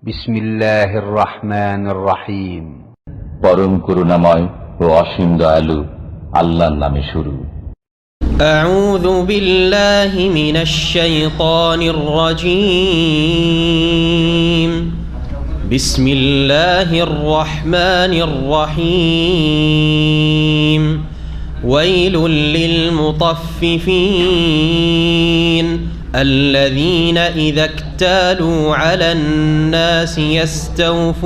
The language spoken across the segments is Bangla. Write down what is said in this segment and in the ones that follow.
বিসমিল্লাহির রহমানির রহিম। পরম করুণাময় ও অসীম দয়ালু আল্লাহর নামে শুরু। আউযু বিল্লাহি মিনাশ শাইতানির রাজীম। বিসমিল্লাহির রহমানির রহিম। ওয়াইলুল লিল মুতাফফিফিন الذين إذا اكتالوا على الناس يستوفون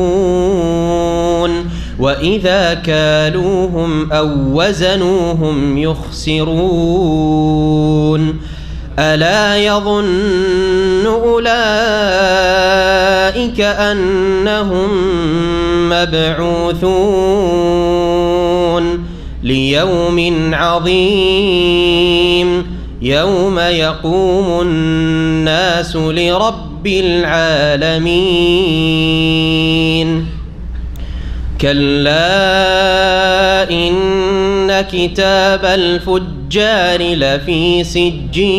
وإذا كالوهم أو وزنوهم يخسرون ألا يظن أولئك أنهم مبعوثون ليوم عظيم يوم يقوم الناس لرب العالمين كلا إن كتاب الفجار لفي سجين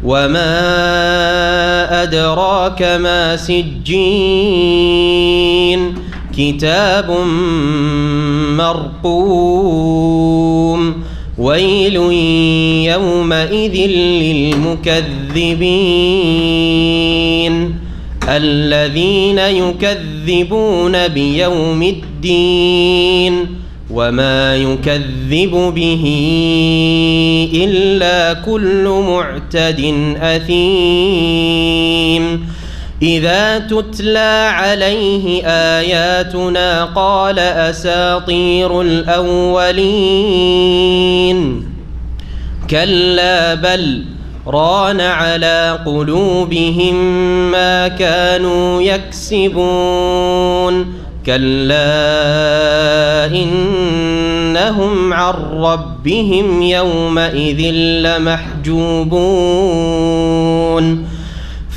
وما أدراك ما سجين كتاب مرقوم ويل يومئذ للمكذبين الذين يكذبون بيوم الدين وما يكذب به إلا كل معتد أثيم إذا تتلى عليه آياتنا قال أساطير الأولين كلا بل ران على قلوبهم ما كانوا يكسبون كلا إنهم عن ربهم يومئذ لمحجوبون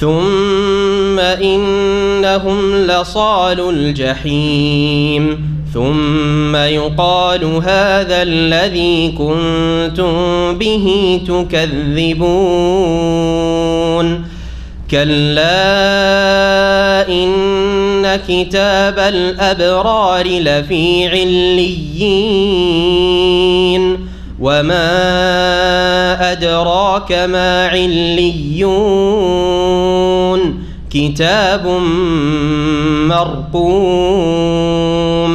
ثم إنهم لصالوا الجحيم ثم يقال هذا الذي كنتم به تكذبون كلا إن كتاب الأبرار لفي عليين وما أدراك ما عليون كتاب مرقوم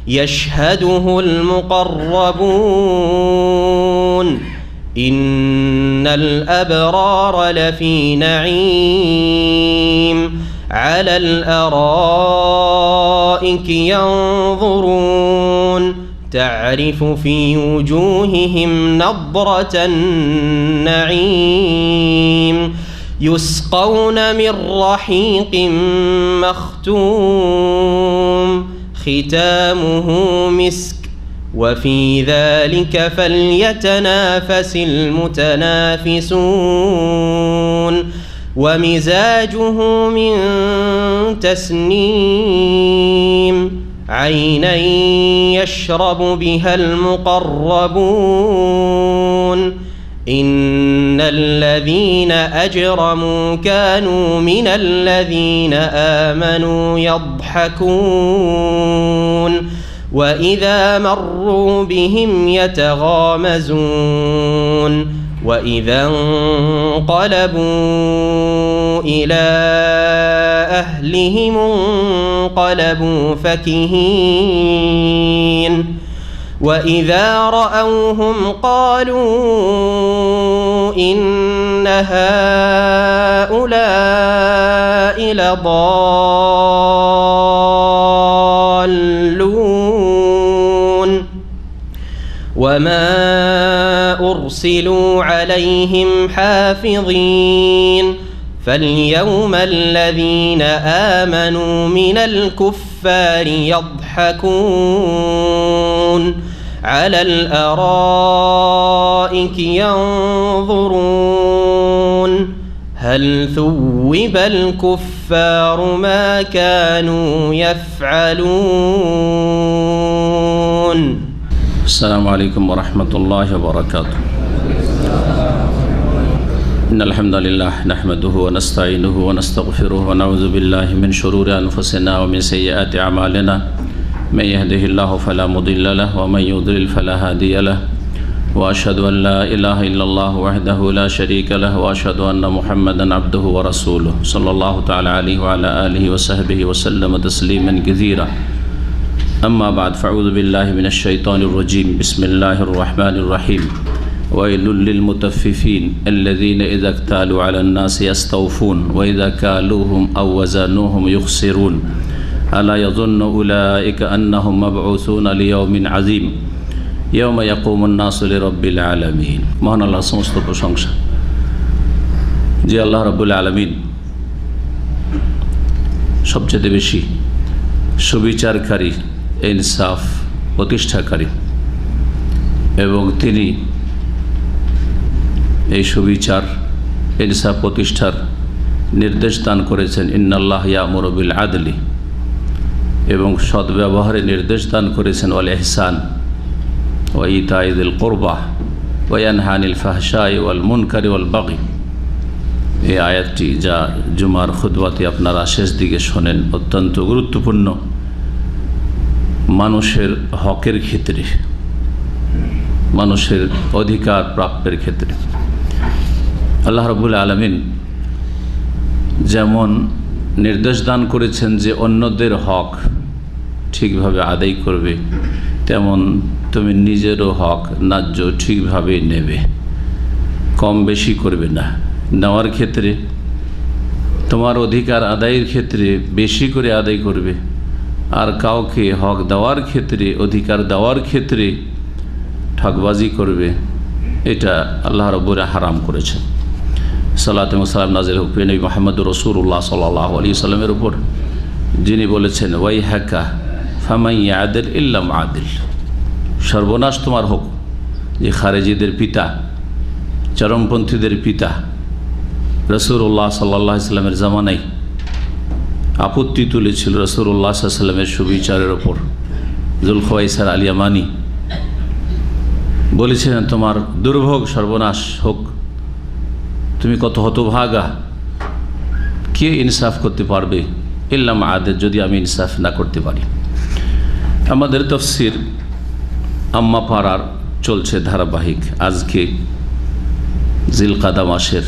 يشهده المقربون إن الأبرار لفي نعيم على الأرائك ينظرون تعرف في وجوههم نضرة النعيم يسقون من رحيق مختوم ختامه مسك وفي ذلك فليتنافس المتنافسون ومزاجه من تسنيم عينا يشرب بها المقربون إن الذين أجرموا كانوا من الذين آمنوا يضحكون وإذا مروا بهم يتغامزون وإذا انقلبوا إلى أهلهم انقلبوا فكهين وإذا رأوهم قالوا إن هؤلاء لضالون وما أرسلوا عليهم حافظين فاليوم الذين آمنوا من الكفار يضحكون على الأرائك ينظرون هل ثوب الكفار ما كانوا يفعلون السلام عليكم ورحمة الله وبركاته إن الحمد لله نحمده ونستعينه ونستغفره ونعوذ بالله من شرور أنفسنا ومن سيئات أعمالنا من يهده الله فلا مضل له ومن يضلل فلا هادي له وأشهد أن لا إله إلا الله وحده لا شريك له وأشهد أن محمدا عبده ورسوله صلى الله تعالى عليه وعلى آله وصحبه وسلم تسليما كثيرا أما بعد فأعوذ بالله من الشيطان الرجيم بسم الله الرحمن الرحيم ويل للمطففين الذين إذا اكتالوا على الناس يستوفون وإذا كالوهم أو وزنوهم يخسرون ألا يظن أولئك أنهم مبعوثون ليوم عظيم يوم يقوم الناس لرب العالمين মহান আল্লাহর সমস্ত প্রশংসা যে আল্লাহ রাব্বুল আলামিন সবচেয়ে বেশি সুবিচারকারী ইনসাফ প্রতিষ্ঠাকারী এবং তিনি এই সুবিচার ইনসাফ প্রতিষ্ঠার নির্দেশ দান করেছেন ইন্নাল্লাহ ইয়ামুরু বিল আদলি এবং সদ্ব্যবহারের নির্দেশ দান করেছেন ওয়াল ইহসান ওয়া ইতাই যিল কুরবা ওয়া ইয়ানহা আনিল ফাহশাই ওয়াল মুনকারি ওয়াল বাগি। এই আয়াতটি যা জুমার খুতবাতে আপনারা শেষ দিকে শোনেন অত্যন্ত গুরুত্বপূর্ণ মানুষের হকের ক্ষেত্রে, মানুষের অধিকার প্রাপ্যের ক্ষেত্রে। আল্লাহ রাব্বুল আলামিন যেমন নির্দেশ দান করেছেন যে অন্যদের হক ঠিকভাবে আদায় করবে, তেমন তুমি নিজেরও হক ন্যায্য ঠিকভাবে নেবে, কম বেশি করবে না। নেওয়ার ক্ষেত্রে তোমার অধিকার আদায়ের ক্ষেত্রে বেশি করে আদায় করবে, আর কাউকে হক দেওয়ার ক্ষেত্রে, অধিকার দেওয়ার ক্ষেত্রে ঠকবাজি করবে, এটা আল্লাহ রাব্বুল হারাম করেছেন। সালাত এবং সালাম নাজিল হোক নবী মুহাম্মদুর রাসূলুল্লাহ সাল্লাল্লাহু আলাইহি সাল্লামের উপর, যিনি বলেছেন ওয়াইহাকা ফামান ইয়াদিল ইল্লা মাআদিল, সর্বনাশ তোমার হোক যে খারেজিদের পিতা, চরমপন্থীদের পিতা রাসূলুল্লাহ সাল্লাল্লাহু আলাইহি সাল্লামের জামানায় আপত্তি তুলেছিল রাসূলুল্লাহ সাল্লাল্লাহু আলাইহি সাল্লামের সুবিচারের ওপর। যুলখওয়াইসার আল ইয়ামানি বলেছিলেন তোমার দুর্ভোগ সর্বনাশ হোক, তুমি কত হতভাগা, কে ইনসাফ করতে পারবে ইল্লা মাআদিল, যদি আমি ইনসাফ না করতে পারি। আমাদের তাফসীর আম্মা পাড়ার চলছে ধারাবাহিক। আজকে জিলকাদা মাসের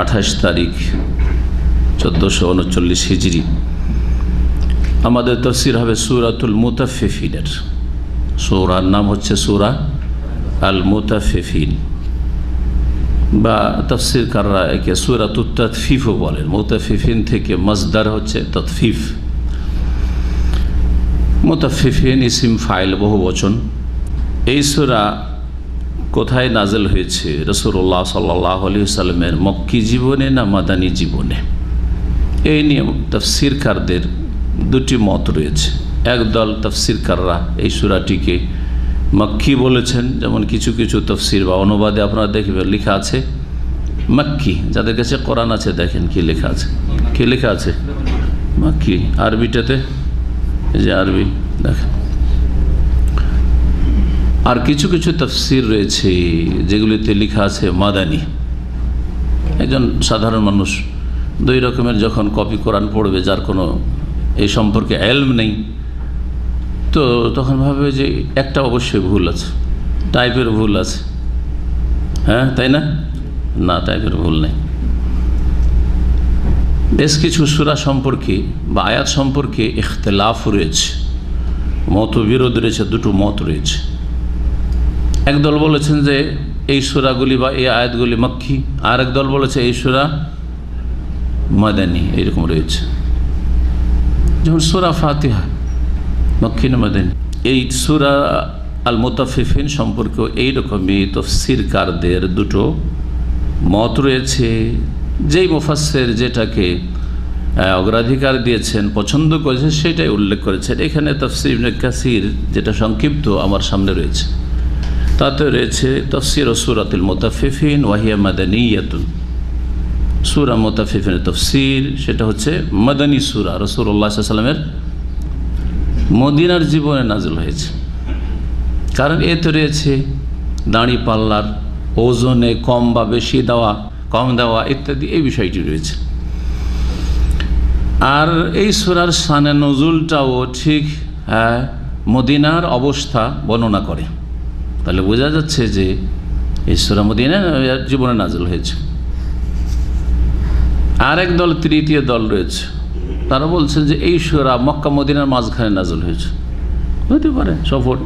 28 তারিখ 1439 হিজরি। আমাদের তাফসীর হবে সূরাতুল মুতাফফিফিনের। সূরার নাম হচ্ছে সূরা আল মুতাফফিফিন, বা তাফসীরকাররা একে সূরাতুত তাতফিফও বলেন। মুতাফফিফিন থেকে মাসদার হচ্ছে তাতফিফ। মুতাফফিফিন ইসিম ফাইল বহু বচন। এই সূরা কোথায় নাজেল হয়েছে? রাসূলুল্লাহ সাল্লাল্লাহু আলাইহি ওয়াসাল্লামের মক্কি জীবনে না মাদানী জীবনে? এই নিয়ে তাফসীরকারদের দুটি মত রয়েছে। একদল তাফসীরকাররা এই সূরাটিকে মক্কি বলেছেন, যেমন কিছু কিছু তাফসীর বা অনুবাদে আপনারা দেখবেন লেখা আছে মক্কি। যাদের কাছে কোরআন আছে দেখেন কি লেখা আছে, কি লেখা আছে মক্কি। আরবিটাতে যে আরবি দেখেন। আর কিছু কিছু তাফসীর রয়েছে যেগুলিতে লেখা আছে মাদানী। একজন সাধারণ মানুষ দুই রকমের যখন কপি কোরআন পড়বে, যার কোনো এই সম্পর্কে এলম নেই, তো তখন ভাবে যে একটা অবশ্যই ভুল আছে, টাইপের ভুল আছে। হ্যাঁ, তাই না? না, টাইপের ভুল নেই। বেশ কিছু সূরা সম্পর্কে বা আয়াত সম্পর্কে ইখতিলাফ রয়েছে, মতবিরোধ রয়েছে, দুটো মত রয়েছে। একদল বলেছেন যে এই সূরাগুলি বা এই আয়াতগুলি মক্কি, আর একদল বলেছে এই সূরা মাদানী। এইরকম রয়েছে। যেমন সূরা ফাতিহা মক্কি না মাদানী? এই সূরা আল মুতাফফিফিন সম্পর্কেও এইরকমই তাফসীরকারদের দুটো মত রয়েছে। যেই মুফাসসির যেটাকে অগ্রাধিকার দিয়েছেন, পছন্দ করেছে, সেটাই উল্লেখ করেছেন। এখানে তাফসীর ইবনে কাসির যেটা সংক্ষিপ্ত আমার সামনে রয়েছে, তাতে রয়েছে তাফসীর সূরাতুল মুতাফফিফিন ওয়া হিয়া মাদানিয়াতুন। সূরা মুতাফফিফিনের তাফসীর সেটা হচ্ছে মাদানী সূরা, রাসূলুল্লাহ সাল্লাল্লাহু আলাইহি ওয়াসাল্লামের মদিনার জীবনে নাজিল হয়েছে। কারণ এতে রয়েছে দাঁড়ি পাল্লার ওজনে কম বা বেশি দেওয়া, কম দেওয়া ইত্যাদি এই বিষয়টি রয়েছে। আর এই সূরার শানে নজুলটাও ঠিক মদিনার অবস্থা বর্ণনা করে। তাহলে বোঝা যাচ্ছে যে এই সূরা মদিনার জীবনে নাজিল হয়েছে। আর এক দল, তৃতীয় দল রয়েছে, তারা বলছেন যে এই সূরা মক্কা মদিনার মাঝখানে নাজিল হয়েছে। হতে পারে সফর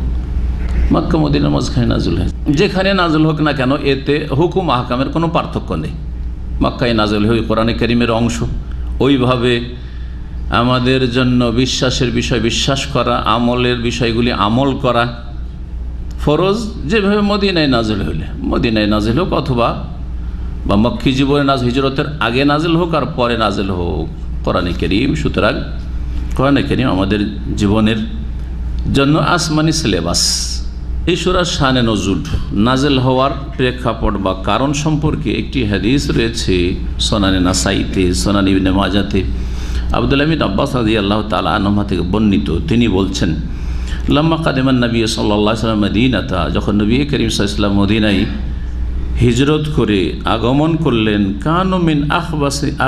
মক্কা মদিনার মাঝখানে নাজিল হয়েছে। যেখানে নাজিল হোক না কেন, এতে হুকুম আহকামের কোনো পার্থক্য নেই। মক্কায় নাজিল হয়ে কোরআনে কারীমের অংশ, ওইভাবে আমাদের জন্য বিশ্বাসের বিষয় বিশ্বাস করা, আমলের বিষয়গুলি আমল করা ফরজ। যেভাবে মদিনায় নাজিল হইলে, মদিনায় নাজিল হোক অথবা বা মক্কি জীবনে হিজরতের আগে নাজিল হোক আর পরে নাজিল হোক, কোরআনে কারীম। সুতরাং কোরআনে কারীম আমাদের জীবনের জন্য আসমানি সিলেবাস। এই সূরার শানে নজুল, নাজিল হওয়ার প্রেক্ষাপট বা কারণ সম্পর্কে একটি হাদিস রয়েছে সুনানে নাসাইতে, সুনান ইবনে মাজাতে, আব্দুল্লাহ বিন আব্বাস রাদিয়াল্লাহু তাআলা আনহুমা থেকে বর্ণিত। তিনি বলছেন, লাম্মা কাদিমান নবী সাল্লাল্লাহু আলাইহি ওয়াসাল্লাম মদিনাতা, যখন নবী করিম সাল্লাল্লাহু আলাইহি ওয়াসাল্লাম মদিনায় হিজরত করে আগমন করলেন, কানু মিন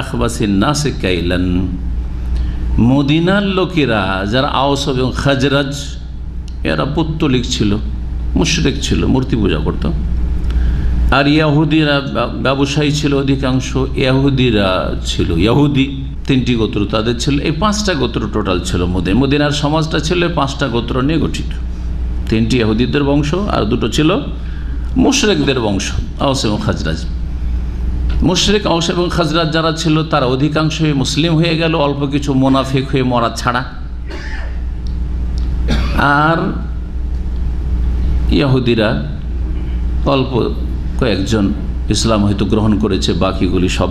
আখবাসিন নাসি কাইলান, মদিনার লোকেরা যারা আওস এবং খাজরাজ, এরা পৌত্তলিক ছিল, মুশরিক ছিল, মূর্তি পূজা করত। আর ইয়াহুদিরা ব্যবসায়ী ছিল অধিকাংশ, ইয়াহুদিরা ছিল, ইয়াহুদি তিনটি গোত্র তাদের ছিল। এই 5টা গোত্র টোটাল ছিল মদিনার সমাজটা ছিল 5টা গোত্র নিয়ে গঠিত। 3টি ইহুদিদের বংশ আর 2টো ছিল মুশরিকদের বংশ, আওস এবং খাজরাজ। মুশরিক আওস এবং খাজরাজ যারা ছিল তারা অধিকাংশই মুসলিম হয়ে গেল, অল্প কিছু মুনাফিক হয়ে মরা ছাড়া। আর ইহুদিরা অল্প কয়েকজন ইসলাম হয়তো গ্রহণ করেছে, বাকিগুলি সব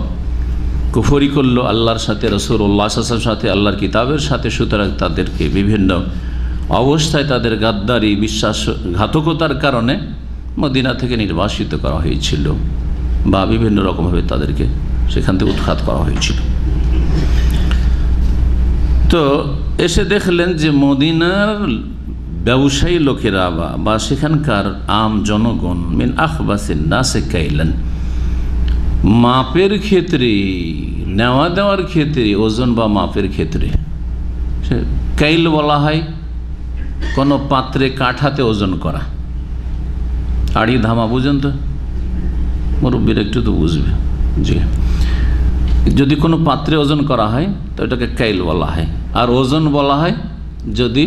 কুফরি করলো আল্লাহর সাথে, রাসূলুল্লাহ সাল্লাল্লাহু আলাইহি ওয়াসাল্লামের সাথে, আল্লাহর কিতাবের সাথে। সুতরাং তাদেরকে বিভিন্ন অবস্থায় তাদের গাদ্দারি, বিশ্বাসঘাতকতার কারণে মদিনা থেকে নির্বাসিত করা হয়েছিল বা বিভিন্ন রকমভাবে তাদেরকে সেখান থেকে উৎখাত করা হয়েছিল। তো এসে দেখলেন যে মদিনার ব্যবসায়ী লোকেরা বা সেখানকার আম জনগণ মিন আখবাসিন নাসি কাইলান, মাপের ক্ষেত্রে, নেওয়া দেওয়ার ক্ষেত্রে, ওজন বা মাপের ক্ষেত্রে, কাইল বলা হয় কোনো পাত্রে কাঠাতে ওজন করা। আড়ি ধামা বুঝেন তো, মুরব্বীরা একটু তো বুঝবে। জি, যদি কোনো পাত্রে ওজন করা হয় তো এটাকে কাইল বলা হয়। আর ওজন বলা হয় যদি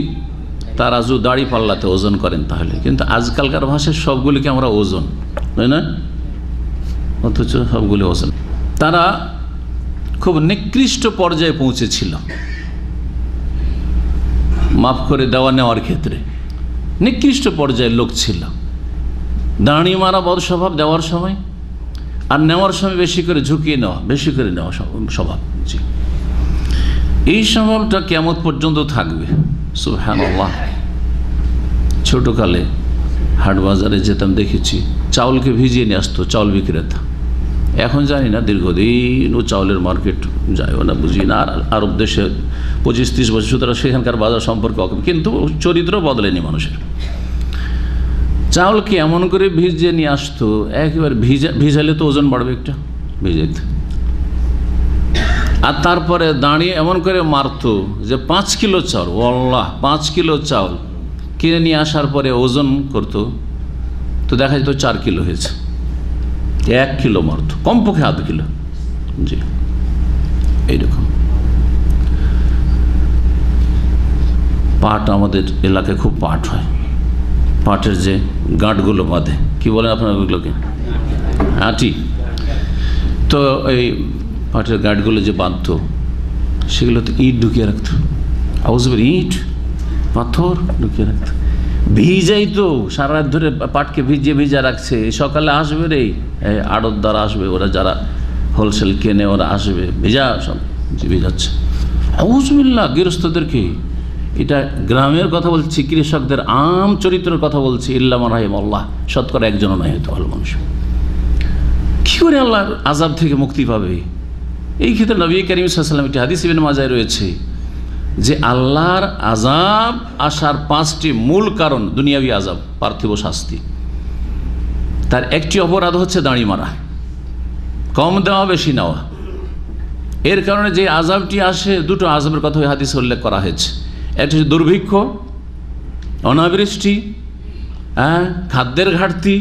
তারাজু দাড়ি পাল্লাতে ওজন করেন তাহলে। কিন্তু আজকালকার ভাষায় সবগুলিকে আমরা ওজন, তাই না? অথচ সবগুলি ওজন। তারা খুব নিকৃষ্ট পর্যায়ে পৌঁছেছিল মাফ করে দেওয়া নেওয়ার ক্ষেত্রে। নিকৃষ্ট পর্যায়ের লোক ছিল, দাঁড়ি মারা বদ স্বভাব দেওয়ার সময়, আর নেওয়ার সময় বেশি করে ঝুঁকিয়ে নেওয়া, বেশি করে নেওয়া স্বভাব। জি, এই স্বভাবটা কিয়ামত পর্যন্ত থাকবে। সুবহানাল্লাহ। ছোটকালে হাট বাজারে যেতাম, দেখেছি চাউলকে ভিজিয়ে নিয়ে আসতো চাউল বিক্রেতা। এখন জানি না, দীর্ঘদিন ও চাউলের মার্কেট যায়ও না, বুঝি না। আর আরব দেশে 25-30 বছর, সুতরাং সেখানকার বাজার সম্পর্কে কিন্তু চরিত্র বদলেনি মানুষের। চাউলকে এমন করে ভিজিয়ে নিয়ে আসতো, একেবারে ভিজালে তো ওজন বাড়বে একটা, ভিজাইতে। আর তারপরে দাঁড়িয়ে এমন করে মারতো যে 5 কিলো চাউল, আল্লাহ 5 কিলো চাউল কিনে নিয়ে আসার পরে ওজন করতো, তো দেখা যেত 4 কিলো হয়েছে। 1 কিলো মারতো, কমপক্ষে আধ কিলো। জি, এইরকম। পাট আমাদের এলাকায় খুব পাট হয়, পাটের যে গাঁটগুলো বাঁধে, কি বলেন আপনার ওগুলোকে? আটি। তো এই পাটের গাঁটগুলো যে বাঁধতো, সেগুলোতে ইট ঢুকিয়ে রাখতো। আউজবের ইট পাথর ঢুকিয়ে রাখতো, ভিজাই তো সারা রাত ধরে পাটকে ভিজা রাখছে। সকালে আসবে রে আড়তদার আসবে, ওরা যারা হোলসেল কেনে ওরা আসবে, ভেজা সব ভিজাচ্ছে। আউজবিল্লাহ, গৃহস্থদেরকে। এটা গ্রামের কথা বলছি, কৃষকদের আম চরিত্রের কথা বলছি। ইল্লা মান রাহিমাল্লাহ, শতকরা একজনও নাই হয়তো ভালো মানুষ। কি করে আল্লাহর আযাব থেকে মুক্তি পাবে? এই ক্ষেত্রে নবী করিম সাল্লাল্লাহু আলাইহি ওয়াসাল্লাম, একটি হাদিস ইবনে মাজায় রয়েছে যে আল্লাহর আযাব আসার 5টি মূল কারণ দুনিয়াবী আযাব, পার্থিব শাস্তি। তার একটি অপরাধ হচ্ছে দাড়ি মারা, কম দেওয়া বেশি নেওয়া। এর কারণে যে আযাবটি আসে, দুটো আযাবের কথা হাদিসে উল্লেখ করা হয়েছে। একটা হচ্ছে দুর্ভিক্ষ, অনাবৃষ্টি, খাদ্যের ঘাটতি,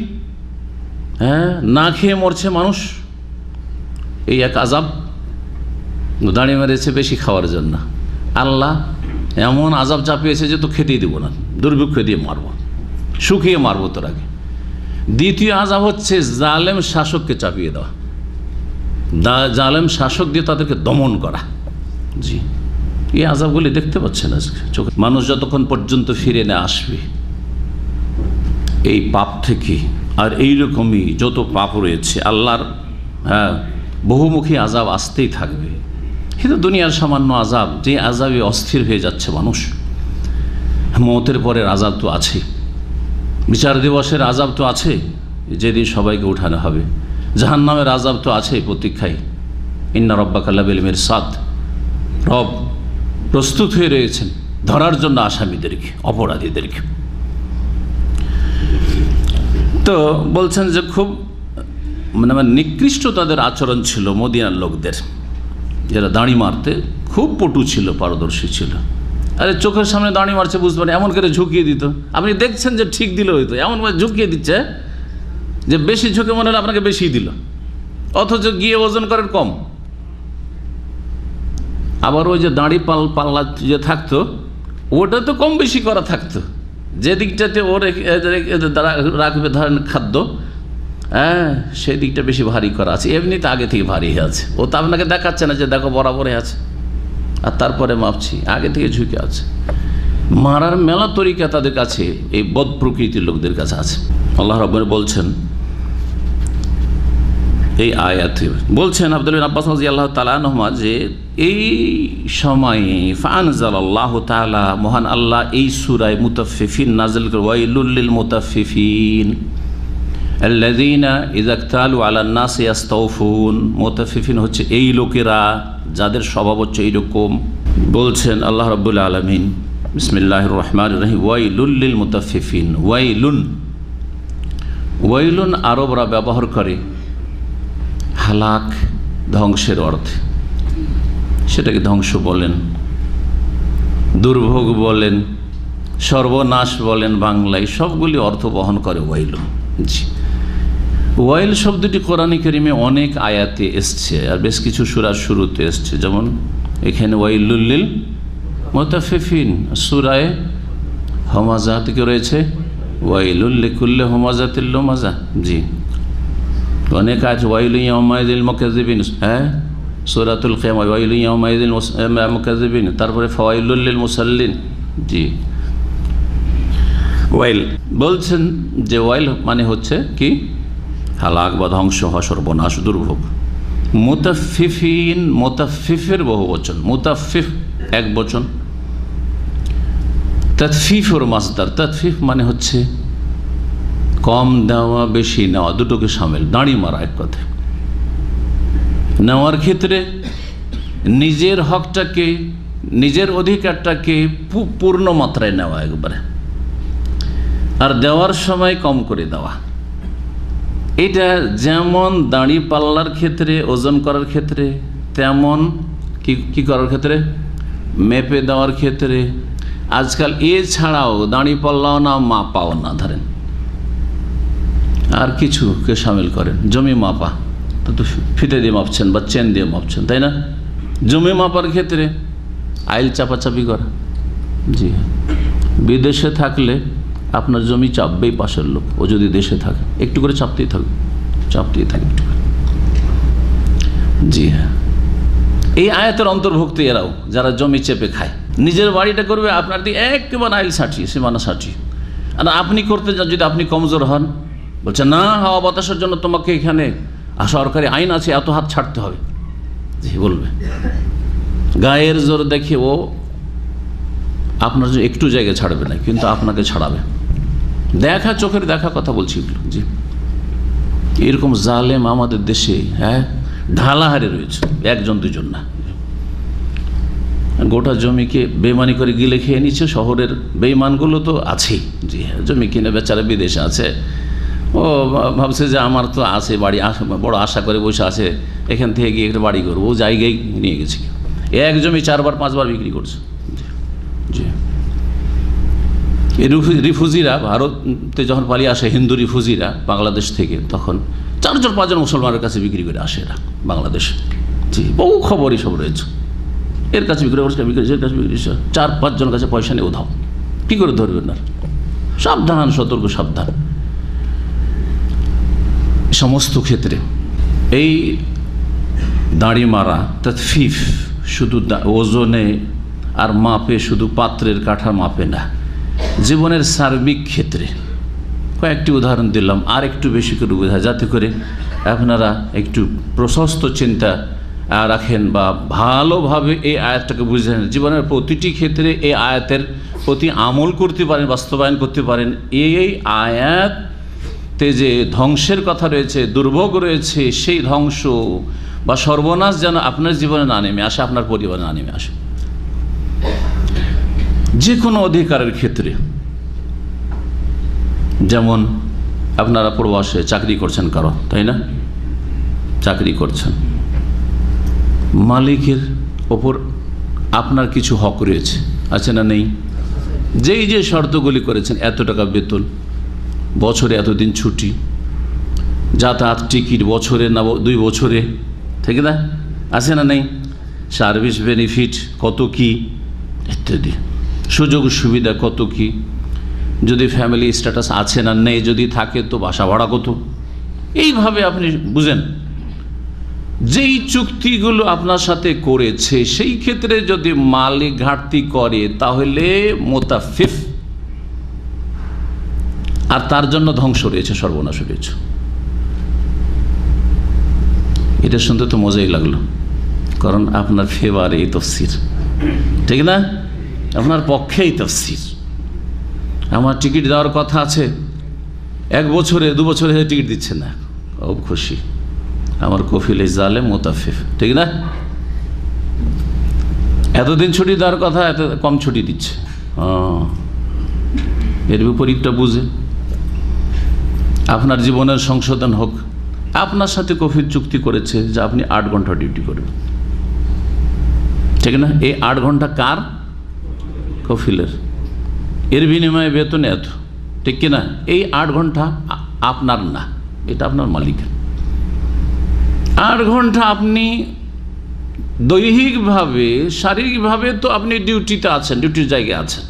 না খেয়ে মরছে মানুষ, এই এক আযাব। দাঁড়িয়ে মেরেছে বেশি খাওয়ার জন্য, আল্লাহ এমন আযাব চাপিয়েছে যে তো খেতেই দেবো না, দুর্ভিক্ষ দিয়ে মারব, শুকিয়ে মারব তোর আগে। দ্বিতীয় আযাব হচ্ছে জালেম শাসককে চাপিয়ে দেওয়া, জালেম শাসক দিয়ে তাদেরকে দমন করা। জি, এই আযাবগুলি দেখতে পাচ্ছেন আজকে চোখে। মানুষ যতক্ষণ পর্যন্ত ফিরে না আসবে এই পাপ থেকে, আর এইরকমই যত পাপ রয়েছে আল্লাহর বহুমুখী আযাব আসতেই থাকবে। কিন্তু দুনিয়ার সামান্য আযাব, যে আযাবে অস্থির হয়ে যাচ্ছে মানুষ, মওতের পরের আযাব তো আছে, বিচার দিবসের আযাব তো আছে, যেদিন সবাইকে উঠানো হবে, জাহান্নামের আযাব তো আছে প্রতীক্ষায়। ইন্না রাব্বাকা লাবিল মিরসাদ, রব প্রস্তুত হয়ে রয়েছেন ধরার জন্য আসামিদেরকে, অপরাধীদেরকে। তো বলছেন যে খুব মানে নিকৃষ্ট তাদের আচরণ ছিল মদিনার লোকদের, যারা দাড়ি মারতে খুব পটু ছিল, পারদর্শী ছিল। আরে চোখের সামনে দাড়ি মারছে বুঝতে পারেন, এমন করে ঝুঁকিয়ে দিত, আপনি দেখছেন যে ঠিক দিল হয়তো, এমনভাবে ঝুঁকিয়ে দিচ্ছে যে বেশি ঝুঁকে মনে হলে আপনাকে বেশি দিল, অথচ গিয়ে ওজন করেন কম। আবার ওই যে দাড়ি পাল্লা যে থাকতো, ওটা তো কম বেশি করা থাকতো, যে দিকটাতে ওর রাখবে ধরেন খাদ্য, সেই দিকটা বেশি ভারী করা আছে, এমনিতে আগে থেকে ভারী হয়ে আছে। ও তো আপনাকে দেখাচ্ছে না যে দেখো বরাবরে আছে, আর তারপরে মাপছি, আগে থেকে ঝুঁকে আছে। মারার মেলা তরিকা তাদের কাছে, এই বদ প্রকৃতির লোকদের কাছে আছে। আল্লাহ রাব্বুল বলছেন এই আয়াতে, বলছেন আব্দুল্লাহ বিন আব্বাস রাদিয়াল্লাহু তাআলা আনহুমা, যে এই সময়ে ফাআনজালাল্লাহু তাআলা, মহান আল্লাহ এই সূরা মুতাফফিফিন নাযিল করে, ওয়াইলুল লিল মুতাফফিফিন আল্লাযীনা ইযা ইকতালু আলান নাসি ইস্তাওফুন। মুতাফফিফিন হচ্ছে এই লোকেরা যাদের স্বভাব হচ্ছে এইরকম। বলছেন আল্লাহ রাব্বুল আলামিন, বিসমিল্লাহির রহমানির রহিম, ওয়াইলুল লিল মুতাফফিফিন। ওয়াইলুন, ওয়াইলুন আরবরা ব্যবহার করে হালাক, ধ্বংসের অর্থে। সেটাকে ধ্বংস বলেন, দুর্ভোগ বলেন, সর্বনাশ বলেন, বাংলায় সবগুলি অর্থ বহন করে ওয়াইলুন। জি, ওয়াইল শব্দটি কোরআনে কারিমে অনেক আয়াতে এসছে, আর বেশ কিছু সূরার শুরুতে এসছে। যেমন এখানে ওয়াইলুল লিল মুতাফফিফিন, সূরায়ে হামাযা থেকে রয়েছে ওয়াইলুল লিকুল্লি হামাযাতিল লুমাযা। জি, অনেক আয়াত ওয়াইলুন ইয়াওমাইযিল মুকাজ্জিবিন, সূরাতুল কিয়ামা, ওয়াইলুন ইয়াওমাইযিল মুকাজ্জিবিন, তারপরে ফাওয়াইলুল লিল মুসাল্লিন। জি, ওয়াইল বলছেন যে ওয়াইল মানে হচ্ছে কি হালাক বা ধ্বংস হওয়া, সর্বনাশ, দুর্ভোগ। মুতাফফিফিন, মুতাফফিফের বহু বচন, মুতাফফিফ এক বচন, তাতফিফের মাসদার। তাতফিফ মানে হচ্ছে কম দেওয়া বেশি নেওয়া, দুটোকে সামিল। দাঁড়ি মারা এক কথা, নেওয়ার ক্ষেত্রে নিজের হকটাকে, নিজের অধিকারটাকে পূর্ণ মাত্রায় নেওয়া একবারে, আর দেওয়ার সময় কম করে দেওয়া। এটা যেমন দাড়ি পাল্লার ক্ষেত্রে, ওজন করার ক্ষেত্রে, তেমন কি করার ক্ষেত্রে, মেপে দেওয়ার ক্ষেত্রে। আজকাল এছাড়াও দাড়ি পাল্লাও না, মাপাও না, ধরেন আর কিছুকে সামিল করেন, জমি মাপা, তো ফিতে দিয়ে মাপছেন বা চেন দিয়ে মাপছেন, তাই না? জমি মাপার ক্ষেত্রে আইল চাপাচাপি করা। জি, বিদেশে থাকলে আপনার জমি চাপবেই পাশের লোক, ও যদি দেশে থাকে একটু করে চাপতেই থাকবে, চাপতেই থাকে একটু করে। জি হ্যাঁ, এই আয়াতের অন্তর্ভুক্ত এরাও, যারা জমি চেপে খায়। নিজের বাড়িটা করবে আপনার দিয়ে একেবারে আইল সাটিয়ে, সীমানা সাটিয়ে। আর আপনি করতে যান, যদি আপনি কমজোর হন, বলছে না হাওয়া বাতাসের জন্য তোমাকে এখানে সরকারি আইন আছে, এত হাত ছাড়তে হবে। জি বলবে, গায়ের জোর দেখে ও আপনার একটু জায়গা ছাড়বে না, কিন্তু আপনাকে ছাড়াবে। দেখা, চোখের দেখা কথা বলছি এগুলো। জি, এরকম জালেম আমাদের দেশে ঢালাহারে রয়েছে, একজন দুজন না। গোটা জমিকে বেইমানি করে গিলে খেয়ে নিচ্ছে। শহরের বেইমানগুলো তো আছেই। জি হ্যাঁ, জমি কিনে বেচারা বিদেশে আছে, ও ভাবছে যে আমার তো আছে বাড়ি, বড় আশা করে বসে আছে, এখান থেকে গিয়ে একটা বাড়ি করবো, ও জায়গায় নিয়ে গেছে, এক জমি 4বার 5বার বিক্রি করছে। জি, এই রিফিউজিরা ভারতে যখন পালিয়ে আসে, হিন্দু রিফিউজিরা বাংলাদেশ থেকে, তখন 4-5 জন মুসলমানের কাছে বিক্রি করে আসে এরা বাংলাদেশে। জি, বহু খবরই সব রয়েছে, এর কাছে বিক্রি করছে, এর কাছে বিক্রি করছে, 4-5 জনের কাছে পয়সা নিয়ে উধাও। কী করে ধরবেন না? সাবধান, সতর্ক, সাবধান সমস্ত ক্ষেত্রে। এই দাড়ি মারা তাতফিফ শুধু ওজনে আর মাপে, শুধু পাত্রের কাঠা মাপে না, জীবনের সার্বিক ক্ষেত্রে। কয়েকটি উদাহরণ দিলাম, আর একটু বেশি করে বোঝায়, যাতে করে আপনারা একটু প্রশস্ত চিন্তা রাখেন বা ভালোভাবে এই আয়াতটাকে বুঝেন, জীবনের প্রতিটি ক্ষেত্রে এই আয়াতের প্রতি আমল করতে পারেন, বাস্তবায়ন করতে পারেন। এই আয়াতে যে ধ্বংসের কথা রয়েছে, দুর্ভোগ রয়েছে, সেই ধ্বংস বা সর্বনাশ যেন আপনার জীবনে না নেমে আসে, আপনার পরিবারে না নেমে আসে। যে কোনো অধিকারের ক্ষেত্রে, যেমন আপনারা প্রবাসে চাকরি করছেন কারো, তাই না? চাকরি করছেন, মালিকের ওপর আপনার কিছু হক রয়েছে, আছে না নেই? যেই যে শর্তগুলি করেছেন, এত টাকা বেতন, বছরে এতদিন ছুটি, যাতায়াত টিকিট বছরে না 2 বছরে, ঠিক না? আছে না নেই? সার্ভিস বেনিফিট কত কি ইত্যাদি, সুযোগ সুবিধা কত কি, যদি ফ্যামিলি স্ট্যাটাস আছে না নেই, যদি থাকে তো বাসা ভাড়া কত। এইভাবে আপনি বুঝেন, যেই চুক্তিগুলো আপনার সাথে করেছে সেই ক্ষেত্রে যদি মালিক ঘাটতি করে তাহলে মোতাফিফ, আর তার জন্য ধ্বংস রয়েছে, সর্বনাশ রয়েছে। এটা শুনতে তো মজাই লাগলো, কারণ আপনার ফেভারে এই তফসির, ঠিক না? আপনার পক্ষেই তফসির। আমার টিকিট দেওয়ার কথা আছে, 1 বছরে 2 বছরে টিকিট দিচ্ছে না, খুব খুশি, আমার কফিল জালেম মোতাফিফ, ঠিক না? এতদিন ছুটি দেওয়ার কথা, এত কম ছুটি দিচ্ছে। এর বিপরীতটা বুঝে আপনার জীবনের সংশোধন হোক। আপনার সাথে কফিল চুক্তি করেছে যে আপনি 8 ঘন্টা ডিউটি করবেন, ঠিক না? এই 8 ঘন্টা কার? কফিলের। এর বিনিময়ে বেতন এত, ঠিক কিনা? এই 8 ঘন্টা আপনার না, এটা আপনার মালিকের। 8 ঘন্টা আপনি দৈহিকভাবে, শারীরিকভাবে তো আপনি ডিউটিতে আছেন, ডিউটির জায়গায় আছেন,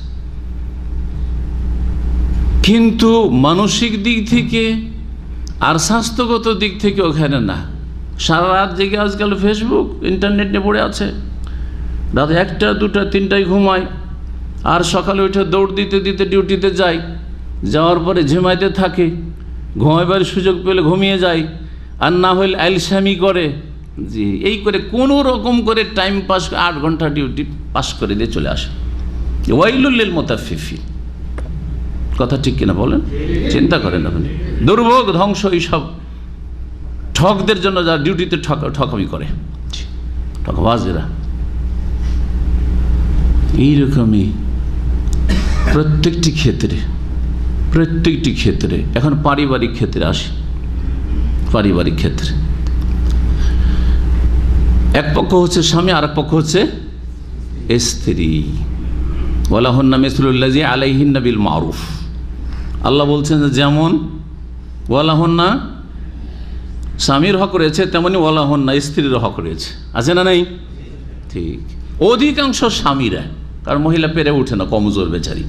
কিন্তু মানসিক দিক থেকে আর স্বাস্থ্যগত দিক থেকে ওখানে না। সারা রাত জেগে আজকাল ফেসবুক ইন্টারনেট নিয়ে পড়ে আছে, রাত 1টা 2টা 3টায় ঘুমায়, আর সকালে উঠে দৌড় দিতে দিতে ডিউটিতে যায়, যাওয়ার পরে ঝিমাইতে থাকে, ঘুমাইবার সুযোগ পেলে ঘুমিয়ে যায়, আর না হলে আইলসামি করে। জি, এই করে কোনো রকম করে টাইম পাস, 8 ঘন্টা ডিউটি পাস করে দিয়ে চলে আসে। ওয়াইলুল লিল মুতাফফিফিন, কথা ঠিক কিনা বলেন? চিন্তা করেন আপনি, দুর্ভোগ, ধ্বংস এইসব ঠকদের জন্য, যারা ডিউটিতে ঠকামি করে, ঠকবাজেরা। এইরকমই প্রত্যেকটি ক্ষেত্রে। এখন পারিবারিক ক্ষেত্রে আসি। পারিবারিক ক্ষেত্রে এক পক্ষ হচ্ছে স্বামী, আর এক পক্ষ হচ্ছে স্ত্রী। ওয়ালাহুন্না মিসলুল্লাযী আলাইহিন্না বিল মারুফ। আল্লাহ বলছেন যে যেমন ওয়ালাহুন্না স্বামীর হক রয়েছে, তেমনি ওয়ালাহুন্না স্ত্রীর হক রয়েছে, আছে না নেই? ঠিক। অধিকাংশ স্বামীরা, কারণ মহিলা পেরে ওঠে না, কমজোর বেচারি,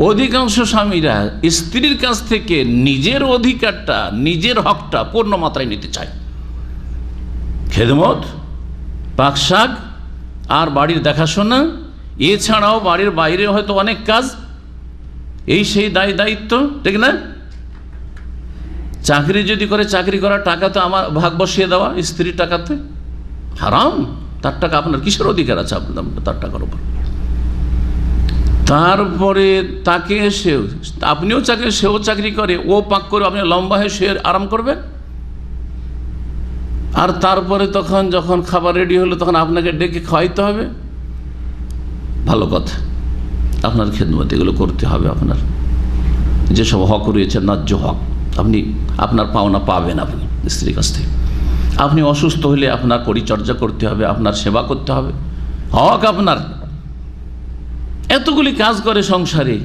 অধিকাংশ স্বামীরা স্ত্রীর কাছ থেকে নিজের অধিকারটা, নিজের হকটা পূর্ণ মাত্রায় নিতে চায়। খেদমত, পাকশাক আর বাড়ির দেখাশোনা, এছাড়াও বাড়ির বাইরে হয়তো অনেক কাজ, এই সেই দায়িত্ব, ঠিক না? চাকরি যদি করে, চাকরি করার টাকা তো আমার ভাগ বসিয়ে দেওয়া স্ত্রীর টাকাতে, হারাম। তার টাকা আপনার কিসের অধিকার আছে আপনার তার টাকার উপর? তারপরে তাকে আপনিও চাকরি, সেও চাকরি করে, ও পাক করে, আপনি লম্বা হয়ে শুয়ে আরাম করবেন, আর তারপরে তখন যখন খাবার রেডি হলো তখন আপনাকে ডেকে খাওয়াইতে হবে। ভালো কথা, আপনার খেদমত এগুলো করতে হবে, আপনার যেসব হক রয়েছে, ন্যায্য হক আপনি আপনার পাওনা পাবেন আপনি স্ত্রীর কাছ থেকে। আপনি অসুস্থ হলে আপনার পরিচর্যা করতে হবে, আপনার সেবা করতে হবে, হক আপনার। এতগুলি কাজ করে সংসারে,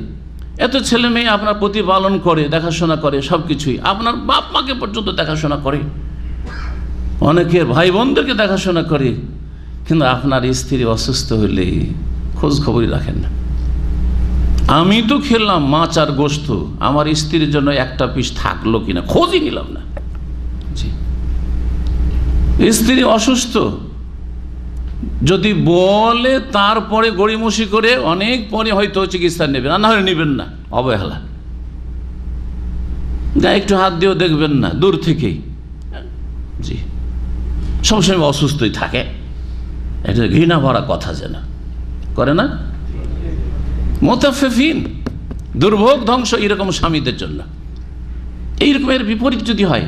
এত ছেলে মেয়ে আপনার প্রতিপালন করে, দেখাশোনা করে, সব কিছুই আপনার বাপ মাকে পর্যন্ত দেখাশোনা করে, অনেকের ভাই বোনদেরকে দেখাশোনা করে, কিন্তু আপনার স্ত্রী অসুস্থ হলে খোঁজ খবরই রাখেন না। আমি তো খেলাম মাছ আর গোস্ত, আমার স্ত্রীর জন্য একটা পিস থাকলো কিনা খোঁজই নিলাম না। জি, স্ত্রী অসুস্থ যদি বলে তারপরে গড়িমসি করে অনেক পরে হয়তো চিকিৎসা নেবেন, না হলে নেবেন না, অবহেলা। গায়ে একটু হাত দিয়েও দেখবেন না, দূর থেকেই। জি, সবসময় অসুস্থই থাকে, এটা ঘৃণা ভরা কথা যেন করে না। মুতাফফিফিন, দুর্ভোগ ধ্বংস এরকম স্বামীদের জন্য। এইরকমের বিপরীত যদি হয়,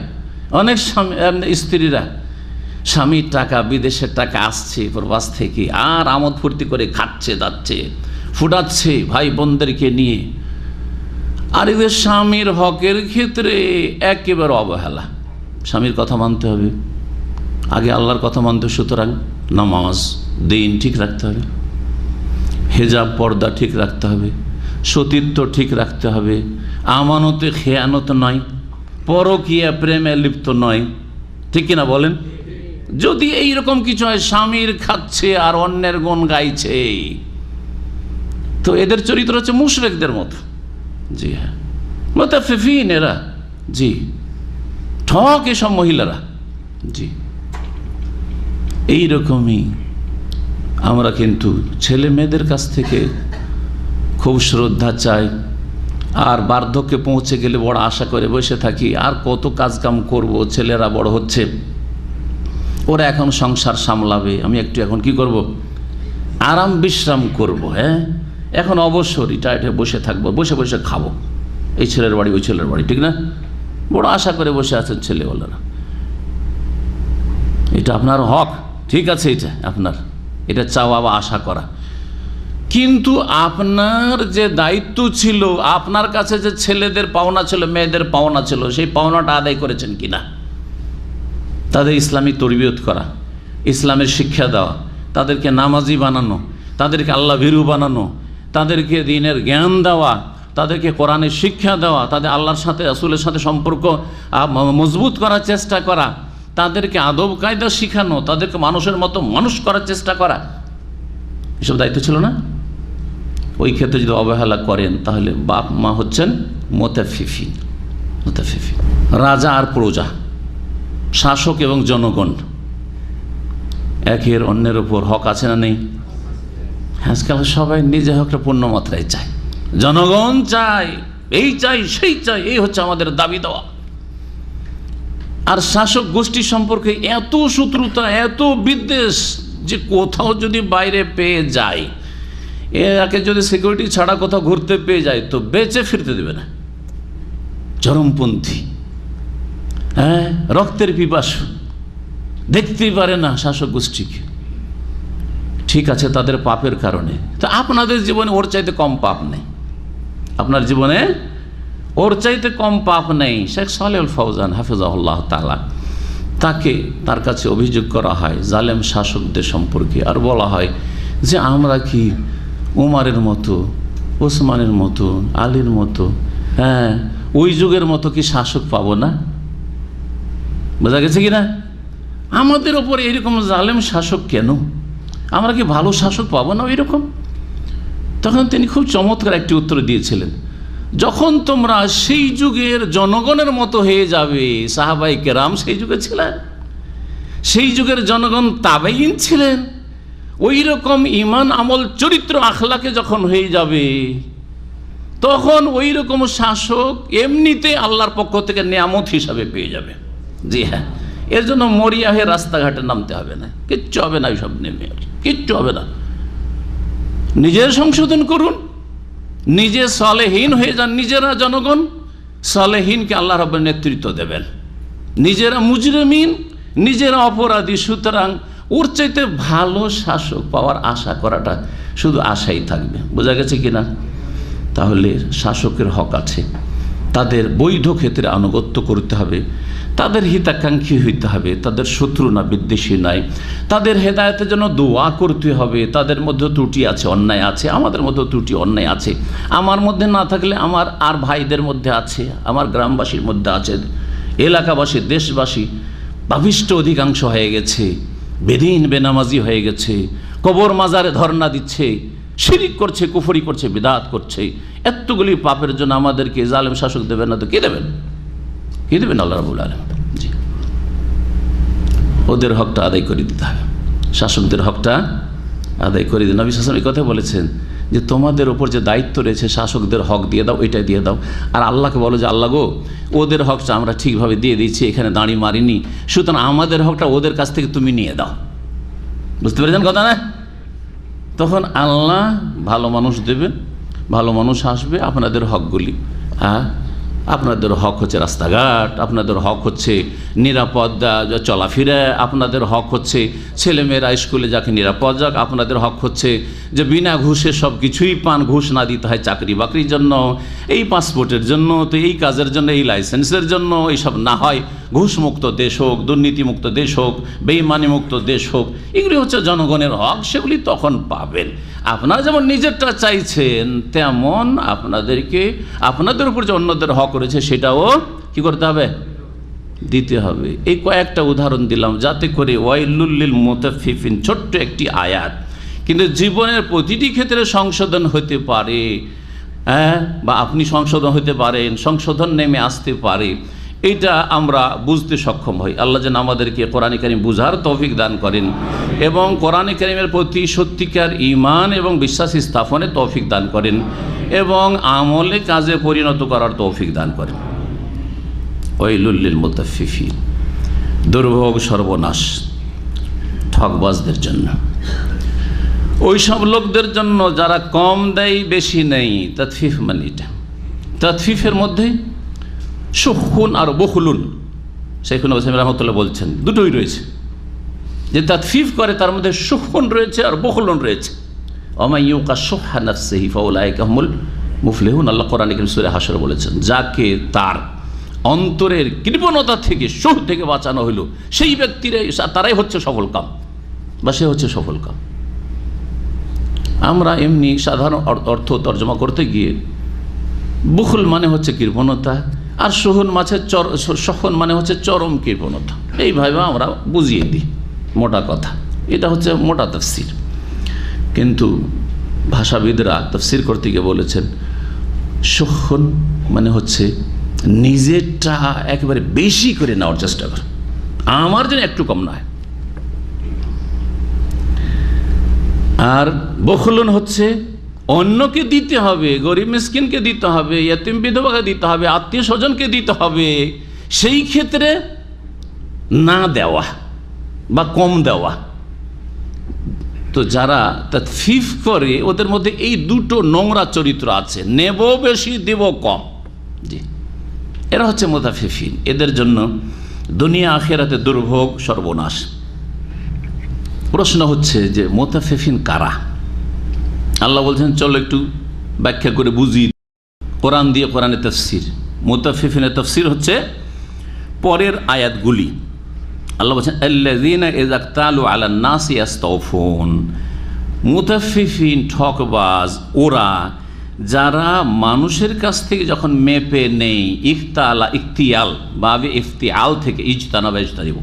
অনেক স্ত্রীরা স্বামীর টাকা, বিদেশের টাকা আসছে প্রবাস থেকে, আর আমোদ ফুর্তি করে খাচ্ছে যাচ্ছে, ফুটাচ্ছে ভাই বোনদেরকে নিয়ে, আর এদের স্বামীর হকের ক্ষেত্রে একেবারে অবহেলা। স্বামীর কথা মানতে হবে, আগে আল্লাহর কথা মানতে। সুতরাং নামাজ দিন ঠিক রাখতে হবে, হেজাব পর্দা ঠিক রাখতে হবে, সতীত্ব ঠিক রাখতে হবে, আমানতে খেয়ানত নয়, পরকীয়া প্রেমে লিপ্ত নয়, ঠিক কিনা বলেন? যদি এইরকম কিছু হয়, স্বামীর খাচ্ছে আর অন্যের গুণ গাইছে, তো এদের চরিত্র হচ্ছে মুশরিকদের মতো। জি হ্যাঁ, মুতাফফিফিন এরা। জি, ঠক এসব মহিলারা। জি, এইরকমই আমরা কিন্তু ছেলে মেয়েদের কাছ থেকে খুব শ্রদ্ধা চাই, আর বার্ধক্যে পৌঁছে গেলে বড় আশা করে বসে থাকি, আর কত কাজকাম করব, ছেলেরা বড় হচ্ছে, ওরা এখন সংসার সামলাবে, আমি একটু এখন কি করব, আরাম বিশ্রাম করব। হ্যাঁ, এখন অবশ্য রিটায়ার্ড হয়ে বসে থাকবো, বসে বসে খাবো, এই ছেলের বাড়ি ওই ছেলের বাড়ি, ঠিক না? বড় আশা করে বসে আছেন ছেলেওয়ালারা। এটা আপনার হক, ঠিক আছে, এটা আপনার, এটা চাওয়া বা আশা করা। কিন্তু আপনার যে দায়িত্ব ছিল, আপনার কাছে যে ছেলেদের পাওনা ছিল, মেয়েদের পাওনা ছিল, সেই পাওনাটা আদায় করেছেন কিনা? তাদের ইসলামী তরবিয়ত করা, ইসলামের শিক্ষা দেওয়া, তাদেরকে নামাজি বানানো, তাদেরকে আল্লাহ ভীরু বানানো, তাদেরকে দ্বীনের জ্ঞান দেওয়া, তাদেরকে কোরআনের শিক্ষা দেওয়া, তাদের আল্লাহর সাথে রাসূলের সাথে সম্পর্ক মজবুত করার চেষ্টা করা, তাদেরকে আদব কায়দা শিখানো, তাদেরকে মানুষের মতো মানুষ করার চেষ্টা করা, এসব দায়িত্ব ছিল না? ওই ক্ষেত্রে যদি অবহেলা করেন, তাহলে বাপ মা হচ্ছেন মুতাফফিফিন। মুতাফফিফিন রাজা আর প্রজা, শাসক এবং জনগণ একের অন্যের উপর হক আছে না নেই? আজকাল সবাই নিজে হকটা পূর্ণ মাত্রায় চায়, জনগণ চায়, এই চাই সেই চাই, এই হচ্ছে আমাদের দাবি দেওয়া। আর শাসক গোষ্ঠী সম্পর্কে এত শত্রুতা, এত বিদ্বেষ, যে কোথাও যদি বাইরে পেয়ে যায়, একে যদি সিকিউরিটি ছাড়া কোথাও ঘুরতে পেয়ে যায়, তো বেঁচে ফিরতে দেবে না। চরমপন্থী, হ্যাঁ, রক্তের পিপাসু, দেখতেই পারে না শাসক গোষ্ঠীকে। ঠিক আছে, তাদের পাপের কারণে। তো আপনাদের জীবনে ওর চাইতে কম পাপ নেই, আপনার জীবনে ওর চাইতে কম পাপ নেই। শেখ সালেহুল ফৌজান হাফিজাহুল্লাহ তাআলা, তার কাছে অভিযোগ করা হয় জালেম শাসকদের সম্পর্কে, আর বলা হয় যে আমরা কি উমারের মতো, ওসমানের মতো, আলীর মতো, হ্যাঁ, ওই যুগের মতো কি শাসক পাবো না? বোঝা গেছে কিনা? আমাদের ওপরে এরকম জালেম শাসক কেন? আমরা কি ভালো শাসক পাবো না এরকম? তখন তিনি খুব চমৎকার একটি উত্তর দিয়েছিলেন, যখন তোমরা সেই যুগের জনগণের মতো হয়ে যাবে, সাহাবাই কেরাম সেই যুগে ছিলেন, সেই যুগের জনগণ তাবেঈন ছিলেন, ওই রকম ইমান আমল চরিত্র আখলাকে যখন হয়ে যাবে, তখন ওই রকম শাসক এমনিতে আল্লাহর পক্ষ থেকে নিয়ামত হিসাবে পেয়ে যাবে। জি হ্যাঁ, এর জন্য মরিয়া হয়ে রাস্তাঘাটে নামতে হবে না, কিচ্ছু হবে না, এইসব নেমে কিচ্ছু হবে না। নিজের সংশোধন করুন, নিজে সালেহীন হয়ে যান, নিজেরা জনগণ সালেহীনকে আল্লাহ রাব্বুল নেতৃত্ব দেবেন, নিজেরা মুজরিমিন, নিজেরা অপরাধী। সুতরাং ওর চাইতে ভালো শাসক পাওয়ার আশা করাটা শুধু আশাই থাকবে। বোঝা গেছে কিনা? তাহলে শাসকের হক আছে, তাদের বৈধ ক্ষেত্রে আনুগত্য করতে হবে, তাদের হিতাকাঙ্ক্ষী হইতে হবে, তাদের শত্রু না বিদ্বেষী নাই, তাদের হেদায়েতের জন্য দোয়া করতে হবে। তাদের মধ্যে ত্রুটি আছে, অন্যায় আছে, আমাদের মধ্যে ত্রুটি অন্যায় আছে, আমার মধ্যে না থাকলে আমার আর ভাইদের মধ্যে আছে, আমার গ্রামবাসীর মধ্যে আছে, এলাকাবাসী দেশবাসী পাপিষ্ঠ অধিকাংশ হয়ে গেছে, বেদিন বেনামাজি হয়ে গেছে, কবর মাজারে ধর্ণা দিচ্ছে, শিরিক করছে, কুফরি করছে, বিদআত করছে। এতগুলি পাপের জন্য আমাদেরকে জালেম শাসক দেবেন না তো কি দেবেন? কি দেবেন আল্লাহ রাব্বুল আলামিন? জি, ওদের হকটা আদায় করে দিতে হবে, শাসকদের হকটা আদায় করে দিন। নবী সাল্লাল্লাহু আলাইহি ওয়াসাল্লাম এই কথা বলেছেন যে তোমাদের ওপর যে দায়িত্ব রয়েছে শাসকদের হক দিয়ে দাও, এটাই দিয়ে দাও। আর আল্লাহকে বলো যে আল্লাহ গো, ওদের হকটা আমরা ঠিকভাবে দিয়ে দিয়েছি, এখানে দাঁড়ি মারিনি, সুতরাং আমাদের হকটা ওদের কাছ থেকে তুমি নিয়ে দাও। বুঝতে পেরেছেন কথা না? তখন আল্লাহ ভালো মানুষ দেবেন, ভালো মানুষ আসবে, আপনাদের হকগুলি, হ্যাঁ, আপনাদের হক হচ্ছে রাস্তাঘাট, আপনাদের হক হচ্ছে নিরাপদ চলাফেরা, আপনাদের হক হচ্ছে ছেলেমেয়েরা স্কুলে যাকে নিরাপদ যাক, আপনাদের হক হচ্ছে যে বিনা ঘুষে সব কিছুই পান, ঘুষ না দিতে হয় চাকরি বাকরির জন্য, এই পাসপোর্টের জন্য, তো এই কাজের জন্য, এই লাইসেন্সের জন্য, এইসব না হয় ঘুষমুক্ত দেশ হোক, দুর্নীতিমুক্ত দেশ হোক, বেঈমানিমুক্ত দেশ হোক, এগুলি হচ্ছে জনগণের হক, সেগুলি তখন পাবেন। আপনারা যেমন নিজেরটা চাইছেন, তেমন আপনাদেরকে আপনাদের উপর যে অন্যদের হক রয়েছে সেটাও কি করতে হবে? দিতে হবে। এই কয়েকটা উদাহরণ দিলাম যাতে করে ওয়াইলুল লিল মুতাফফিফিন, ছোট্ট একটি আয়াত, কিন্তু জীবনের প্রতিটি ক্ষেত্রে সংশোধন হতে পারে, হ্যাঁ, বা আপনি সংশোধন হতে পারেন, সংশোধন নেমে আসতে পারে, এটা আমরা বুঝতে সক্ষম হই। আল্লাহ যেন আমাদেরকে কোরআনে কারীম বুঝার তৌফিক দান করেন এবং কোরআনে কারীমের প্রতি সত্যিকার ঈমান এবং বিশ্বাস স্থাপনের তৌফিক দান করেন এবং আমলে কাজে পরিণত করার তৌফিক দান করেন। ওয়াইলুল লিল মুতাফফিফিন, দুর্ভোগ সর্বনাশ ঠকবাজদের জন্য, ওই সব লোকদের জন্য যারা কম দেয় বেশি নেই। তাতফিফ মানে এটা, তাতফিফের মধ্যে সুখুন আর বখলুন, শেখুন ওয়াসিম রহমতুল্লাহ বলছেন দুটোই রয়েছে। যে তাতফিফ করে তার মধ্যে সুখুন রয়েছে আর বখলুন রয়েছে। ওয়া ইউকা শুহা নাফসিহি ফাউলাইকা হুমুল মুফলিহুন, আল্লাহ কোরআনে কারীম সূরা হাশর বলেছেন, যাকে তার অন্তরের কৃপণতা থেকে, সুখ থেকে বাঁচানো হইল, সেই ব্যক্তিরাই, তারাই হচ্ছে সফল কাম, বা সে হচ্ছে সফল কাম। আমরা এমনি সাধারণ অর্থ তর্জমা করতে গিয়ে বুখল মানে হচ্ছে কৃপণতা, আর সহন মানে হচ্ছে চরম কৃপণতা, এইভাবে আমরা বুঝিয়ে দিই মোটা কথা। এটা হচ্ছে মোটা তাফসির। কিন্তু ভাষাবিদরা তাফসির করতে গিয়ে বলেছেন সহন মানে হচ্ছে নিজেরটা একেবারে বেশি করে নেওয়ার চেষ্টা কর, আমার জন্য একটু কম নয়। আর বখলুন হচ্ছে অন্যকে দিতে হবে, গরিব মিসকিনকে দিতে হবে, ইয়েতিম বিধবাকে দিতে হবে, আত্মীয় স্বজনকে দিতে হবে, সেই ক্ষেত্রে না দেওয়া বা কম দেওয়া। তো যারা তাতফিফ করে ওদের মধ্যে এই দুটো নোংরা চরিত্র আছে, নেব বেশি দেব কম। জি, এরা হচ্ছে মুতাফফিফিন। এদের জন্য দুনিয়া আখিরাতে দুর্ভোগ সর্বনাশ। প্রশ্ন হচ্ছে যে মুতাফফিফিন কারা? আল্লাহ বলছেন চলো একটু ব্যাখ্যা করে বুঝি কোরআন দিয়ে, কোরআনের তাফসীর। মুতাফফিফিনের তাফসীর হচ্ছে পরের আয়াতগুলি। আল্লাহ বলছেন আল্লাযীনা ইযা ইকতালু আলান নাসি ইস্তাওফুন, মুতাফফিফিন ঠকবাজ ওরা যারা মানুষের কাছ থেকে যখন মেপে নেই, ইখতালা ইখতিয়াল বাবে ইফতিয়াল থেকে ইজতানাবা ইজতানিবু,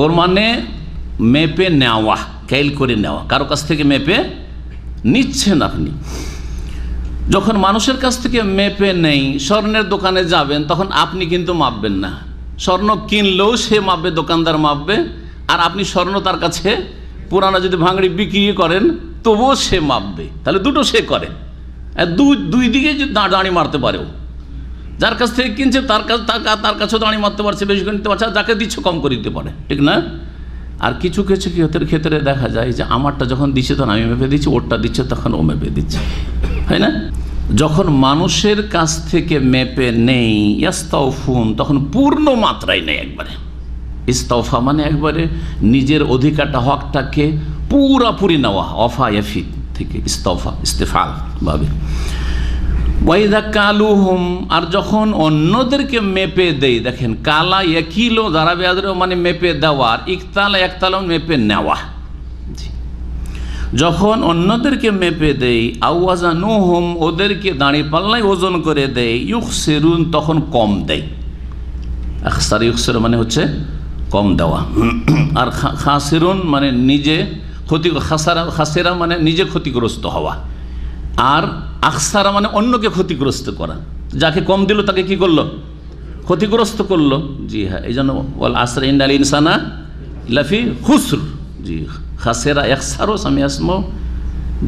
ওর মানে মেপে নেওয়া, ক্যাল করে নেওয়া। কারো কাছ থেকে মেপে নিচ্ছেন আপনি, যখন মানুষের কাছ থেকে মেপে নেই, স্বর্ণের দোকানে যাবেন তখন আপনি কিন্তু মাপবেন না, স্বর্ণ কিনলেও সে মাপবে, দোকানদার মাপবে, আর আপনি স্বর্ণ তার কাছে পুরানো যদি ভাঙড়ি বিক্রি করেন তবুও সে মাপবে। তাহলে দুটো সে করে, দুই দিকে যদি দাঁড়ি মারতে পারেও, যার কাছ থেকে কিনছে তার কাছেও দাঁড়ি মারতে পারছে, বেশি করে নিতে পারছে, আর যাকে দিচ্ছে কম করে দিতে পারে, ঠিক না? আর কিছু কিছু ক্ষেত্রে দেখা যায় যে আমারটা যখন দিচ্ছে তখন আমি মেপে দিচ্ছি, ওরটা দিচ্ছে তখন ও মেপে দিচ্ছে, হয় না? যখন মানুষের কাছ থেকে মেপে নেই ইস্তাওফুন, তখন পূর্ণ মাত্রায় নেই একবারে। ইস্তাওফা মানে একবারে নিজের অধিকারটা, হকটাকে পুরাপুরি নেওয়া, অফা ইয়াফি থেকে ইস্তাওফা, ইস্তেফাল ভাবে ওয়াইদা কালুহুম, আর যখন অন্যদেরকে মেপে দেই, দেখেন কালা একিলো দাঁড়াবে মানে মেপে দেওয়ার, ইকতালা একতালা মেপে নেওয়া। যখন অন্যদেরকে মেপে দেই, আওয়াজানুহুম ওদেরকে দাঁড়িয়ে পাল্লায় ওজন করে দেয়, ইউখসিরুন তখন কম দেয়। আখসার ইউখসির মানে হচ্ছে কম দেওয়া, আর খাসিরুন মানে নিজে ক্ষতি, খাসেরা মানে নিজে ক্ষতিগ্রস্ত হওয়া, আর আখসারা মানে অন্যকে ক্ষতিগ্রস্ত করা। যাকে কম দিল তাকে কি করলো? ক্ষতিগ্রস্ত করলো। জি হ্যাঁ, এই জন্য ওয়াল আসর ইন্নাল ইনসানা লাফি খুসর। জি, খাসেরা একসারও সামি আসমো।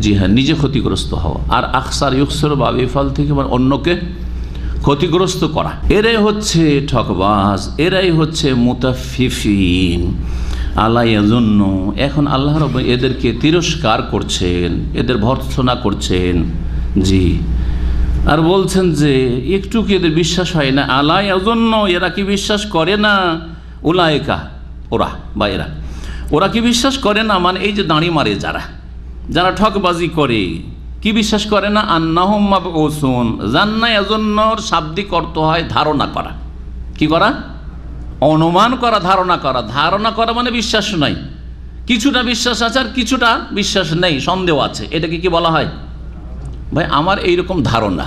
জি হ্যাঁ, নিজে ক্ষতিগ্রস্ত হওয়া। আর আখসার ইউখসর বা বিফল থেকে মানে অন্যকে ক্ষতিগ্রস্ত করা। এরাই হচ্ছে ঠকবাজ, এরাই হচ্ছে মুতাফফিফিন। আলাইয়াজুন্ন, এখন আল্লাহ রাব্বুল এদেরকে তিরস্কার করছেন, এদের ভর্ৎসনা করছেন। জি, আর বলছেন যে একটু কি এদের বিশ্বাস হয় না? আলাইয়াজুন্ন, এরা কি বিশ্বাস করে না? উলাইকা, ওরা বা এরা, ওরা কি বিশ্বাস করে না? মানে এই যে দাঁড়ি মারে যারা, যারা ঠকবাজি করে, কি বিশ্বাস করে না? আন্নাহুম মাবউসুন, জান্নায়াজুন্নর শাব্দিক অর্থ হয় ধারণা করা। কি করা? অনুমান করা, ধারণা করা। ধারণা করা মানে বিশ্বাস নাই, কিছুটা বিশ্বাস আছে আর কিছুটা বিশ্বাস নেই, সন্দেহ আছে। এটাকে কি বলা হয়? ভাই আমার এইরকম ধারণা,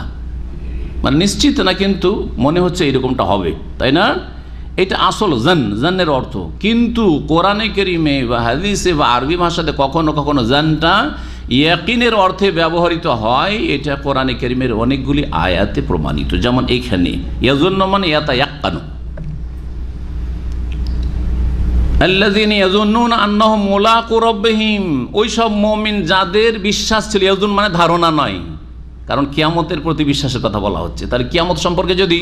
মানে নিশ্চিত না কিন্তু মনে হচ্ছে এইরকমটা হবে, তাই না? এটা আসল জান্নের অর্থ। কিন্তু কোরআনে কারিমে বা হাদিসে বা আরবি ভাষাতে কখনো কখনো জানটা ইয়াকিনের অর্থে ব্যবহৃত হয়। এটা কোরআনে কারিমের অনেকগুলি আয়াতে প্রমাণিত। যেমন এইখানে ইয়াজুন্ন মানে ইয়াতায়াক্কানু, আল্লাযীনা ইয়াজুন্নুনা আন্নাহুম মুলাকু রাব্বিহিম, ওই সব মুমিন যাদের বিশ্বাস ছিল। ইয়াজুন মানে ধারণা নয়, কারণ কিয়ামতের প্রতি বিশ্বাসের কথা বলা হচ্ছে। তাহলে কিয়ামত সম্পর্কে যদি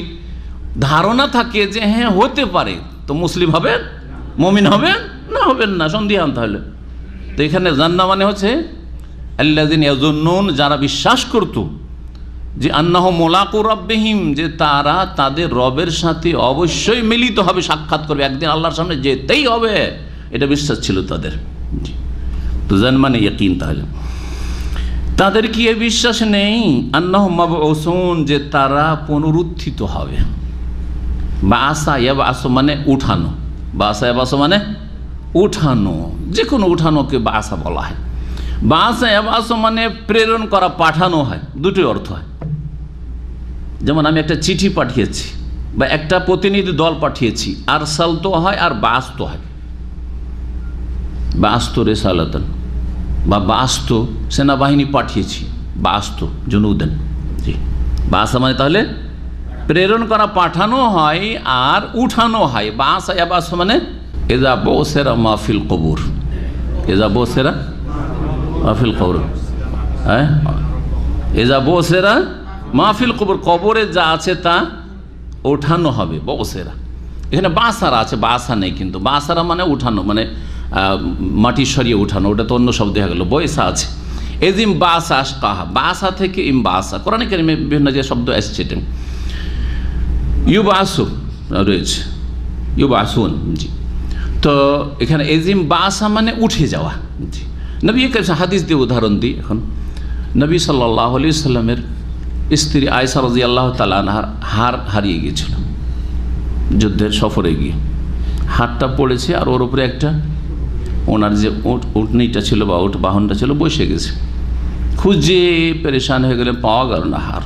ধারণা থাকে যে হ্যাঁ হতে পারে, তো মুসলিম হবেন, মুমিন হবেন না, হবেন না, সন্দিহান। তাহলে তো এখানে জান্না মানে হচ্ছে আল্লাযীনা ইয়াজুন্নুন, যারা বিশ্বাস করত যে আন্নাহুম মুলাকু রাব্বিহিম, যে তারা তাদের রবের সাথে অবশ্যই মিলিত হবে, সাক্ষাৎ করবে, একদিন আল্লাহর সামনে যেতেই হবে, এটা বিশ্বাস ছিল তাদের। তো জান মানে ইয়াকিন। তাহলে তাদের কি এ বিশ্বাস নেই? আন্নাহুম মাবউসুন, যে তারা পুনরুত্থিত হবে। বাসা ইয়াবাসু মানে উঠানো, বাসা ইয়াবাসু মানে উঠানো, যে কোনো উঠানোকে বাসা বলা হয়। বাসা ইয়াবাসু মানে প্রেরণ করা, পাঠানো হয়, দুটোই অর্থ হয়। যেমন আমি একটা চিঠি পাঠিয়েছি বা একটা প্রতিনিধি দল পাঠিয়েছি, আরসাল তো হয় আর বাস্ত হয়। বাস্ত রেসালাতন বা বাস্ত সেনাবাহিনী পাঠিয়েছি, বাস্ত জুনুদেন। জি, বাসা মানে তাহলে প্রেরণ করা, পাঠানো হয় আর উঠানো হয়। বাসা ইয়াবাসু মানে এজা বসেরা মাহফিল কবুর, এজা বসেরা মাহফিল কবর, হ্যাঁ, এজা বসেরা মাহফিল কবর, কবরে যা আছে তা ওঠানো হবে। বসেরা এখানে বাসারা আছে, বাসা নেই কিন্তু। বাসারা মানে উঠানো, মানে মাটি সরিয়ে উঠানো, ওটা তো অন্য শব্দ হয়ে গেল। বয়সা আছে, এজিম বাসা আশকাহা, বাসা থেকে ইম বাসা, কোরআনে কারিমে বিভিন্ন যে শব্দ এসছে। ইউবাসু রয়েছে, ইউবাসুন। জি, তো এখানে এজিম বাসা মানে উঠে যাওয়া। জি, নবী হাদিস দিয়ে উদাহরণ দিই। এখন নবী সাল্লাল্লাহু আলাইহি সাল্লামের স্ত্রী আয়েশা রাদিয়াল্লাহু তাআলা আনহার হার হারিয়ে গিয়েছিল যুদ্ধের সফরে গিয়ে। হাতটা পড়েছে আর ওর উপরে একটা ওনার যে উটনিটা ছিল বা উট বাহনটা ছিল বসে গেছে। খুঁজে পেরেশান হয়ে গেলে পাওয়া গেল না হার।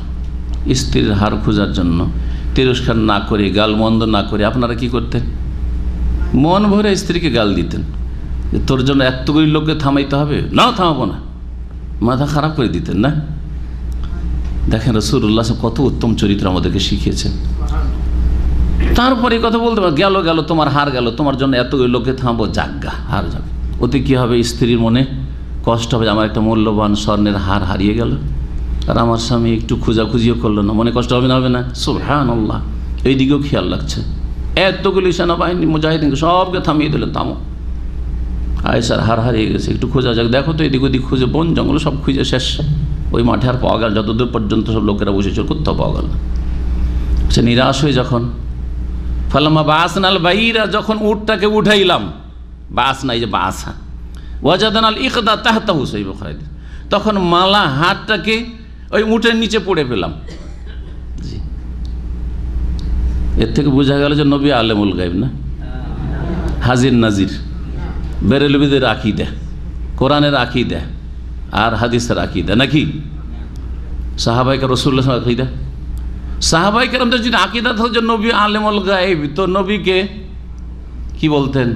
স্ত্রীর হার খোঁজার জন্য তিরস্কার না করে, গালমন্দ না করে আপনারা কি করতেন? মন ভরে স্ত্রীকে গাল দিতেন যে তোর জন্য এতগুলি লোককে থামাইতে হবে, না থামাবো না, মাথা খারাপ করে দিতেন না? দেখেন রাসূলুল্লাহ কত উত্তম চরিত্র আমাদেরকে শিখিয়েছেন। তারপরে কথা বলতে পারে গেল গেল তোমার হার গেল, তোমার জন্য এতগুলি লোককে থামাবো, যাজ্ঞা হার যাবে। ওতে কী হবে? স্ত্রীর মনে কষ্ট হবে, আমার একটা মূল্যবান স্বর্ণের হার হারিয়ে গেল আর আমার স্বামী একটু খোঁজাখুঁজিও করলো না, মনে কষ্ট হবে না? হবে না? সুবহানাল্লাহ। এই দিকেও খেয়াল রাখছে। এতগুলি সেনাবাহিনী মুজাহিদিনকে সবকে থামিয়ে দিলেন, থামো, আয়েশার হার হারিয়ে গেছে, একটু খোঁজা যাক, দেখো তো এদিক ওদিক খুঁজে, বন জঙ্গল সব খুঁজে শেষ, ওই মাঠে আর পাওয়া গেল, যতদূর পর্যন্ত সব লোকেরা বসেছিল কোথাও পাওয়া গেল না। সে নিরাশ হয়ে যখন ফালাম্মা বাসনাল বাইরা, যখন উটটাকে উঠাইলাম, বাস নাই যে বাসা, ওয়াজাদানাল ইকদা তাহতাহু, সেই বুখারী, তখন মালা হাতটাকে ওই উটের নিচে পড়ে পেলাম। এর থেকে বোঝা গেল যে নবী আলেমুল গায়েব না, হাজির নাজির, বেরেলবিদের আকীদা, কোরআনের আকীদা আর হাদিসের আকীদা, নাকি সাহাবায়ে রাসূলুল্লাহ আকীদা। সাহাবায়ে কেরামদের যদি আকীদা থাকতো যে নবী আলেমুল গায়েব, তো নবীকে কি বলতেন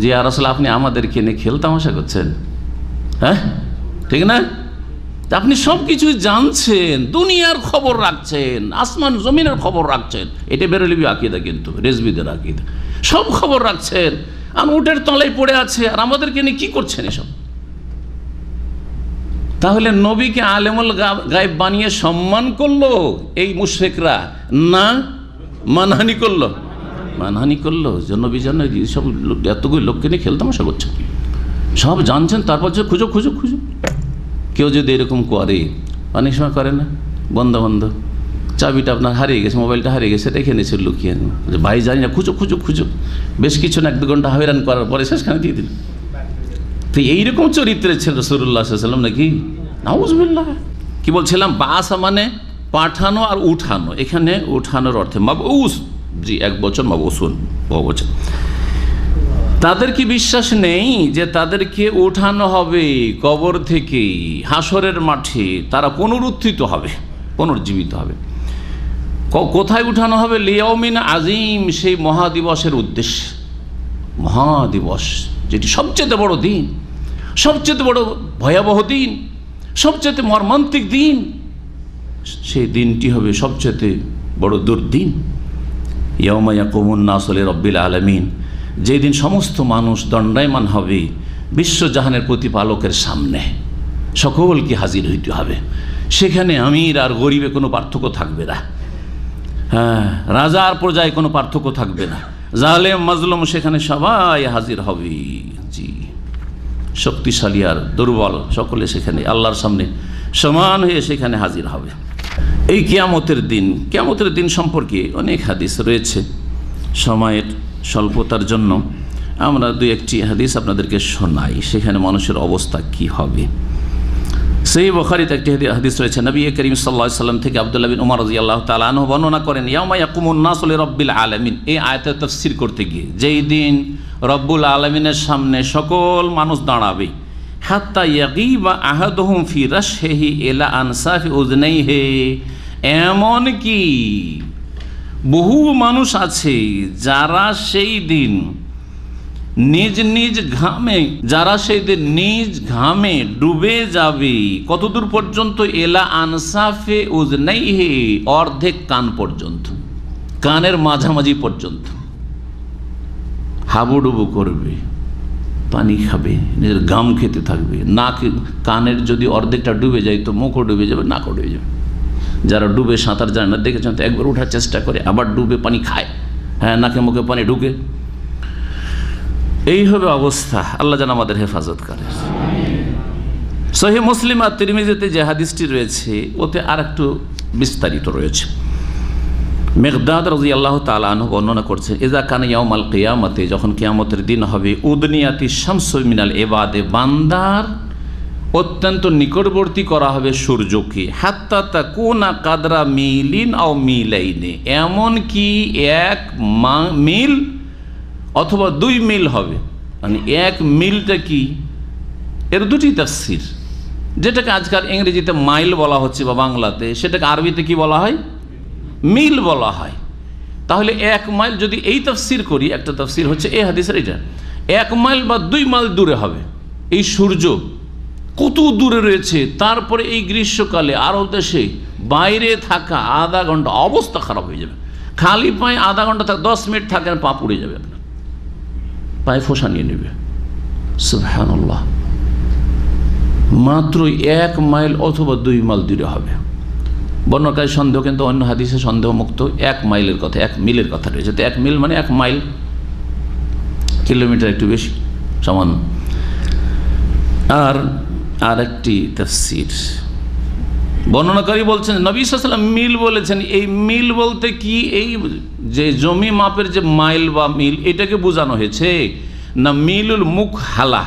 যে ইয়া রাসূল আপনি আমাদেরকে নিয়ে খেল তামাশা করছেন, হ্যাঁ ঠিক না? আপনি সব কিছুই জানছেন, দুনিয়ার খবর রাখছেন, আসমান জমিনের খবর রাখছেন, এটা বেরেলবি আকীদা, কিন্তু রেজবিদের আকীদা। সব খবর রাখছেন, আর উটের তলায় পড়ে আছে, আর আমাদেরকে নিয়ে কি করছেন এসব? তাহলে নবীকে আলেমুল গায়েব বানিয়ে সম্মান করলো এই মুশরিকরা, না মানহানি করলো? মানহানি করলো। যে নবী জানো সব এতগুলো লোককে নিয়ে খেলতামশা করছেন, সব জানছেন, তারপর যে খুঁজো খুঁজো খুঁজো। কেউ যদি এরকম করে, অনেক সময় করে না, বন্ধ বন্ধ, চাবিটা আপনার হারিয়ে গেছে, মোবাইলটা হারিয়ে গেছে, রেখে নিয়েছে লুকিয়ে, ভাই জানি না, খুঁজো খুঁজো খুঁজো, বেশ কিছু না 1-2 ঘন্টা হয়রান করার পরে শেষখানে দিয়ে দিল। তো এইরকম চরিত্রের ছিল রাসূলুল্লাহ সাল্লাল্লাহু আলাইহি ওয়াসাল্লাম, নাকি? নাউযুবিল্লাহ। কি বলছিলাম? বাসা মানে পাঠানো আর উঠানো, এখানে উঠানোর অর্থে মাবউস, জি 1 বছর, মাবউসুন বহুবচন। তাদের কি বিশ্বাস নেই যে তাদেরকে উঠানো হবে কবর থেকে, হাসরের মাঠে তারা পুনরুত্থিত হবে, পুনর্জীবিত হবে? কোথায় উঠানো হবে? লিয়াউমিন আজিম, সেই মহাদিবসের উদ্দেশ্যে। মহাদিবস যেটি সবচেয়ে বড় দিন, সবচেয়ে বড় ভয়াবহ দিন, সবচেয়ে মর্মান্তিক দিন, সেই দিনটি হবে সবচেয়ে বড় দুর্দিন। ইয়াউমা ইয়াকুমুন নাসু লিরাব্বিল আলামিন, যেদিন সমস্ত মানুষ দণ্ডায়মান হবে বিশ্বজাহানের প্রতিপালকের সামনে, সকলকে হাজির হইতে হবে। সেখানে আমির আর গরিবে কোনো পার্থক্য থাকবে না, হ্যাঁ, রাজা আর প্রজায় কোনো পার্থক্য থাকবে না, জালেম মাজলুম সেখানে সবাই হাজির হবে। জি, শক্তিশালী আর দুর্বল সকলে সেখানে আল্লাহর সামনে সমান হয়ে সেখানে হাজির হবে। এই কিয়ামতের দিন সম্পর্কে অনেক হাদিস রয়েছে। সময়ের স্বল্পতার জন্য আমরা 2-1টি হাদিস আপনাদেরকে শোনাই, সেখানে মানুষের অবস্থা কি হবে। সেই বুখারীতে একটি হাদিস রয়েছে, নবী করিম সাল্লাল্লাহু আলাইহি ওয়াসাল্লাম থেকে আব্দুল্লাহ বিন উমর রাদিয়াল্লাহু তাআলা আনহু বর্ণনা করেন, ইয়াউমা ইয়াকুমুন নাসু লিরাব্বিল আলামিন, এই আয়াতের তাফসীর করতে গিয়ে, যেই দিন রব্বুল আলামিনের সামনে সকল মানুষ দাঁড়াবে, হাত্তা ইয়াগীবা আহাদুহুম ফি রাশহিহি ইলা আনসাফি উযনাইহি, এমন কি বহু মানুষ আছে যারা সেই দিন নিজ ঘামে ডুবে যাবে। কতদূর পর্যন্ত? এলা আনসাফে উযনাইহি, অর্ধেক কান পর্যন্ত, কানের মাঝামাঝি পর্যন্ত হাবুডুবু করবে, পানি খাবে, নিজের গাম খেতে থাকবে। নাক, কানের যদি অর্ধেকটা ডুবে যায় তো মুখও ডুবে যাবে, নাকও ডুবে যাবে। যারা ডুবে সাঁতার জানে না দেখেছেন তো, একবার ওঠার চেষ্টা করে আবার ডুবে পানি খায়, হ্যাঁ, নাকে মুখে পানি ঢুকে। এই হবে অবস্থা, আল্লাহ যেন আমাদের হেফাজত করে। সহিহ মুসলিম আর তিরমিজিতে যে হাদিসটি রয়েছে ওতে আর একটু বিস্তারিত রয়েছে। মিকদাদ রাদিয়াল্লাহু তাআলা আনহু বর্ণনা করছেন, ইযা কানা ইয়াউমাল কিয়ামাতে, যখন কিয়ামতের দিন হবে, উদনিয়াতি শামসু মিনাল ইবাদে, বান্দার অত্যন্ত নিকটবর্তী করা হবে সূর্যকে, হাত্তা তাকুনা কাদরা মিলিন আও মিলাইনে, এমন কি 1 মিল অথবা 2 মিল হবে। মানে 1 মিলটা কি, এর 2টি তাফসীর। যেটাকে আজকাল ইংরেজিতে মাইল বলা হচ্ছে বা বাংলাতে, সেটাকে আরবিতে কি বলা হয়? মিল বলা হয়। তাহলে 1 মাইল যদি এই তাফসীর করি, একটা তাফসীর হচ্ছে এই হাদিসের এটা, 1 মাইল বা 2 মাইল দূরে হবে এই সূর্য। কত দূরে রয়েছে, তারপরে এই গ্রীষ্মকালে আরব দেশে বাইরে থাকা আধা ঘন্টা অবস্থা খারাপ হয়ে যাবে। খালি পায়ে আধা ঘন্টা 10 মিনিট থাকেন, পা পুড়ে যাবে, আপনার পায়ে ফোঁসা নিয়ে নেবে। সুবহানাল্লাহ। মাত্র 1 মাইল অথবা 2 মাইল দূরে হবে। বর্ণনাকারী সন্দেহ, কিন্তু অন্য হাদিসে সন্দেহ মুক্ত 1 মাইলের কথা, 1 মিলের কথা রয়েছে। তো 1 মিল মানে 1 মাইল, কিলোমিটার একটু বেশি সমান। আর একটি তাফসীর বর্ণনাকারী বলছেন, নবী সাল্লাল্লাহু আলাইহি ওয়াসাল্লাম মিল বলেছেন। এই মিল বলতে কি, এই যে জমি মাপের যে মাইল বা মিল, এটাকে বোঝানো হয়েছে না মিলুল মুখ হালা,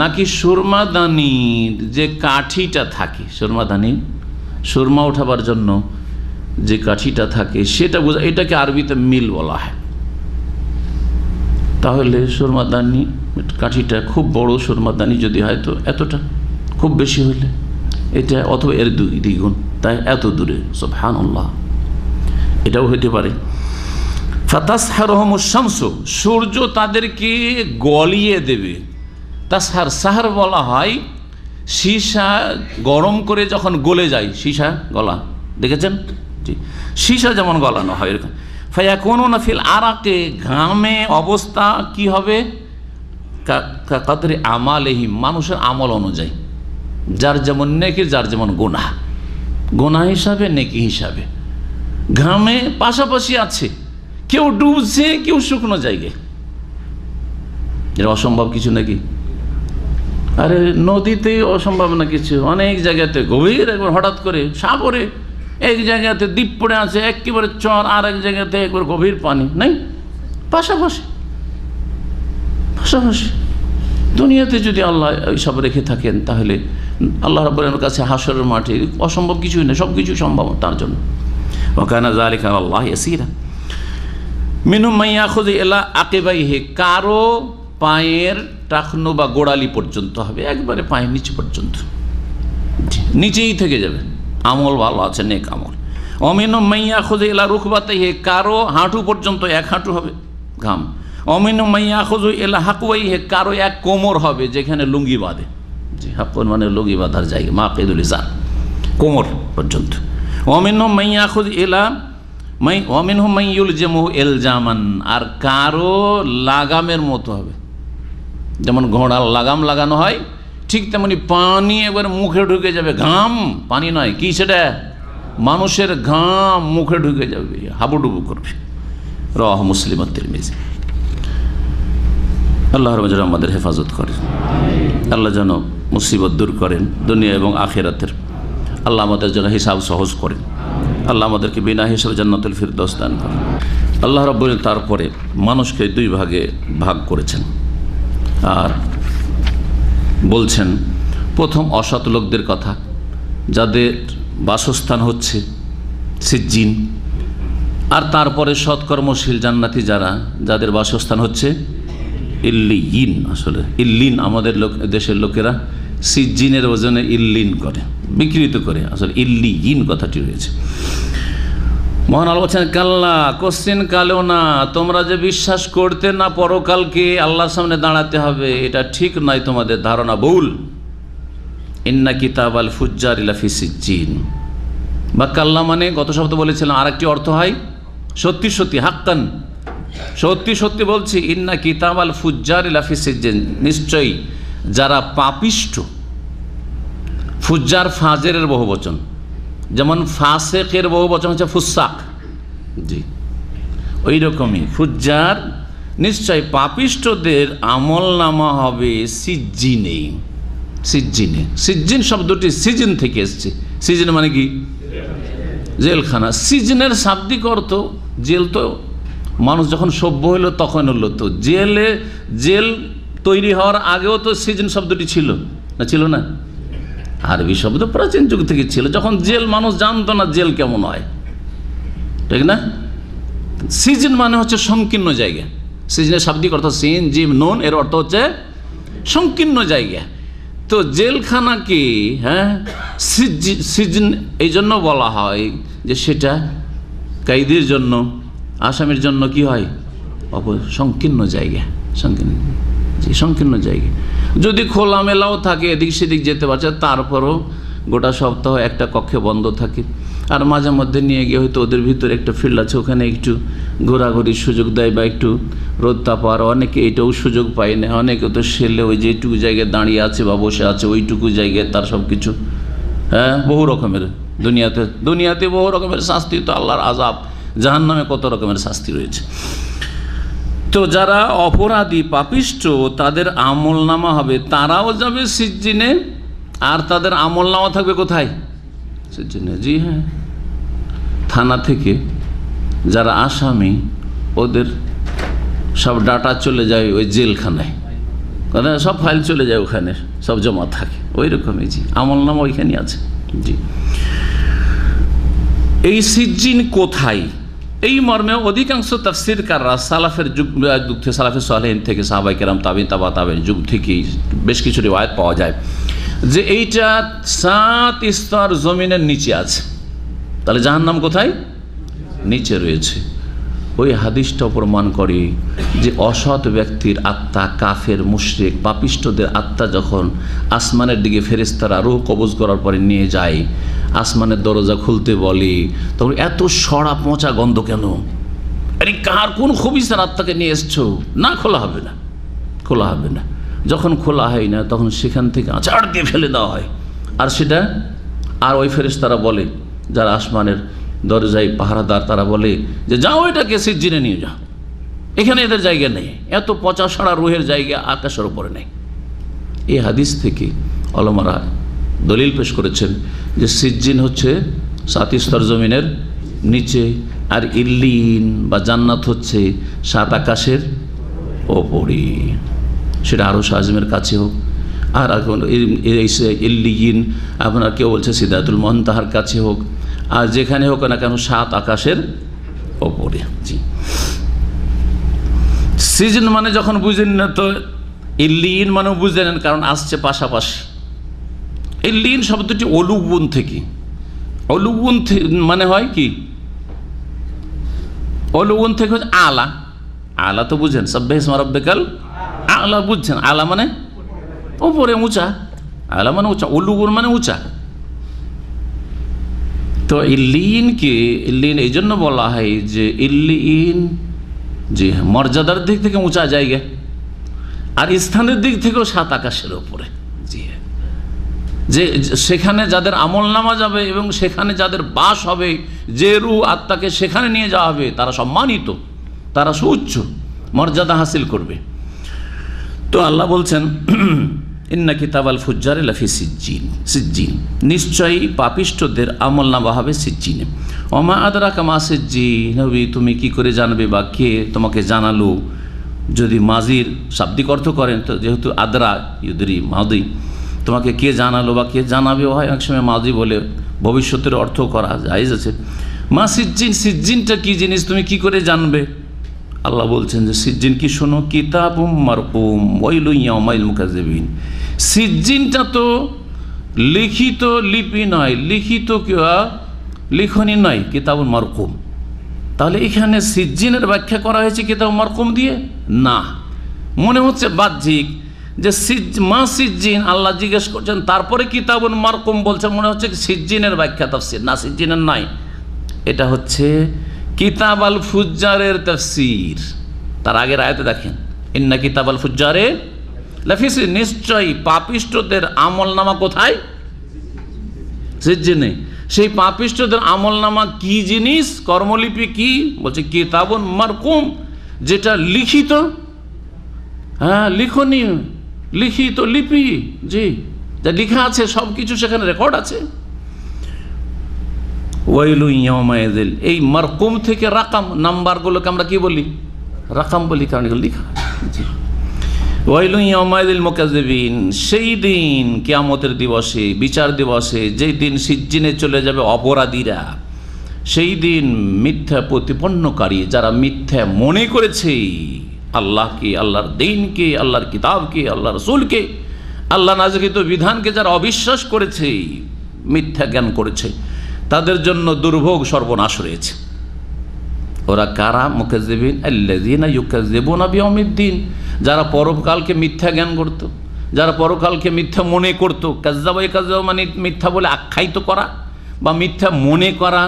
নাকি সুরমাদানির যে কাঠিটা থাকে, সুরমাদানি সুরমা ওঠাবার জন্য যে কাঠিটা থাকে সেটা বোঝা, এটাকে আরবিতে মিল বলা হয়। তাহলে সুরমাদানি কাঠিটা খুব বড় সুরমাদানি যদি হয় তো এতটা, খুব বেশি হলে এটা, অথবা এর দ্বিগুণ, তাই এত দূরে, সুবহানাল্লাহ, এটাও হইতে পারে। ফাতাসহারুহুমুশ শামসু, সূর্য তাদেরকে গলিয়ে দেবে। তাসহার, সাহার বলা হয় সীসা গরম করে যখন গলে যায়, সীসা গলা দেখেছেন, জি, সীসা যেমন গলানো হয় এরকম। ফায়াকুনুনা ফিল আরাকে, ঘামে অবস্থা কি হবে, কাদরি আমালিহিম, মানুষের আমল অনুযায়ী, যার যেমন নেকি যার যেমন গুনাহ, গুনাহ হিসাবে নেকি হিসাবে ঘামে পাশাপাশি আছে, কেউ ডুবছে কেউ শুকনো জায়গায়। এর অসম্ভব কিছু নাকি? আরে নদীতে অসম্ভব না কিছু, অনেক জায়গাতে গভীর একবার হঠাৎ করে সাগরে, এক জায়গাতে দ্বীপ পড়ে আছে একেবারে চর, আর এক জায়গাতে একবার গভীর পানি নেই, পাশাপাশি পাশাপাশি। দুনিয়াতে যদি আল্লাহ এইসব রেখে থাকেন তাহলে আল্লাহ রাব্বুল কাছে হাসরের মাঠে অসম্ভব কিছুই নেই, সব কিছু সম্ভব তার জন্য। ওয়া কানা যালিকা আলাল্লাহি ইয়াসীরা। মিনহুম মান ইয়াখুযু ইলা আকিবাইহি, কারো পায়ের টাকনো বা গোড়ালি পর্যন্ত হবে, একবারে পায়ের নিচে পর্যন্ত, নিচেই থেকে যাবে, আমল ভালো আছে, নেক আমল। অমিনহুম মান ইয়াখুযু ইলা রুকবাতাইহি, কারো হাঁটু পর্যন্ত, এক হাঁটু হবে ঘাম। অমিনহুম মান ইয়াখুযু ইলা হাকওয়াইহি, কারো এক কোমর হবে, যেখানে লুঙ্গি বাঁধে, জি, হাকুন মানে লুঙ্গি বাঁধার জায়গা, মাকিদুল ইজার, কোমর পর্যন্ত। অমিনহুম মান ইয়াখুযু ইলা অমিনহুম মান ইউলজিমুহু ইলজামান, আর কারো লাগামের মতো হবে, যেমন ঘোড়ার লাগাম লাগানো হয় ঠিক তেমনি পানি একবার মুখে ঢুকে যাবে, ঘাম, পানি নয়, কি সেটা, মানুষের ঘাম মুখে ঢুকে যাবে, হাবুডুবু করবে। রাওয়াহু মুসলিম ওয়া তিরমিজি। আল্লাহ রাব্বুল আমাদের হেফাজত করেন, আল্লাহ যেন মুসিবত দূর করেন দুনিয়া এবং আখিরাতের, আল্লাহ আমাদের জন্য হিসাব সহজ করেন, আল্লাহ আমাদেরকে বিনা হিসাবে জান্নাতুল ফিরদৌস দান করেন। আল্লাহ রাব্বুল তারপরে মানুষকে দুই ভাগে ভাগ করেছেন, আর বলছেন প্রথম অসৎ লোকদের কথা, যাদের বাসস্থান হচ্ছে সিজ্জিন, আর তারপরে সৎকর্মশীল জান্নাতি যারা, যাদের বাসস্থান হচ্ছে ইল্লিয়িন। আসলে ইল্লিন আমাদের দেশের লোকেরা সিজ্জিনের ওজনে ইল্লিন করে, বিকৃত করে, আসলে ইল্লিয়িন কথাটি রয়েছে। মহান আল্লাহ বলছেন, কাল্লা, কোশ্চিন কালেও না, তোমরা যে বিশ্বাস করতে না পরকালকে, আল্লাহর সামনে দাঁড়াতে হবে, এটা ঠিক নয়, তোমাদের ধারণা ভুল। ইন্না কিতাবাল ফুজ্জারি লাফি সিজ্জিন, বা কাল্লা মানে গত সপ্তাহে বলেছিলাম আরেকটি অর্থ হয় সত্যি সত্যি, হাক্কান, সত্যি সত্যি বলছি, ইন্না কিতাবাল ফুজ্জারি লাফি সিজ্জিন, নিশ্চয়ই যারা পাপিষ্ঠ, ফুজ্জার ফাজেরের বহু বচন, যেমন ফাসেকের বহু বচন হচ্ছে ফুসাক, জি, ওই রকমই ফুজ্জার, নিশ্চয় পাপিষ্ঠদের আমল নামা হবে সিজ্জিনে। সিজ্জিনে, সিজ্জিন শব্দটি সিজন থেকে এসছে। সিজন মানে কি? জেলখানা। সিজনের শাব্দিক অর্থ জেল, তো মানুষ যখন সভ্য হইল তখন হলো, তো জেল তৈরি হওয়ার আগেও তো সিজন শব্দটি ছিল না, ছিল না? আরবি শব্দ প্রাচীন যুগ থেকে ছিল, যখন জেল মানুষ জানতো না জেল কেমন হয়, ঠিক না? সিজন মানে হচ্ছে সংকীর্ণ জায়গা। সিজনের শাব্দিক অর্থ সিন জিম নুন, এর অর্থ হচ্ছে সংকীর্ণ জায়গা। তো জেলখানাকে, হ্যাঁ, সিজন এই জন্য বলা হয় যে সেটা কায়দির জন্য, আসামির জন্য কি হয়, সংকীর্ণ জায়গা, সংকীর্ণ জায়গা। যদি খোলামেলাও থাকে, এদিক সেদিক যেতে পারছে, তারপরও গোটা সপ্তাহ একটা কক্ষে বন্ধ থাকে, আর মাঝে মধ্যে নিয়ে গিয়ে হয়তো ওদের ভিতরে একটা ফিল্ড আছে, ওখানে একটু ঘোরাঘুরির সুযোগ দেয় বা একটু রোদ তাপার, অনেকে এইটাও সুযোগ পায় না, অনেকে তো সেলে ওই যেটুকু জায়গায় দাঁড়িয়ে আছে বা বসে আছে ওইটুকু জায়গায় তার সব কিছু, হ্যাঁ, বহু রকমের দুনিয়াতে বহু রকমের শাস্তি, তো আল্লাহর আযাব, জাহান্নামে কত রকমের শাস্তি রয়েছে। তো যারা অপরাধী পাপিষ্ঠ, তাদের আমল নামা হবে, তারাও যাবে সিজ্জিনে, আর তাদের আমল নামা থাকবে কোথায়? সিজ্জিনে। জি হ্যাঁ, থানা থেকে যারা আসামি, ওদের সব ডাটা চলে যায় ওই জেলখানায়, সব ফাইল চলে যায় ওখানে, সব জমা থাকে, ওই রকমই। জি, আমল নামা ওইখানে আছে। জি, এই সিজ্জিন কোথায়, এই মর্মে অধিকাংশ তাফসীরকাররা সালাফের যুগ থেকে, সালাফে সালেহিন থেকে, সাহাবায়ে কেরাম, তাবিঈন, তাবা তাবিঈন যুগ থেকে বেশ কিছু রিওয়ায়াত পাওয়া যায় যে এইটা 7 স্তর জমিনের নিচে আছে। তাহলে জাহান্নাম কোথায়? নিচে রয়েছে। ওই হাদিসটা প্রমাণ করে যে অসৎ ব্যক্তির আত্মা, কাফের, মুশরিক, পাপিষ্ঠদের আত্মা যখন আসমানের দিকে ফেরেশতারা রূহ কবজ করার পরে নিয়ে যায়, আসমানের দরজা খুলতে বলে, তখন এত সড়া পচা গন্ধ কেন? আরে কার কোন খবিসের আত্মাকে নিয়ে এসছো? না, খোলা হবে না, খোলা হবে না। যখন খোলা হয় না তখন সেখান থেকে আছাড় দিয়ে ফেলে দেওয়া হয়। আর সেটা আর ওই ফেরেশতারা বলে, যারা আসমানের দরজায় পাহারাদার, তারা বলে যে যাও এটাকে সিজ্জিনে নিয়ে যাও, এখানে এদের জায়গা নেই, এত পচা সড়া রুহের জায়গা আকাশের উপরে নেই। এই হাদিস থেকে ওলামারা দলিল পেশ করেছেন যে সিজ্জিন হচ্ছে 7 স্তর জমিনের নিচে, আর ইল্লিন বা জান্নাত হচ্ছে 7 আকাশের ওপরে, সেটা আরশ আযমের কাছে হোক, আর এখন ইল্লিয়িন আপনার কেউ বলছে সিদরাতুল মুনতাহার কাছে হোক, আর যেখানে হোক না কেন 7 আকাশের ওপরে। জি, সিজন মানে যখন বুঝেন না তো ইল্লিয়িন মানে বুঝে নেন, কারণ আসছে পাশাপাশি। ইল্লিয়িন শব্দটি অলুগুন থেকে, অলুগুন মানে হয় কি, অলুগুন থেকে হচ্ছে আলা। আলা তো বুঝেন, সাব্বিহ ইসমা রাব্বিকাল আলা বুঝছেন, আলা মানে উপরে, উঁচা, আলা মানে উঁচা, অলুগুন মানে উঁচা। তো ইল্লিয়িনকে ইল্লিয়িন এই জন্য বলা হয় যে ইল্লিয়িন যে মর্যাদার দিক থেকে উঁচা জায়গা, আর স্থানের দিক থেকেও 7 আকাশের ওপরে। জি, যে সেখানে যাদের আমল নামা যাবে এবং সেখানে যাদের বাস হবে, যে রূহ আত্মাকে সেখানে নিয়ে যাওয়া হবে, তারা সম্মানিত, তারা সুউচ্চ মর্যাদা হাসিল করবে। তো আল্লাহ বলছেন ইন্না কিতাবাল ফুজ্জারি লাফি সিজ্জিন, সিজ্জিন নিশ্চয়ই পাপিষ্ঠদের আমল নামা হবে সিজ্জিনে। ওমা আদরাকা মা সিজ্জিন, নবী তুমি কি করে জানবে বা কে তোমাকে জানালো? যদি মাজির শাব্দিক অর্থ করেন তো যেহেতু আদরা ইউদরি মাদি, তোমাকে কে জানালো বা কে জানাবে হয় একসময় মাদি বলে ভবিষ্যতের অর্থ করা জায়েজ আছে। মা সিজ্জিন, সিজ্জিনটা কি জিনিস তুমি কি করে জানবে? আল্লাহ বলছেন যে সিজ্জিন কি, শোনো, কিতাবুম মারকুম ওয়াইলুন ইয়াউমাইল মুকাজ্জিবিন। সিজ্জিনটা তো লিখিত লিপি নয়, লিখিত লিখনি নয়, কিতাবুন মারকুম। তাহলে এখানে সিজ্জিনের ব্যাখ্যা করা হয়েছে কিতাব মারকুম দিয়ে? না, মনে হচ্ছে বাহ্যিক যে মা সিজ্জিন আল্লাহ জিজ্ঞেস করছেন, তারপরে কিতাবুন মারকুম বলছেন, মনে হচ্ছে সিজ্জিনের ব্যাখ্যা তাফসীর। না, সিজ্জিনের নাই, এটা হচ্ছে কিতাব আল ফুজ্জারের তাফসীর। তার আগের আয়াতে দেখেন, ইন্না কিতাব আল ফুজ্জারে লাফি সিজ্জিন, নিশ্চয়ই পাপিষ্ঠদের আমল নামা কোথায়? সিজ্জিনে। সেই পাপিষ্ঠদের আমল নামা কি জিনিস, কর্মলিপি কি? বলছে কিতাবুন মারকুম, যেটা লিখিত, হ্যাঁ লিখনি, লিখিত লিপি, জি, যা লেখা আছে সব কিছু সেখানে রেকর্ড আছে। ওয়াইলুন ইয়াউমাইযিল, এই মারকুম থেকে রাকাম, নাম্বারগুলোকে আমরা কি বলি? রাকাম বলি, কারণ এগুলো লেখা। জি, ওয়াইলুন ইয়াউমাইযিল মুকাজ্জিবিন, সেই দিন কিয়ামতের দিবসে, বিচার দিবসে, যেই দিন সিজ্জিনে চলে যাবে অপরাধীরা, সেই দিন মিথ্যা প্রতিপন্নকারী, যারা মিথ্যা মনে করেছে আল্লাহকে, আল্লাহর দ্বীনকে, আল্লাহর কিতাবকে, আল্লাহ রাসূলকে, আল্লাহ নাযিলকৃত বিধানকে যারা অবিশ্বাস করেছে, মিথ্যা জ্ঞান করেছে, তাদের জন্য দুর্ভোগ সর্বনাশ রয়েছে। ওরা কারা? মুকাজ্জিবিন আল্লাযীনা ইউকাজ্জিবুনা বিয়াউমিদ্দিন, যারা পরকালকে মিথ্যা জ্ঞান করত, যারা পরকালকে মিথ্যা মনে করত। কাজ্জাবা ইয়াকাজ্জাবু মানে মিথ্যা বলে আখ্যায়িত করা বা মিথ্যা মনে করা,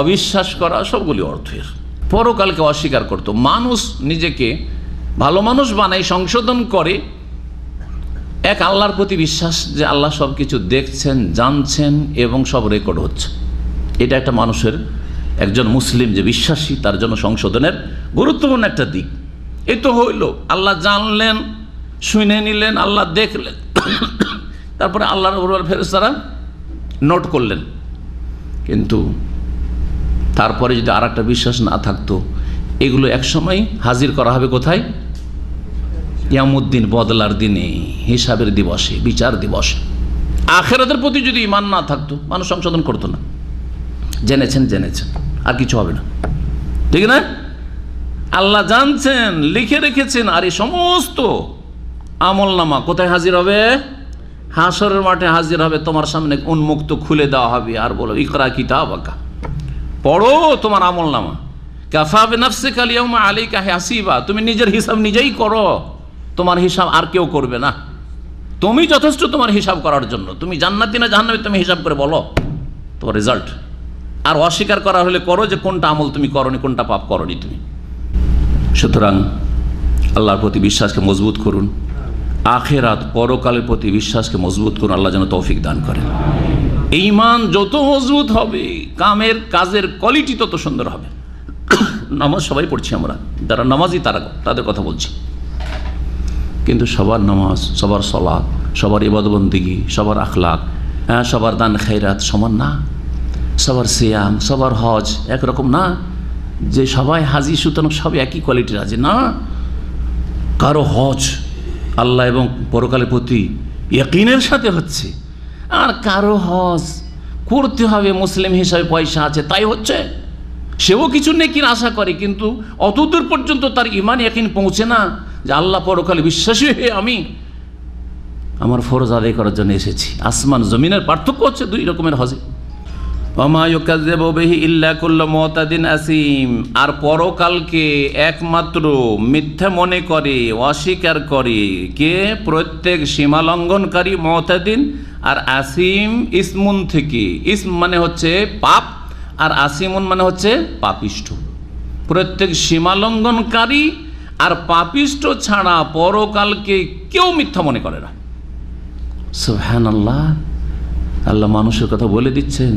অবিশ্বাস করা, সবগুলি অর্থের। পরকালকে অস্বীকার করত। মানুষ নিজেকে ভালো মানুষ বানায়, সংশোধন করে এক আল্লাহর প্রতি বিশ্বাস যে আল্লাহ সব কিছু দেখছেন, জানছেন এবং সব রেকর্ড হচ্ছে। এটা একটা মানুষের, একজন মুসলিম যে বিশ্বাসী, তার জন্য সংশোধনের গুরুত্বপূর্ণ একটা দিক। এই তো হইল, আল্লাহ জানলেন, শুনে নিলেন, আল্লাহ দেখলেন, তারপরে আল্লাহর ফেরেশতারা নোট করলেন। কিন্তু তারপরে যদি আর একটা বিশ্বাস না থাকতো, এগুলো একসময় হাজির করা হবে কোথায়? কিয়ামুদ্দিন, বদলার দিনে, হিসাবের দিবসে, বিচার দিবসে। আখিরাতের প্রতি যদি ঈমান না থাকতো, মানুষ সংশোধন করতো না। জেনেছেন, আর কিছু হবে না, ঠিক না? আল্লাহ জানছেন, লিখে রেখেছেন। আর এই সমস্ত আমলনামা কোথায় হাজির হবে? হাসরের মাঠে হাজির হবে, তোমার সামনে উন্মুক্ত খুলে দেওয়া হবে, আর বলো ইকরা কিতাবাকা, পড়ো তোমার আমলনামা। কাফা বিনাফসিকা আল-ইয়াওমা আলাইকা হাসিবা, তুমি নিজের হিসাব নিজেই করো, তোমার হিসাব আর কেউ করবে না। তুমি যথেষ্ট তোমার হিসাব করার জন্য। তুমি জান্নাতি না জাহান্নামী তুমি হিসাব করে বলো তোমার রেজাল্ট। আর অস্বীকার করা হলে করো যে কোনটা আমল তুমি করনি, কোনটা পাপ করনি তুমি। সুতরাং আল্লাহর প্রতি বিশ্বাসকে মজবুত করুন, আখেরাত পরকালের প্রতি বিশ্বাসকে মজবুত করুন। আল্লাহ যেন তৌফিক দান করেন। ঈমান যত মজবুত হবে, কাজের কোয়ালিটি তত সুন্দর হবে। নামাজ সবাই পড়ছি আমরা, যারা নামাজি তাদের কথা বলছি, কিন্তু সবার নামাজ, সবার সালাত, সবার ইবাদতবন্দেগী, সবার আখলাক, সবার দান খায়রাত সমান না। সবার সিয়াম, সবার হজ একরকম না, যে সবাই হাজি সুতরাং সবাই একই কোয়ালিটির হাজি না। কারো হজ আল্লাহ এবং পরকালের প্রতি ইয়াকিনের সাথে হচ্ছে, আর কারো হজ করতে হবে মুসলিম হিসাবে, পয়সা আছে তাই হচ্ছে। সেও কিছু নেকির আশা করে, কিন্তু অতদূর পর্যন্ত তার ঈমান ইয়াকিন পৌঁছে না যে আল্লাহ পরকালে বিশ্বাসী হয়ে আমি আমার ফরজ আদায় করার জন্য এসেছি। আসমান জমিনের পার্থক্য হচ্ছে দুই রকমের হজে। ওমা ইউকাযযিবু বিহি ইল্লা কুল্লু মুতাদিন আসিম, আর পরকালকে একমাত্র মিথ্যা মনে করে, অস্বীকার করে কে? প্রত্যেক সীমালঙ্ঘনকারী, মুতাদিন আর আসিম ইসমুন থেকে। ইসম মানে হচ্ছে পাপ, আর আসিমুন মানে হচ্ছে পাপিষ্ঠ। প্রত্যেক সীমালঙ্ঘনকারী আর পাপিষ্ঠ ছাড়া পরকালকে কেউ মিথ্যা মনে করে না। সুবহানাল্লাহ, আল্লাহ মানুষের কথা বলে দিচ্ছেন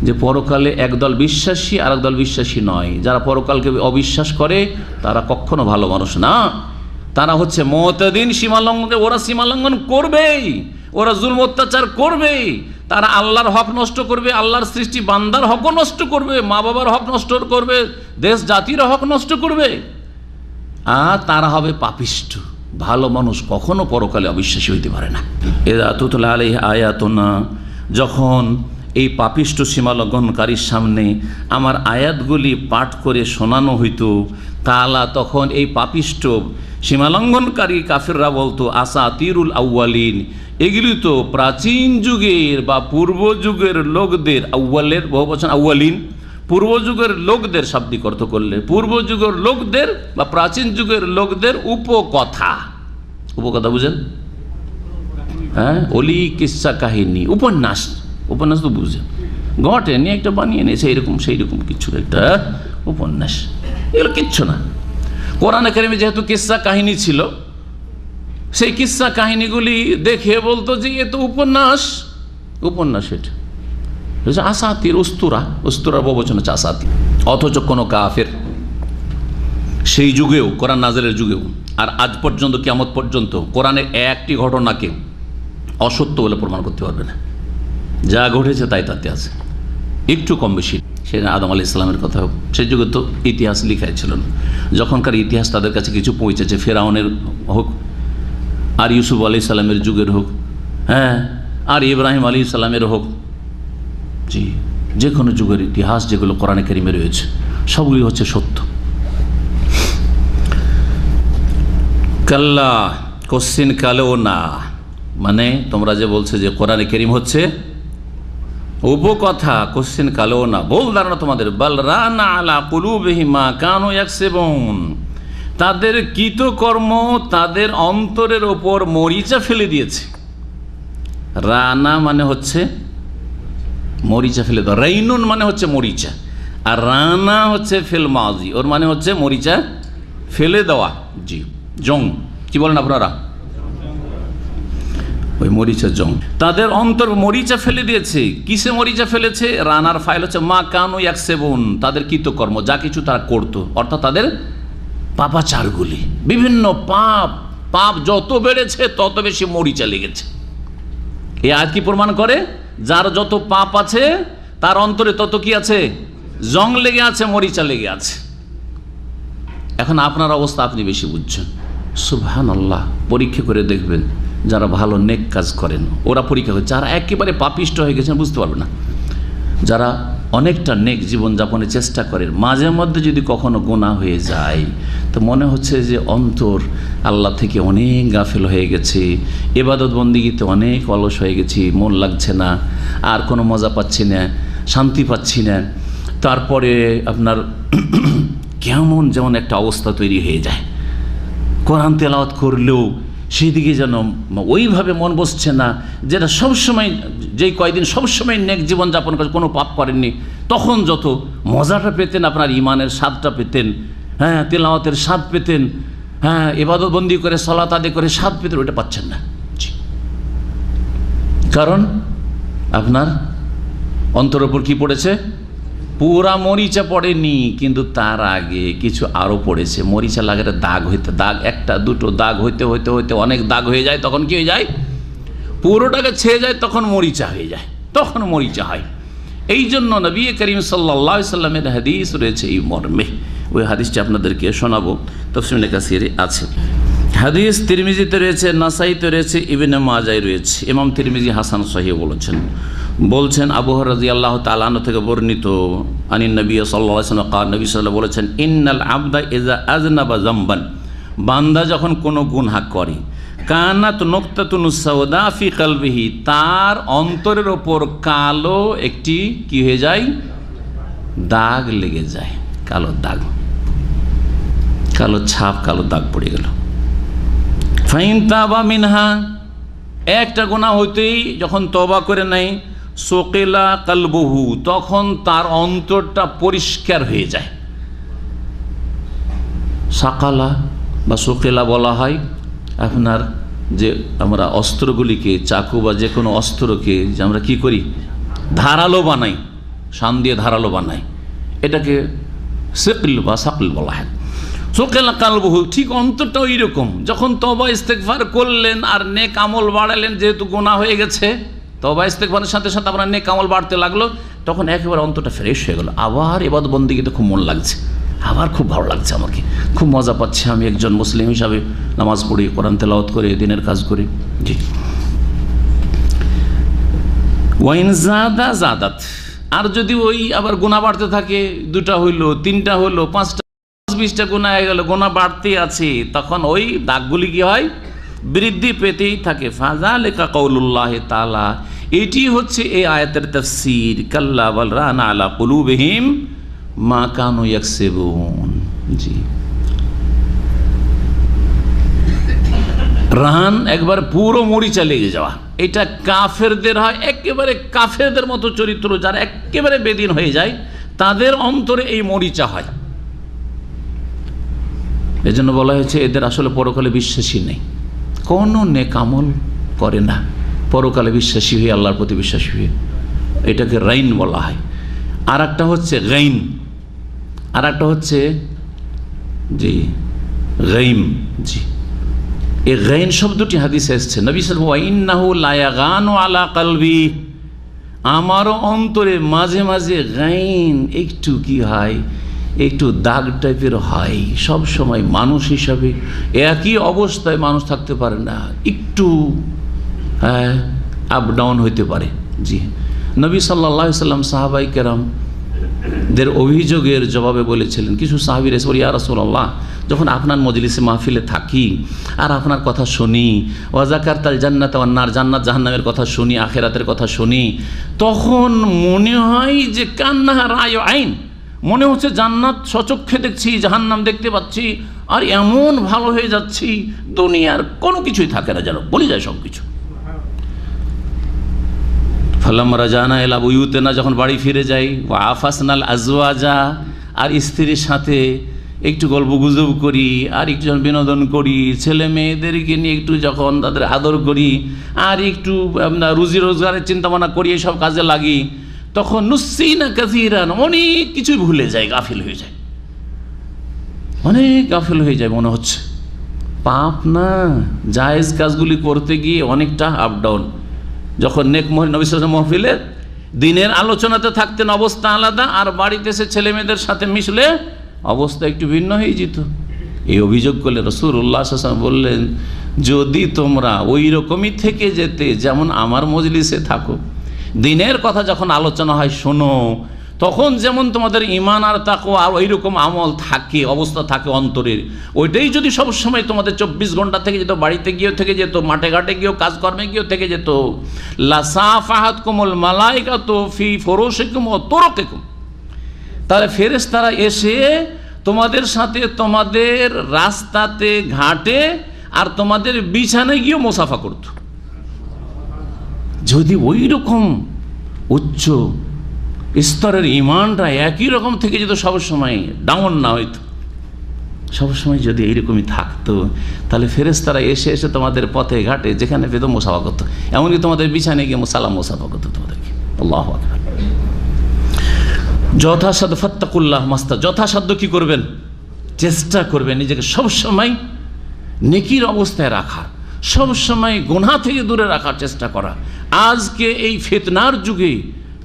যে পরকালে একদল বিশ্বাসী আর একদল বিশ্বাসী নয়। যারা পরকালকে অবিশ্বাস করে তারা কখনো ভালো মানুষ না, তারা হচ্ছে মুতাদিন, সীমালঙ্ঘন। ওরা সীমালঙ্ঘন করবেই, ওরা জুলম অত্যাচার করবেই, তারা আল্লাহর হক নষ্ট করবে, আল্লাহর সৃষ্টি বান্দার হকও নষ্ট করবে, মা বাবার হক নষ্ট করবে, দেশ জাতির হক নষ্ট করবে, আর তারা হবে পাপিষ্ঠ। ভালো মানুষ কখনো পরকালে অবিশ্বাসী হইতে পারে না। ইযা তুতলা আলাইহি আয়াতুনা, যখন এই পাপিষ্ঠ সীমালঙ্ঘনকারীর সামনে আমার আয়াতগুলি পাঠ করে শোনানো হইত, কালা, তখন এই পাপিষ্ঠ সীমালঙ্ঘনকারী কাফিররা বলতো আসাতিরুল আউয়ালিন, এগুলি তো প্রাচীন যুগের বা পূর্ব যুগের লোকদের, আউয়ালের বহুবচন আউয়ালিন, পূর্ব যুগের লোকদের শাব্দিক অর্থ করলে পূর্ব যুগের লোকদের বা প্রাচীন যুগের লোকদের উপকথা। উপকথা বুঝেন? হ্যাঁ, অলি, কিস্সা, কাহিনী, উপন্যাস। উপন্যাস তো বুঝেন, ঘটে নিয়ে একটা বানিয়ে নিয়েছে এইরকম সেই রকম কিছু একটা উপন্যাস। এগুলো কিচ্ছু না। কোরআনে কারিমে যেহেতু কিস্সা কাহিনী ছিল, সেই কিস্সা কাহিনীগুলি দেখে বলতো যে এ তো উপন্যাস। উপন্যাস এটা আসাতির, উস্তুরার বহুবচন হচ্ছে আসাতির। অথচ কোনো কাফের সেই যুগেও, কোরআন নাযিলের যুগেও আর আজ পর্যন্ত, কিয়ামত পর্যন্ত কোরআনের একটি ঘটনাকে অসত্য বলে প্রমাণ করতে পারবে না। যা ঘটেছে তাই তাতে আছে, একটু কম বেশি। সেটা আদম আলাইহিস সালামের কথা হোক, সেই যুগে তো ইতিহাস লিখাই ছিল না। যখনকার ইতিহাস তাদের কাছে কিছু পৌঁছেছে, ফেরাউনের হোক, আর ইউসুফ আলাইহিস সালামের যুগের হোক, হ্যাঁ, আর ইব্রাহিম আলাইহিস সালামের হোক, জি, যে কোনো যুগের ইতিহাস যেগুলো কোরআনে কারিমে রয়েছে সবগুলি হচ্ছে সত্য। কাল্লা, কোশ্চিন কালেও না, মানে তোমরা যে বলছো যে কোরআনে কারিম হচ্ছে উপকথা, কোশ্চিন কালেও না, বল দাঁড়ানো তোমাদের, বাল রানা আলা কুলুবিহিম মা কানু ইয়াকসিবুন, তাদের কৃতকর্ম তাদের অন্তরের ওপর মরিচা ফেলে দিয়েছে। রানা মানে হচ্ছে মরিচা ফেলে দেওয়া, রাইনুন মানে হচ্ছে মরিচা, আর রানা হচ্ছে ফেল মাজি, ওর মানে হচ্ছে মরিচা ফেলে দেওয়া। জি, জং কি বলেন আপনারা? ওই মরিচা জং। তাদের অন্তর মরিচা ফেলে দিয়েছে। কিসে মরিচা ফেলেছে? রানার ফাইল হচ্ছে মা কানু ইয়াকসিবুন, তাদের কৃতকর্ম, যা কিছু তারা করতো, অর্থাৎ তাদের পাপাচারগুলি, বিভিন্ন পাপ যত বেড়েছে তত বেশি মরিচা লেগেছে। এই আয়াত কি প্রমাণ করে? যার যত পাপ আছে তার অন্তরে তত কি আছে? জং লেগে আছে, মরিচা লেগে আছে। এখন আপনার অবস্থা আপনি বেশি বুঝছেন। সুবহানাল্লাহ, পরীক্ষা করে দেখবেন যারা ভালো নেক কাজ করেন ওরা পরীক্ষা করে, যারা একেবারে পাপিষ্ট হয়ে গেছেন বুঝতে পারবে না। যারা অনেকটা নেক জীবনযাপনের চেষ্টা করেন, মাঝে মধ্যে যদি কখনো গুনাহ হয়ে যায় তো মনে হচ্ছে যে অন্তর আল্লাহ থেকে অনেক গাফেল হয়ে গেছে, ইবাদত বন্দেগীতে অনেক অলস হয়ে গেছি, মন লাগছে না, আর কোনো মজা পাচ্ছি না, শান্তি পাচ্ছি না। তারপরে আপনার কেমন যেমন একটা অবস্থা তৈরি হয়ে যায়, কোরআন তেলাওয়াত করলেও সেই দিকে যেন ওইভাবে মন বসছে না, যেটা সবসময় যেই কয়দিন সবসময় নেক জীবনযাপন করে কোনো পাপ করেননি, তখন যত মজাটা পেতেন, আপনার ইমানের স্বাদটা পেতেন, হ্যাঁ তেলাওয়াতের স্বাদ পেতেন, হ্যাঁ ইবাদতবন্দি করে সালাত আদায় করে স্বাদ পেতেন, ওইটা পাচ্ছেন না। কারণ আপনার অন্তর উপর কি পড়েছে? পুরা মরিচা পড়েনি, কিন্তু তার আগে কিছু আরও পড়েছে। মরিচা লাগার দাগ হইতে, দাগ একটা দুটো দাগ হইতে হইতে হইতে অনেক দাগ হয়ে যায়, তখন কি হয়ে যায়? পুরোটাকে ছেয়ে যায়, তখন মরিচা হয়ে যায়, তখন মরিচা হয়। এই জন্য নবী করিম সাল্লাল্লাহু আলাইহি সাল্লামের হাদিস রয়েছে এই মর্মে। ওই হাদিসটি আপনাদেরকে শোনাবো, তাফসীরে কাসিরে আছে। হাদিস তিরমিজিতে রয়েছে, নাসাইতে রয়েছে, ইবনে মাজায় রয়েছে। ইমাম তিরমিজি হাসান সহিহ বলছেন আবু হুরায়রা রাদিয়াল্লাহু তাআলা আনহু থেকে বর্ণিত, আনিন নবী সাল্লাল্লাহু আলাইহি ওয়াসাল্লাম ক্বাল, নবী সাল্লাল্লাহু বলেছেন, ইন্নাল আবদা ইযা আযনাবা যামবান, বান্দা যখন কোনো গুনাহ করে, কানাত নুকতাতুন সাওদা ফি কলবিহি, তার অন্তরের ওপর কালো একটি কি হয়ে যায়? দাগ লেগে যায়, কালো দাগ, কালো ছাপ, কালো দাগ পড়ে গেল। ফাইন তাবা মিনহা, একটা গুনাহ হইতেই যখন তওবা করে নেয়, সুকিলা কলবুহু, তখন তার অন্তরটা পরিষ্কার হয়ে যায়। সাকালা বা সুকিলা বলা হয় আপনার যে আমরা অস্ত্রগুলিকে, চাকু বা যে কোনো অস্ত্রকে যে আমরা কি করি, ধারালো বানাই, শান দিয়ে ধারালো বানাই, এটাকে সিকল বা সাকল বলা হয়। সুকিলা কলবুহু, ঠিক অন্তরটা ওই রকম। যখন তওবা ইস্তেগফার করলেন আর নেক আমল বাড়ালেন, যেহেতু গুনাহ হয়ে গেছে, তওবা ইস্তেগফারের সাথে সাথে আপনার নেক আমল বাড়তে লাগলো, তখন একেবারে অন্তরটা ফ্রেশ হয়ে গেল। আবার ইবাদত বন্দেগীতে খুব মন লাগছে, আবার খুব ভালো লাগছে, আমাকে খুব মজা পাচ্ছি, আমি একজন মুসলিম হিসাবে নামাজ পড়ি, কোরআন তেলাওয়াত করে, দিনের কাজ করি। জি, ওয়াইন জাদা জাদাত, আর যদি ওই আবার গুনাহ বাড়তে থাকে, 2টা হইলো, 3টা হইলো, 5টা 20টা গুনাহ হয়ে গেল, গুনাহ বাড়তেই আছে, তখন ওই দাগগুলি কি হয়? বৃদ্ধি পেতেই থাকে। ফাযালিকা কাউলুল্লাহি তাআলা, এটি হচ্ছে এই আয়াতের তাফসীর, কাল্লা বাল রানা আলা কুলুবিহিম মা কানু ইয়াকসিবুন। জি, রান একবার পুরো মরিচা লেগে যাওয়া, এটা কাফেরদের হয়, একেবারে কাফেরদের মতো চরিত্র যারা একেবারে বেদিন হয়ে যায়, তাদের অন্তরে এই মরিচা হয়। এজন্য বলা হয়েছে এদের আসলে পরকালে বিশ্বাসী নেই, কোনো নেক আমল করে না, পরকালে বিশ্বাসী হয়ে, আল্লাহর প্রতি বিশ্বাসী হয়ে, এটাকে রাইন বলা হয়। আর একটা হচ্ছে গাইন, আর একটা হচ্ছে জি গাইম। জি, এই গাইন শব্দটি হাদিসে এসেছে, নবী সাল্লাল্লাহু আলাইহি ওয়াসাল্লাম, ইন্নাহু লা ইয়াগানু আলা কলবি, আমারও অন্তরে মাঝে মাঝে গাইন একটু কি হয়, একটু দাগ টাইপের হয়। সব সময় মানুষ হিসাবে একই অবস্থায় মানুষ থাকতে পারে না, একটু আপ ডাউন হইতে পারে। জি, নবী সাল্লাল্লাহু আলাইহি ওয়াসাল্লাম সাহাবায়ে কেরামদের অভিযোগের জবাবে বলেছিলেন, কিছু সাহাবীরা এসে বলে, ইয়া রাসূলুল্লাহ, যখন আপনার মজলিসে মাহফিলে থাকি আর আপনার কথা শুনি, ওয়া যাকারতাল জান্নাত ওয়ান নার, জান্নাত জাহান্নামের কথা শুনি, আখিরাতের কথা শুনি, তখন মনে হয় যে কান্নাহা রায় আইন, মনে হচ্ছে জান্নাত সচক্ষে দেখছি, জাহান্নাম দেখতে পাচ্ছি, আর এমন ভালো হয়ে যাচ্ছি, দুনিয়ার কোনো কিছুই থাকে না, যেন বলে যায় সব কিছু। ফালাম্মা রাজানা ইলা বুয়ুতিনা, যখন বাড়ি ফিরে যাই, ওয়া আফাসনাল আজওয়াজা, আর স্ত্রীর সাথে একটু গল্প গুজব করি, আর একটু বিনোদন করি, ছেলে মেয়েদেরকে নিয়ে একটু যখন তাদের আদর করি, আর একটু রুজি রোজগারের চিন্তাভাবনা করি, এসব কাজে লাগি, তখন নুসিনা কাসীরান, অনেক কিছুই ভুলে যায়, গাফিল হয়ে যায়, অনেক গাফিল হয়ে যায়। মনে হচ্ছে পাপ না, জায়েজ কাজগুলি করতে গিয়ে অনেকটা আপ ডাউন। যখন নেক নবী সাল্লাল্লাহু আলাইহি ওয়াসাল্লাম মাহফিলে দিনের আলোচনাতে থাকতেন অবস্থা আলাদা, আর বাড়িতে এসে ছেলে মেয়েদের সাথে মিশলে অবস্থা একটু ভিন্ন হয়ে যেত। এই অভিযোগ করলে রাসূলুল্লাহ সাল্লাল্লাহু আলাইহি ওয়াসাল্লাম বললেন, যদি তোমরা ওই রকমই থেকে যেতে যেমন আমার মজলিসে থাকো, দিনের কথা যখন আলোচনা হয় শোনো, তখন যেমন তোমাদের ঈমান আর তাকওয়া আর ওইরকম আমল থাকে, অবস্থা থাকে অন্তরের, ওইটাই যদি সবসময় তোমাদের 24 ঘন্টা থেকে যেত, বাড়িতে গিয়েও থেকে যেত, মাঠে ঘাটে গিয়েও কাজকর্মে গিয়েও থেকে যেত, লাসাফাহাতকুমুল মালাইকাতু ফি ফুরুশিকুম ওয়া তুরুকিকুম, তাহলে ফেরেশতারা এসে তোমাদের সাথে তোমাদের রাস্তাতে ঘাটে আর তোমাদের বিছানায় গিয়েও মুসাফা করত। যদি ওই রকম উচ্চ স্তরের ঈমানটা একই রকম থেকে যেত, সবসময় ডাউন না হইতো, সবসময় যদি এইরকমই থাকতো, তাহলে ফেরেশতারা এসে এসে তোমাদের পথে ঘাটে যেখানে পেত মুসাফা করতো, এমনকি তোমাদের বিছানায় গিয়ে মুসাফা করতো তোমাদেরকে। আল্লাহু আকবার। যথাসাধ্য ফাত্তাকুল্লাহ মাস্তা, যথাসাধ্য কি করবেন? চেষ্টা করবেন নিজেকে সবসময় নেকির অবস্থায় রাখা, সবসময় গুনাহ থেকে দূরে রাখার চেষ্টা করা। আজকে এই ফিতনার যুগে,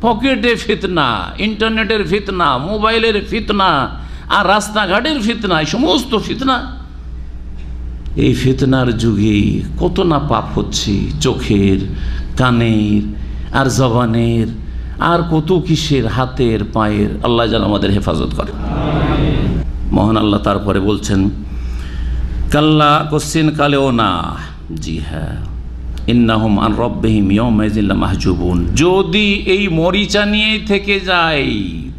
পকেটে ফিতনা, ইন্টারনেটের ফিতনা, মোবাইলের ফিতনা আর রাস্তাঘাটের ফিতনা, এই সমস্ত ফিতনা, এই ফিতনার যুগে কত না পাপ হচ্ছে, চোখের, কানের আর জবানের আর কত কিসের, হাতের, পায়ের। আল্লাহ যেন আমাদের হেফাজত করে। মহান আল্লাহ তারপরে বলছেন, কাল্লা, কোশ্চিন কালেও না, জি হ্যাঁ, ইন্নাহুম আন রব্বিহিম ইয়াওমাইযিন লামাহজুবুন, যদি এই মরিচা নিয়ে থেকে যায়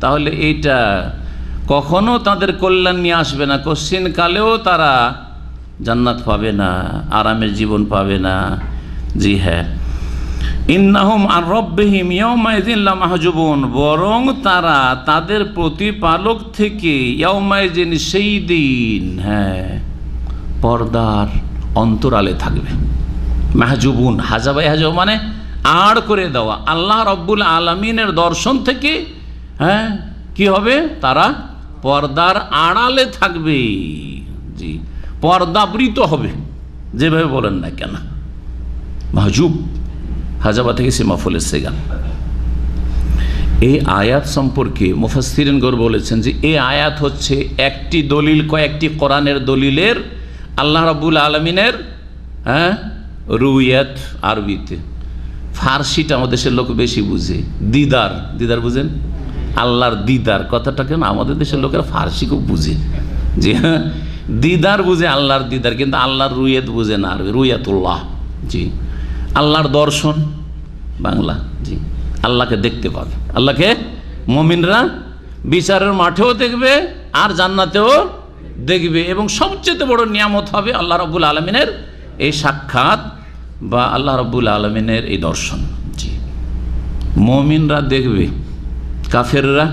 তাহলে এটা কখনো তাদের কল্যাণ নিয়ে আসবে না, কোশ্চিন কালেও তারা জান্নাত পাবে না, আরামের জীবন পাবে না। জি হ্যাঁ, ইন্নাহুম আন রব্বিহিম ইয়াওমাইযিন লামাহজুবুন, বরং তারা তাদের প্রতিপালক থেকে ইয়াওমাইযিন, সেই দিন, হ্যাঁ, পর্দার অন্তরালে থাকবে। মাহজুবুন, হাজাবাই হাজাব মানে আড় করে দেওয়া, আল্লাহ রব্বুল আলামিনের দর্শন থেকে, হ্যাঁ, কি হবে? তারা পর্দার আড়ালে থাকবে। জি, পর্দাবৃত হবে, যেভাবে বলেন না কেন। মাহজুব, হাজাবা থেকে সে মাফুলের সেগান। এই আয়াত সম্পর্কে মুফাসসিরিনগণ বলেছেন যে এই আয়াত হচ্ছে একটি দলিল, কয়েকটি কোরআনের দলিলের আল্লাহ রাব্বুল আলামিনের, হ্যাঁ, রুইয়াত আরবিতে। ফার্সিটা আমাদের দেশের লোক বেশি বুঝে। দিদার, দিদার বুঝেন? আল্লাহর দিদার কথাটাকে না আমাদের দেশের লোকেরা ফার্সি খুব বুঝে। জি হ্যাঁ, দিদার বুঝে, আল্লাহর দিদার, কিন্তু আল্লাহর রুইয়াত বুঝে না আরবি, রুইয়াতুল্লাহ। জি, আল্লাহর দর্শন বাংলা। জি, আল্লাহকে দেখতে পাবে, আল্লাহকে মুমিনরা বিচারের মাঠেও দেখবে আর জান্নাতেও দেখবে, এবং সবচেয়ে বড় নিয়ামত হবে আল্লাহ রাব্বুল আলামিনের এই সাক্ষাৎ বা আল্লাহ রাব্বুল আলামিনের এই দর্শন। জি, মুমিনরা দেখবে, কাফেররা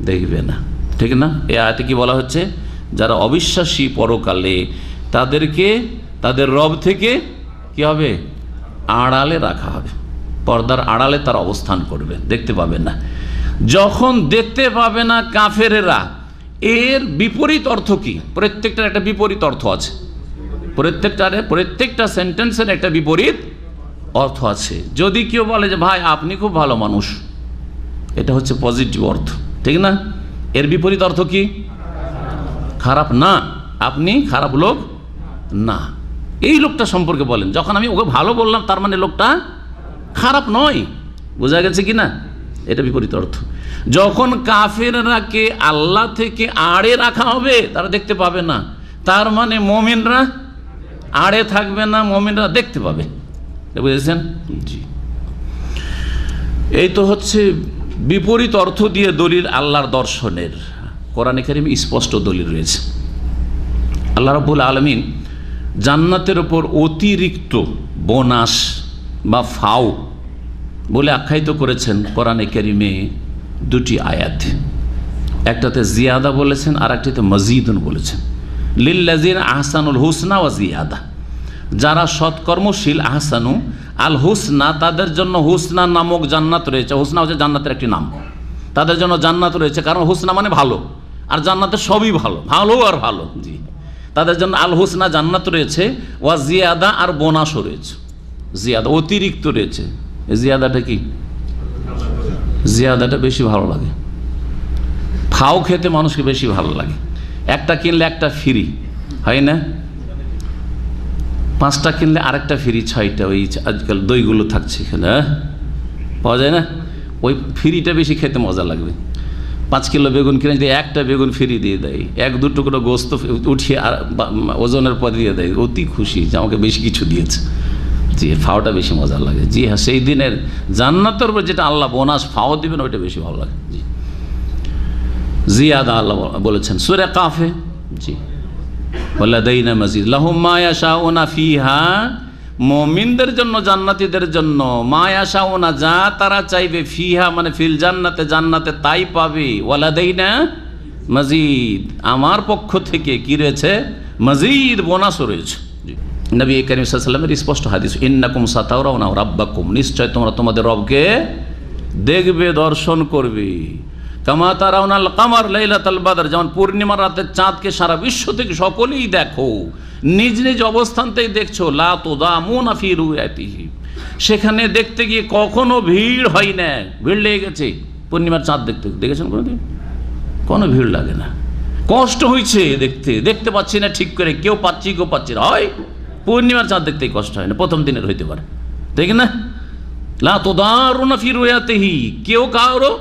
দেখবে না, ঠিক না? এই আয়াতে কি বলা হচ্ছে? যারা অবিশ্বাসী পরকালে, তাদেরকে তাদের রব থেকে কি হবে? আড়ালে রাখা হবে, পর্দার আড়ালে তারা অবস্থান করবে, দেখতে পাবে না। যখন দেখতে পাবে না কাফেরেরা, এর বিপরীত অর্থ কি? প্রত্যেকটার একটা বিপরীত অর্থ আছে, প্রত্যেকটা সেন্টেন্সের একটা বিপরীত অর্থ আছে। যদি কেউ বলে যে ভাই আপনি খুব ভালো মানুষ, এটা হচ্ছে পজিটিভ অর্থ, ঠিক না? এর বিপরীত অর্থ কি? খারাপ না, আপনি খারাপ লোক না, এই লোকটা সম্পর্কে বলেন। যখন আমি ওকে ভালো বললাম, তার মানে লোকটা খারাপ নয়। বোঝা গেছে কি না? এটা বিপরীত অর্থ। যখন কাফেররাকে আল্লাহ থেকে আড়ে রাখা হবে, তারা দেখতে পাবে না, তার মানে মুমিনরা আড়ে থাকবে না, মুমিনরা দেখতে পাবে। বুঝেছেন? জি, এই তো হচ্ছে বিপরীত অর্থ দিয়ে দলিল আল্লাহর দর্শনের। কোরআনে কারিমে স্পষ্ট দলিল রয়েছে। আল্লাহ রাব্বুল আলামিন জান্নাতের ওপর অতিরিক্ত বোনাস বা ফাও বলে আখ্যায়িত করেছেন কোরআনে কারিমে দুটি আয়াত। একটাতে জিয়াদা বলেছেন, আর একটাতে মজিদুন বলেছেন। লিল্লাযিনা আহসানুল হুসনা ওয়া জিয়াদা, যারা সৎকর্মশীল, আহসানু আল হুসনা, তাদের জন্য হুসনা নামক জান্নাত রয়েছে। হুসনা হচ্ছে জান্নাতের একটি নাম। তাদের জন্য জান্নাত রয়েছে, কারণ হুসনা মানে ভালো, আর জান্নাতে সবই ভালো, ভালো আর ভালো। জি, তাদের জন্য আল হুসনা জান্নাত রয়েছে, ওয়া জিয়াদা, আর বোনাসও রয়েছে। জিয়াদা অতিরিক্ত রয়েছে। জিয়াদাটা কি? জিয়াদাটা বেশি ভালো লাগে। ফাও খেতে মানুষকে বেশি ভালো লাগে। একটা কিনলে একটা ফ্রি, হয় না? 5টা কিনলে আরেকটা ফ্রি, 6টা। ওই আজকাল দইগুলো থাকছে এখানে, পাওয়া যায় না? ওই ফ্রিটা বেশি খেতে মজা লাগবে। 5 কিলো বেগুন কিনে দিয়ে একটা বেগুন ফিরিয়ে দিয়ে দেয়, 1-2 টুকরো গোস্ত উঠিয়ে আর ওজনের পর দিয়ে দেয়, অতি খুশি যে আমাকে বেশি কিছু দিয়েছে। জি, ফাওটা বেশি মজা লাগে। জি হ্যাঁ, সেই দিনের জান্নাতের উপর যেটা আল্লাহ বোনাস ফাও দিবেন ওইটা বেশি ভালো লাগে। জি, জিয়াদা আল্লাহ বলেছেন সূরা কাফে। জি, ওয়ালাদাইনা মাজিদ লাহুম মা ইয়াশাউনা ফিহা, মুমিনদের জন্য, জান্নাতীদের জন্য, মা ইয়াশাউনা, যা তারা চাইবে, ফিহা মানে ফিল জান্নাতে, জান্নাতে তাই পাবে। ওয়ালাদাইনা মাজিদ, আমার পক্ষ থেকে কি রয়েছে? মাজিদ, বোনাসও রয়েছে। নবী করিম সাল্লাল্লাহু আলাইহি ওয়াসাল্লামের স্পষ্ট হাদিস, ইন্নাকুম সাতারাউনা রাব্বাকুম, নিশ্চয় তোমরা তোমাদের রবকে দেখবে, দর্শন করবে। কামা তারাউনাল কামার লাইলাতুল বদর, যেমন পূর্ণিমার রাতে চাঁদকে সারা বিশ্ব থেকে সকলেই দেখো, নিজ নিজ অবস্থানতেই দেখছো। লা তুদামুনা ফি রুয়াতিহি, সেখানে দেখতে গিয়ে কখনো ভিড় হয় না। ভিড় লেগে গেছে পূর্ণিমার চাঁদ দেখেছেন কোনোদিন? কোনো ভিড় লাগে না। কষ্ট হয়েছে দেখতে পাচ্ছি না ঠিক করে, কেউ পাচ্ছি কেউ পাচ্ছি না, হয় পূর্ণিমার চাঁদ দেখতেই কষ্ট হয় না, প্রথম দিনের হইতে পারে, ঠিক না? লা তুদারুনা ফি রুয়াতিহি, কেউ কারো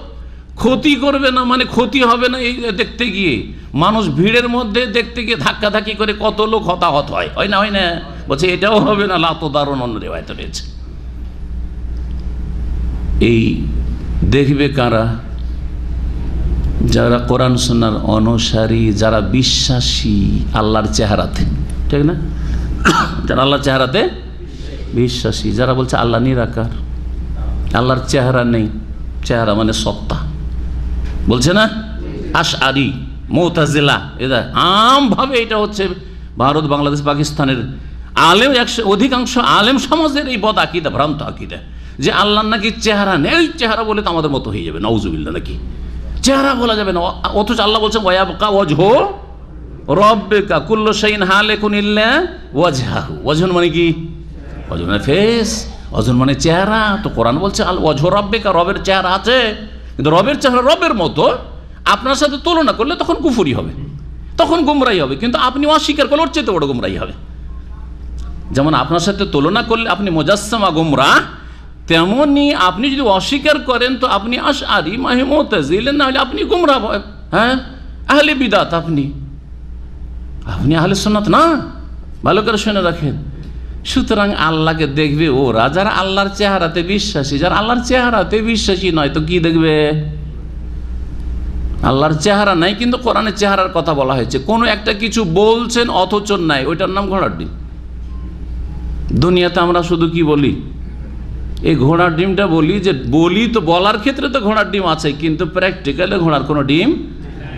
ক্ষতি করবে না, মানে ক্ষতি হবে না এই দেখতে গিয়ে। মানুষ ভিড়ের মধ্যে দেখতে গিয়ে ধাক্কাধাক্কি করে কত লোক হতাহত হয়, হয় না? হয় না? বলছে এটাও হবে না, লা তুদারুন, অন্য রিওয়ায়াতে রয়েছে। এই দেখবে কারা? যারা কোরআন সুন্নাহর অনুসারী, যারা বিশ্বাসী আল্লাহর চেহারাতে, ঠিক না? যারা আল্লাহর চেহারাতে বিশ্বাসী, যারা বলছে আল্লাহ নিরাকার, আল্লাহর চেহারা নেই, চেহারা মানে সত্তা, বলছে না? আশআরি, মুতাজিলা, এরা আমভাবে এটা হচ্ছে ভারত, বাংলাদেশ, পাকিস্তানের আলেম, অধিকাংশ আলেম সমাজের এই বদ আকিদা, ভ্রান্ত আকিদা, যে আল্লাহর নাকি চেহারা নেই, চেহারা বলে তো আমাদের মতো হয়ে যাবে, নাউজুবিল্লাহ, নাকি চেহারা বলা যাবে না। অথচ আল্লাহ বলছেন ওয়ায়াবকা ওয়াজহু রাব্বিকা কুল্লু শাইইন হালিকুন ইল্লা ওয়াজহাহু। ওয়াজহুন মানে কি? ওয়াজহুন মানে ফেস, ওয়াজহুন মানে চেহারা। তো কোরআন বলছে আল ওয়াজহু রাব্বিকা, রবের চেহারা আছে, কিন্তু রবের চেহারা রবের মতো আপনার সাথে তুলনা করলে তখন কুফরি হবে, তখন গুমরাহি হবে। কিন্তু আপনি অস্বীকার করলে ওর চেয়ে বড় গুমরাহি হবে। যেমন আপনার সাথে তুলনা করলে আপনি মুজাসসামা গুমরাহ, তেমনি আপনি যদি অস্বীকার করেন তো আপনি আশআরি, মাহি, মুতাজিলি, না হলে আপনি গুমরাহ, হ্যাঁ, আহলে বিদাত, আপনি আহলে সুন্নাত না। ভালো করে শুনে রাখেন। সুতরাং আল্লাহকে দেখবে ওরা যারা আল্লাহর চেহারাতে বিশ্বাসী, যারা আল্লাহর চেহারাতে বিশ্বাসী নয় তো কি দেখবে? আল্লাহর চেহারা নাই কিন্তু কোরআনের চেহারার কথা বলা হয়েছে। কোনো একটা কিছু বলছেন অথচ নাই, ওইটার নাম ঘোড়ার ডিম। দুনিয়াতে আমরা শুধু কি বলি? এই ঘোড়ার ডিমটা বলি, যে বলি তো বলার ক্ষেত্রে তো ঘোড়ার ডিম আছে, কিন্তু প্র্যাকটিক্যালে ঘোড়ার কোনো ডিম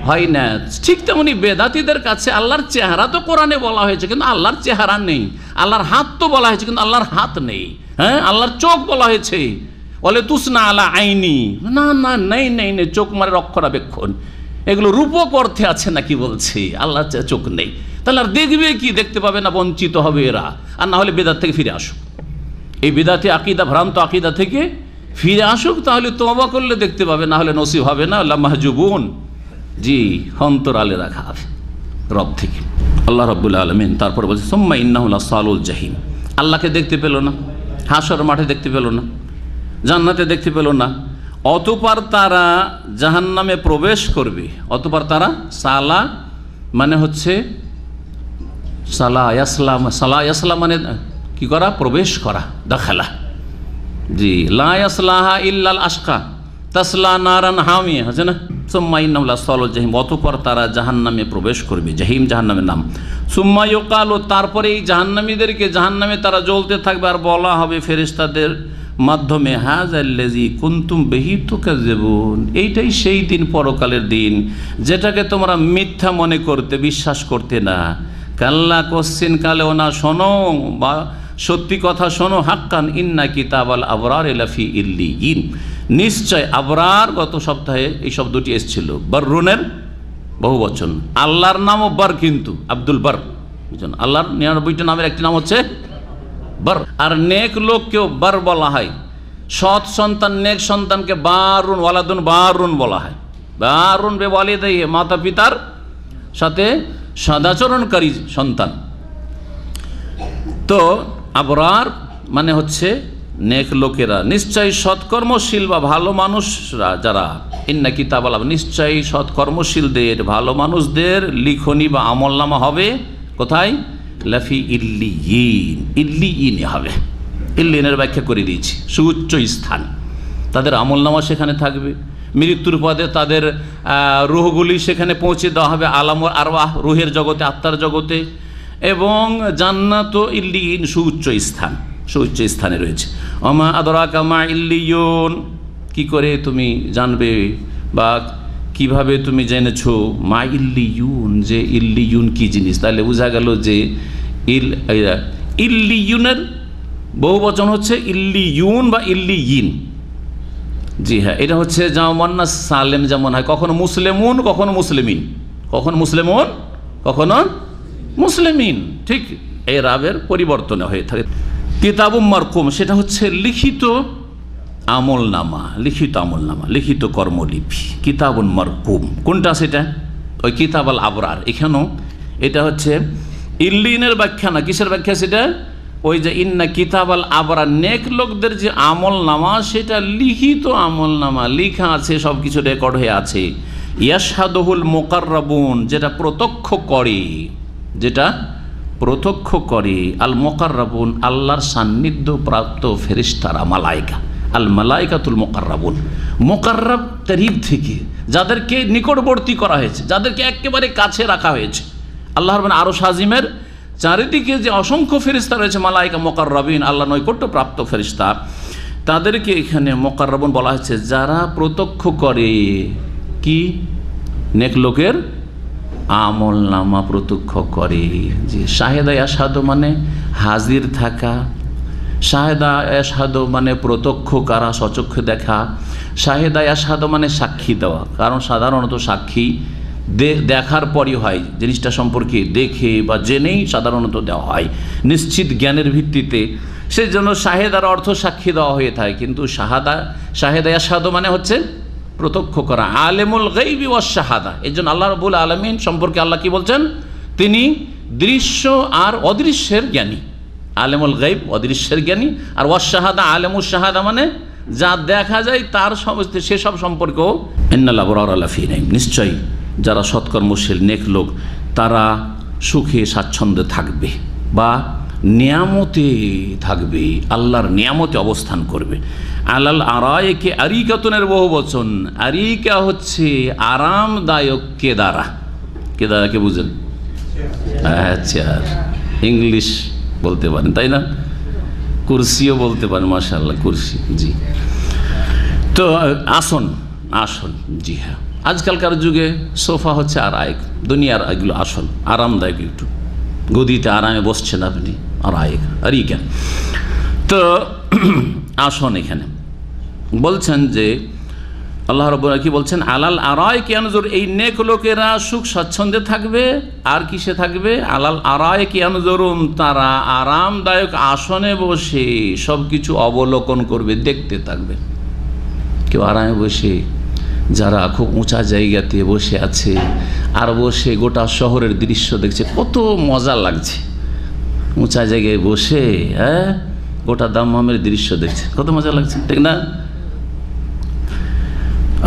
হয় না। ঠিক তেমনি বেদাতীদের কাছে আল্লাহর চেহারা তো কোরআনে বলা হয়েছে, কিন্তু আল্লাহর চেহারা নেই। আল্লাহর হাত তো বলা হয়েছে, কিন্তু আল্লাহর হাত নেই। হ্যাঁ, আল্লাহর চোখ বলা হয়েছে, বলে তুসনা আলা আইনি, না না, নেই নেই নেই, চোখ মানে রক্ষণাবেক্ষণ, এগুলো রূপক অর্থে আছে নাকি বলছে, আল্লাহর চোখ নেই। তাহলে আর দেখবে কি? দেখতে পাবে না, বঞ্চিত হবে এরা। আর না হলে বেদাত থেকে ফিরে আসুক, এই বেদাতি আকিদা, ভ্রান্ত আকিদা থেকে ফিরে আসুক, তাহলে তওবা করলে দেখতে পাবে, না হলে নসিব হবে না। লা মাহজুবুন, জি, অন্তরালে রাখা হবে রব থেকে, আল্লাহ রাব্বুল আলামিন। তারপর বলছে সুম্মা ইন্নাহু লাসালুল জাহিম, আল্লাহকে দেখতে পেল না, হাসর মাঠে দেখতে পেল না, জান্নাতে দেখতে পেল না, অতঃপর তারা জাহান্নামে প্রবেশ করবে। অতঃপর তারা, সালা মানে হচ্ছে সালা ইয়াসলাম, সালা ইয়াসলাম মানে কি করা? প্রবেশ করা, দাখালা। জি, লা ইয়াসলাহা ইল্লাল আশকা তাসলা নারান হামিয়া, আছে না? সুম্মা ইন্নাহু লাসালুল জাহিম, অতঃপর তারা জাহান্নামে প্রবেশ করবে। জাহিম জাহান্নামের নাম। সুম্মা ইউকালু, তারপরে এই জাহান্নামীদেরকে জাহান্নামে তারা জ্বলতে থাকবে, আর বলা হবে ফেরেশতাদের মাধ্যমে, হাযাল্লাযী কুনতুম বিহি তুকাজ্জিবুন, এইটাই সেই দিন, পরকালের দিন, যেটাকে তোমরা মিথ্যা মনে করতে, বিশ্বাস করতে না। কাল্লা, কোশ্চিন কালেও না, শোনো বা সত্যি কথা শোনো, হাক্কান ইন্না কিতাবাল আবরার লাফি ইল্লিয়িন, নিশ্চয় আবরার, গত সপ্তাহে এই শব্দটি এসেছিল, বররুনের বহু বচন। আল্লাহর নামও বার, কিন্তু আব্দুল বার, বুঝলেন? আল্লাহর 99টা নামের একটি নাম হচ্ছে বার। আর নেক লোককেও বার বলা হয়। সৎ সন্তান, নেক সন্তানকে বারুন, ওয়ালাদুন বারুন বলা হয়। বারুন বে ওয়ালিদাইহি, মাতা পিতার সাথে সদাচরণকারী সন্তান। তো আবরার মানে হচ্ছে নেক লোকেরা, নিশ্চয়ই সৎকর্মশীল বা ভালো মানুষরা যারা, ইন্না কিতাবাল আবরার, নিশ্চয়ই সৎকর্মশীলদের ভালো মানুষদের লিখনি বা আমলনামা হবে কোথায়? লাফি ইল্লিয়িন, ইল্লিয়িনে হবে। ইল্লিয়িনের ব্যাখ্যা করে দিয়েছি, সুউচ্চ স্থান। তাদের আমলনামা সেখানে থাকবে, মৃত্যুর পদে তাদের রুহগুলি সেখানে পৌঁছে দেওয়া হবে, আলাম আরওয়াহ, রুহের জগতে, আত্মার জগতে। এবং জান্নাত ইল্লিয়িন, সুউচ্চ স্থান, সুউচ্চ স্থানে রয়েছে। ওমা আদরাকা মা ইল্লিয়ুন, কি করে তুমি জানবে বা কিভাবে তুমি জেনেছো মা ইল্লিয়ুন, যে ইল্লিয়ুন কি জিনিস? তাহলে বোঝা গেল যে ইল্লিয়ুনের বহু বচন হচ্ছে ইল্লিয়ুন বা ইল্লিয়িন। জি হ্যাঁ, এটা হচ্ছে জামান্নাস সালেম যেমন হয়, কখনো মুসলিমুন কখনো মুসলিমিন, কখনো মুসলিমুন কখনো মুসলিমিন, ঠিক এই রাবের পরিবর্তন হয়ে থাকে। কিতাবুম মারকুম, সেটা হচ্ছে লিখিত আমলনামা, লিখিত আমলনামা, লিখিত কর্মলিপি। কিতাবুন মারকুম কোনটা? সেটা ওই কিতাব আল আবরার। এখানেও এটা হচ্ছে ইল্লিনের ব্যাখ্যা না, কিসের ব্যাখ্যা? সেটা ওই যে ইন্না কিতাব আল আবরার, নেক লোকদের যে আমলনামা, সেটা লিখিত আমলনামা, লিখা আছে, সব কিছু রেকর্ড হয়ে আছে। ইয়াশহাদুহুল মুকাররাবুন, যেটা প্রত্যক্ষ করে, যেটা প্রত্যক্ষ করে, আল মুকাররাবুন, আল্লাহর সান্নিধ্য প্রাপ্ত ফেরেশতারা, মালায়েকা, আল মালায়েকাতুল মুকাররাবুন, মুকাররাব করিব থেকে, যাদেরকে নিকটবর্তী করা হয়েছে, যাদেরকে একেবারে কাছে রাখা হয়েছে। আল্লাহর মানে আরশ আজিমের চারিদিকে যে অসংখ্য ফেরেশতা রয়েছে, মালায়েকা মুকাররাবিন, আল্লাহ নৈকট্য প্রাপ্ত ফেরেশতা, তাদেরকে এখানে মুকাররাবুন বলা হয়েছে, যারা প্রত্যক্ষ করে কি? নেক লোকের আমলনামা প্রত্যক্ষ করে। যে শাহেদা ইয়াশহাদু মানে হাজির থাকা, শাহেদা ইয়াশহাদু মানে প্রত্যক্ষ করা, সচক্ষে দেখা। শাহেদা ইয়াশহাদু মানে সাক্ষী দেওয়া, কারণ সাধারণত সাক্ষী দেখার পরই হয়, জিনিসটা সম্পর্কে দেখে বা জেনেই সাধারণত দেওয়া হয় নিশ্চিত জ্ঞানের ভিত্তিতে। সেই জন্য শাহেদার অর্থ সাক্ষী দেওয়া হয়ে থাকে, কিন্তু শাহেদা ইয়াশহাদু মানে হচ্ছে প্রত্যক্ষ করা। আলেমুল গায়বি ওয়াশ শাহাদা, এই জন্য আল্লাহ রাব্বুল আলামিন সম্পর্কে আল্লাহ কি বলছেন? তিনি দৃশ্য আর অদৃশ্যের জ্ঞানী। আলেমুল গায়ব, অদৃশ্যের জ্ঞানী, আর ওয়াশ শাহাদা, আলেমুশ শাহাদা মানে যা দেখা যায় তার সমস্ত সেসব সম্পর্কেও। ইন্নাল আবরারা লাফি নাঈম, নিশ্চয়ই যারা সৎকর্মশীল নেক লোক, তারা সুখে স্বাচ্ছন্দ্যে থাকবে বা নিয়ামতে থাকবে, আল্লাহর নিয়ামতে অবস্থান করবে। আলাল আরাইকে, আরিকাতুনের বহু বচন। আরিকা হচ্ছে আরামদায়ক কেদারা। কেদারাকে বুঝেন? আচ্ছা, ইংলিশ বলতে পারেন তাই না? কুরসিও বলতে পারেন, মাশাআল্লাহ, কুরসি। জি, তো আসন, আসন, জি হ্যাঁ। আজকালকার যুগে সোফা হচ্ছে আরাইক, দুনিয়ার এগুলো আসন, আরামদায়ক, একটু গদিতে আরামে বসছেন আপনি, আরাইক, আরিকা। তো আসন এখানে বলছেন যে আল্লাহ রাব্বুল কি বলছেন? আলাল আরাইকি ইয়ানজুর, এই নেক লোকেরা সুখ স্বাচ্ছন্দ্যে থাকবে। আর কিসে থাকবে? আলাল আরাইকি ইয়ানজুরুন, তারা আরামদায়ক আসনে বসে সব কিছু অবলোকন করবে, দেখতে থাকবে। কেউ আরামে বসে, যারা খুব উঁচা জায়গাতে বসে আছে আর বসে গোটা শহরের দৃশ্য দেখছে, কত মজা লাগছে। উঁচা জায়গায় বসে গোটা দাম্মামের দৃশ্য দেখছে, কত মজা লাগছে, ঠিক না?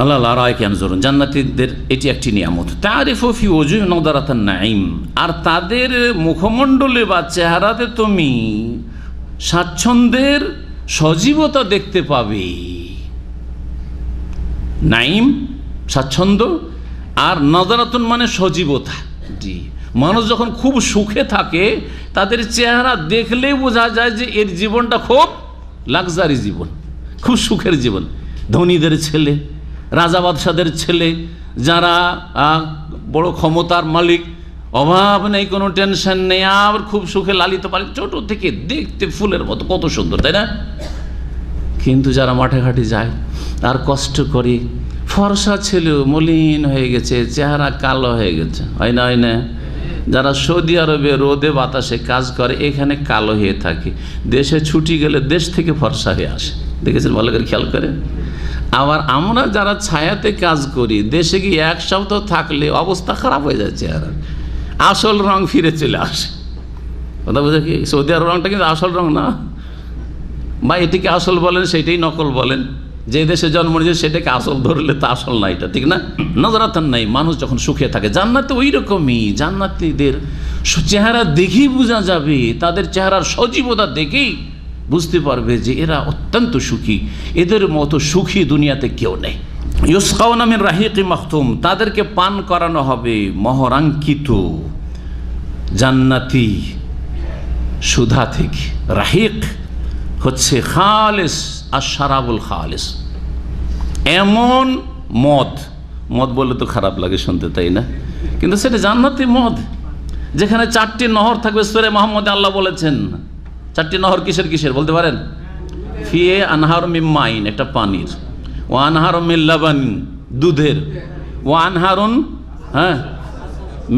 আল্লাহ আরাইকি ইয়ানজুরুন, জান্নাতীদের এটি একটি নিয়ামত। তারিফু ফি ওজুহিহিম নাদারাতান নাঈম, আর তাদের মুখমণ্ডলে বা চেহারাতে তুমি স্বাচ্ছন্দ্যের সজীবতা দেখতে পাবে। নাইম স্বাচ্ছন্দ্য, আর নাদারাতুন মানে সজীবতা। জি, মানুষ যখন খুব সুখে থাকে, তাদের চেহারা দেখলেই বোঝা যায় যে এর জীবনটা খুব লাক্সারি জীবন, খুব সুখের জীবন। ধনীদের ছেলে, রাজা বাদশাদের ছেলে, যারা বড় ক্ষমতার মালিক, অভাব নেই, কোনো টেনশন নেই, আর খুব সুখে লালিত পালিত, ছোট থেকে দেখতে ফুলের মতো কত সুন্দর, তাই না? কিন্তু যারা মাঠে ঘাটে যায় আর কষ্ট করে, ফর্সা ছেলেও মলিন হয়ে গেছে, চেহারা কালো হয়ে গেছে, হয় না? হয় না? যারা সৌদি আরবে রোদে বাতাসে কাজ করে, এখানে কালো হয়ে থাকে, দেশে ছুটি গেলে দেশ থেকে ফর্সা হয়ে আসে, দেখেছেন? ভালো করে খেয়াল করে। আবার আমরা যারা ছায়াতে কাজ করি, দেশে গিয়ে এক সপ্তাহ থাকলে অবস্থা খারাপ হয়ে যায়, চেহারা আসল রং ফিরে চলে আসে। কথা বোঝা কি? সৌদি আরব রংটা কিন্তু আসল রং না, বা এটিকে আসল বলেন, সেইটাই নকল বলেন, যে দেশে জন্ম নিয়েছে সেটাকে আসল ধরলে তা আসল না, এটা ঠিক না। নজরাতান নাই, মানুষ যখন সুখে থাকে। জান্নাতে ওই রকমই, জান্নাতীদের চেহারা দেখেই বোঝা যাবে, তাদের চেহারার সজীবতা দেখেই বুঝতে পারবে যে এরা অত্যন্ত সুখী, এদের মতো সুখী দুনিয়াতে কেউ নেই। ইউসকাউনা মিন রাহিকি মাখতুম, তাদেরকে পান করানো হবে মোহরাঙ্কিত জান্নাতি সুধা থেকে। রাহিক হচ্ছে খালেস আর শারাবুল খালেস, এমন মদ, মদ বললে তো খারাপ লাগে শুনতে, তাই না? কিন্তু সেটা জান্নাতি মদ, যেখানে 4টি নহর থাকবে। সূরা মুহাম্মদে আল্লাহ বলেছেন 4টি নহর কিসের কিসের বলতে পারেন? ফিয়ে আনহার মিন মাইন, একটা পানির, ও আনহার মিন লাবান, দুধের, ও আনহারুন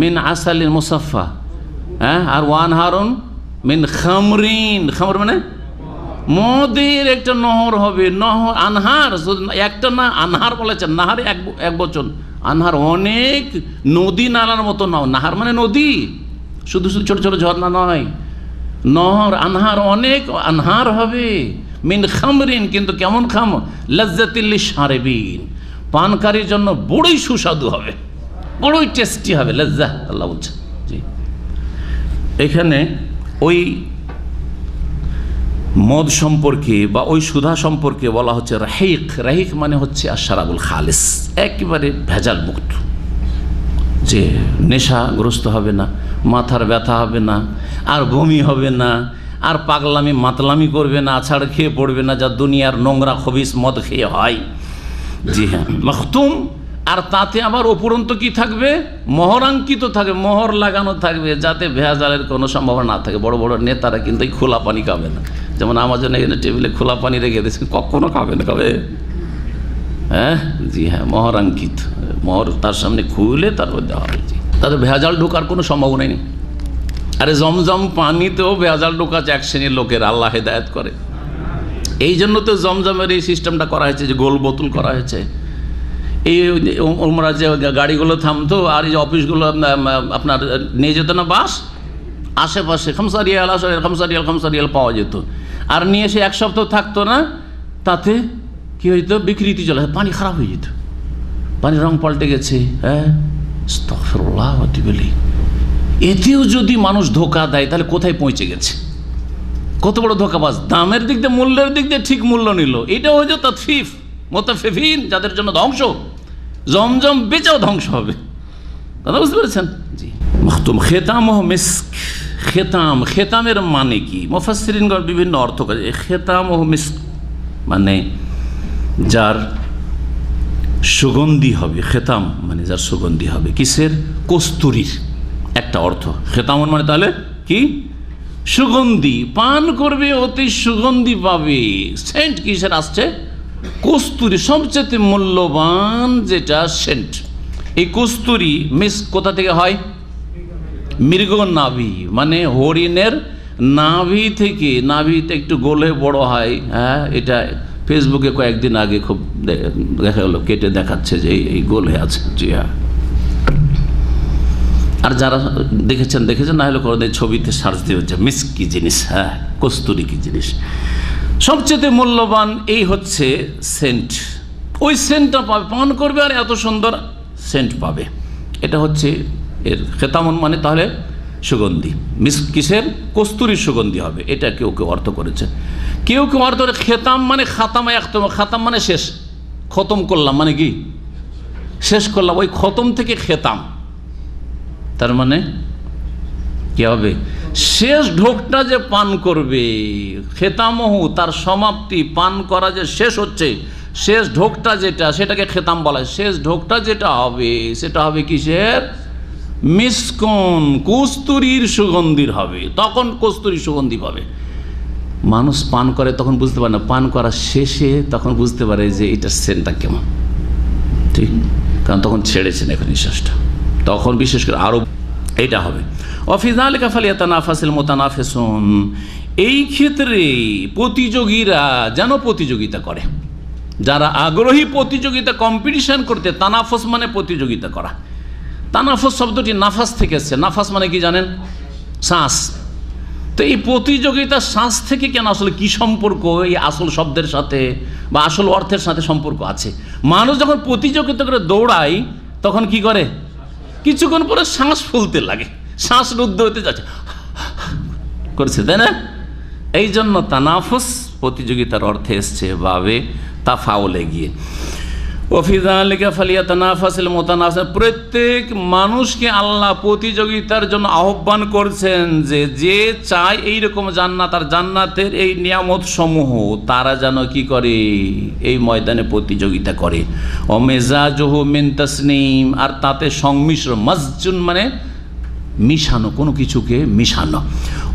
মিন আসালিন মুসাফা, আর ও আনহারুন মিন খামরিন, খামর মানে মদের একটা নহর হবে। নহর আনহার একটা না, আনহার বলেছেন, নাহার এক বচন, আনহার অনেক নদী নালার মতো নাও। নাহার মানে নদী, শুধু শুধু ছোট ছোট ঝর্ণা নয়, নহর আনহার অনেক আনহার হবে। মিন খামরিন, কিন্তু কেমন খাম? লাজ্জাতিল লিশারিবিন, পানকারীর জন্য বড়ই সুস্বাদু হবে, বড়ই টেস্টি হবে। লজ্জা আল্লাহ বলছে। জি, এখানে ওই মদ সম্পর্কে বা ওই সুধা সম্পর্কে বলা হচ্ছে রাহিক। রাহিক মানে হচ্ছে আশরাবুল খালিস, একেবারে ভেজাল মুক্ত, যে নেশাগ্রস্ত হবে না, মাথার ব্যথা হবে না, আর বমি হবে না, আর পাগলামি মাতলামি করবে না, আছাড় খেয়ে পড়বে না, যা দুনিয়ার নোংরা খবিস মদ খেয়ে হয়। জি হ্যাঁ, মাখতুম। আর তাতে আবার উপরন্ত কি থাকবে? মোহরাঙ্কিত থাকবে, মোহর লাগানো থাকবে, যাতে ভেজালের কোনো সম্ভাবনা না থাকে। বড় বড় নেতারা কিন্তু এই খোলা পানি খাবে না, যেমন আমাজন এখানে টেবিলে খোলা পানি রেখে দিয়েছে, কখনো খাবে না, খাবে? হ্যাঁ, জি হ্যাঁ, মোহরাঙ্কিত, মোহর তার সামনে খুলে তারপর দেওয়া হবে। জি, তাদের ভেজাল ঢোকার কোনো সম্ভাবনাই নেই। আরে জমজম পানিতেও ভেজাল ঢোকাচ্ছে এক শ্রেণীর লোকের, আল্লাহ হেদায়েত করে। এই জন্য তো জমজমের এই সিস্টেমটা করা হয়েছে, যে গোল বোতল করা হয়েছে। এই ওমরা যে গাড়িগুলো থামতো, আর এই অফিসগুলো আপনার নিয়ে যেত না বাস, আশেপাশে খামসারিয়াল আসলে খামসারিয়াল পাওয়া যেত, আর নিয়ে এসে এক সপ্তাহ থাকতো না, তাতে কী হইতো? বিকৃতি চলে, পানি খারাপ হয়ে যেত, পানির রং পাল্টে গেছে। হ্যাঁ, আস্তাগফিরুল্লাহ ওয়া আতুবু ইলাইহি। এতেও যদি মানুষ ধোকা দেয়, তাহলে কোথায় পৌঁছে গেছে? কত বড় ধোকাবাজ! দামের দিক দিয়ে, মূল্যের দিক দিয়ে ঠিক মূল্য নিল, এটাও হয়তো তাতফিফ, মোতাফিফিন, যাদের জন্য ধ্বংস। জমজম বেচাও ধ্বংস হবে, কথা বুঝতে পেরেছেন? জি, মাখতুম খেতামহ মিস্ক। খেতাম, খেতামের মানে কি? মুফাসসিরিনগণ বিভিন্ন অর্থ করে। খেতামহ মিস্ক মানে যার সুগন্ধি হবে। খেতাম মানে যার সুগন্ধি হবে। কিসের? কস্তুরীর একটা অর্থ। খেতামন মানে তাহলে কি? সুগন্ধি। পান করবে, অতি সুগন্ধি পাবে। সেন্ট কিসের আসছে? কস্তুরী, সবচেয়ে মূল্যবান যেটা সেন্ট। এই কস্তুরী মিস্ক কোথা থেকে হয়? মৃগ নাভি, মানে হরিণের নাভি থেকে। নাভিতে একটু গোলে বড় হয়। হ্যাঁ, এটা ফেসবুকে কয়েকদিন আগে খুব দেখা গেলো, কেটে দেখাচ্ছে যে এই গোলে আছে। জি হ্যাঁ, আর যারা দেখেছেন, না হলে কোনোদিন ছবিতে সার্চ দিয়ে হচ্ছে মিস্ক কি জিনিস, হ্যাঁ, কস্তুরী কি জিনিস। সবচেয়ে মূল্যবান এই হচ্ছে সেন্ট। ওই সেন্টটা পাবে, পান করবে আর এত সুন্দর সেন্ট পাবে। এটা হচ্ছে এর খেতামন মানে তাহলে সুগন্ধি। মিস্ক কিসের? কস্তুরীর সুগন্ধি হবে। এটা কেউ কেউ অর্থ করেছে। কেউ কেউ অর্থ করে খেতাম মানে খাতামা একতম। খাতাম মানে শেষ, খতম করলাম মানে কি? শেষ করলাম। ওই খতম থেকে খেতাম, তার মানে কি হবে? শেষ ঢোকটা যে পান করবে, খেতামহু তার সমাপ্তি, পান করা যে শেষ হচ্ছে, শেষ ঢোকটা যেটা, সেটাকে খেতাম বলা হয়। শেষ ঢোকটা যেটা হবে সেটা হবে কিসের? মিসকন, কস্তুরীর সুগন্ধির হবে। তখন কস্তুরীর সুগন্ধি পাবে। মানুষ পান করে তখন বুঝতে পারে না, পান করার শেষে তখন বুঝতে পারে যে এটার সেন্টটা কেমন, ঠিক? কারণ তখন ছেড়েছেন এখন নিঃশ্বাসটা, তখন বিশেষ করে আরো এটা হবে। ওয়া ফি যালিকা ফালিয়াতানাফাসিল মুতানাফিসুন। এই ক্ষেত্রে প্রতিযোগীরা যেন প্রতিযোগিতা করে, যারা আগ্রহী প্রতিযোগিতা, কম্পিটিশন করতে। তানাফুস মানে প্রতিযোগিতা করা। তানাফুস শব্দটি নাফাস থেকে এসেছে। নাফাস মানে কি জানেন? শ্বাস। তো এই প্রতিযোগিতা শ্বাস থেকে কেন আসলে কি সম্পর্ক এই আসল শব্দের সাথে? বা আসল অর্থের সাথে সম্পর্ক আছে। মানুষ যখন প্রতিযোগিতা করে দৌড়ায় তখন কি করে, কিছুক্ষণ পরে শ্বাস ফুলতে লাগে, শ্বাস রুদ্ধ হতে যাচ্ছে করছে, তাই না? এই জন্য তানাফুস প্রতিযোগিতার অর্থে এসছে বাবে তাফাউলে গিয়ে। প্রত্যেক মানুষকে আল্লাহ প্রতিযোগিতার জন্য আহ্বান করছেন যে যে চায় এইরকম জান্নাত আর জান্নাতের এই নিয়ামত সমূহ তারা যেন কি করে, এই ময়দানে প্রতিযোগিতা করে। অমেজাজহু মিন তাসনিম, আর তাতে সংমিশ্রণ, মাজজুন মানে মিশানো, কোনো কিছুকে মিশানো।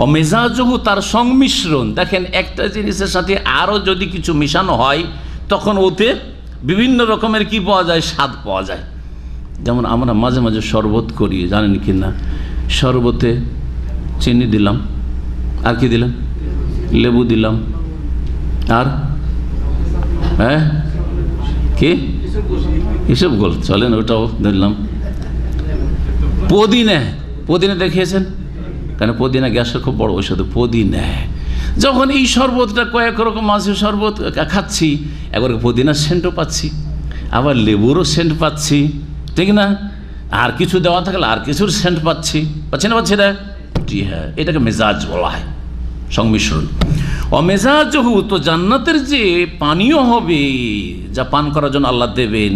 অমেজাজহু তার সংমিশ্রণ। দেখেন একটা জিনিসের সাথে আরও যদি কিছু মিশানো হয় তখন ওতে বিভিন্ন রকমের কি পাওয়া যায়, স্বাদ পাওয়া যায়। যেমন আমরা মাঝে মাঝে শরবত করি, জানেন কি না? শরবতে চিনি দিলাম, আর কি দিলাম, লেবু দিলাম, আর হ্যাঁ কি এসব গোল চলেন, ওটাও ধরলাম। পুদিনা দেখিয়েছেন, কেন পুদিনা গ্যাসের খুব বড় ঔষধ। পুদিনা যখন এই শরবতটা কয়েক রকম মাছের শরবত খাচ্ছি, একবার পুদিনার সেন্টও পাচ্ছি, আবার লেবুরও সেন্ট পাচ্ছি, ঠিক না? আর কিছু দেওয়া থাকলে আর কিছুর সেন্ট পাচ্ছি না? জি হ্যাঁ, এটাকে মেজাজ বলা হয়, সংমিশ্রণ। অমেজাজহু, তো জান্নাতের যে পানীয় হবে, যা পান করার জন্য আল্লাহ দেবেন,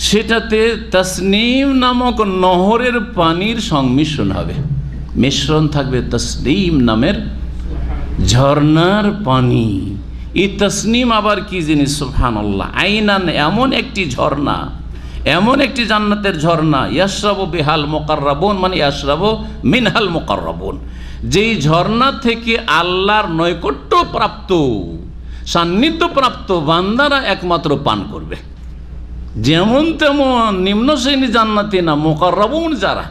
সেটাতে তাসনিম নামক নহরের পানির সংমিশ্রণ হবে, মিশ্রণ থাকবে তাসনিম নামের ঝর্ণার পানি। এই তাসনিম আবার কি জিনিস? সুবহানাল্লাহ। আইনান, এমন একটি ঝর্ণা, এমন একটি জান্নাতের ঝর্ণা, ইয়াশরাবু বিহাল মুকাররাবুন, মানে ইয়াশরাবু মিনহাল মুকাররাবুন, যেই ঝর্ণা থেকে আল্লাহর নৈকট্য প্রাপ্ত, সান্নিধ্য প্রাপ্ত বান্দারা একমাত্র পান করবে। যেমন তেমন নিম্ন শ্রেণী জান্নাতি না, মুকাররাবুন যারা।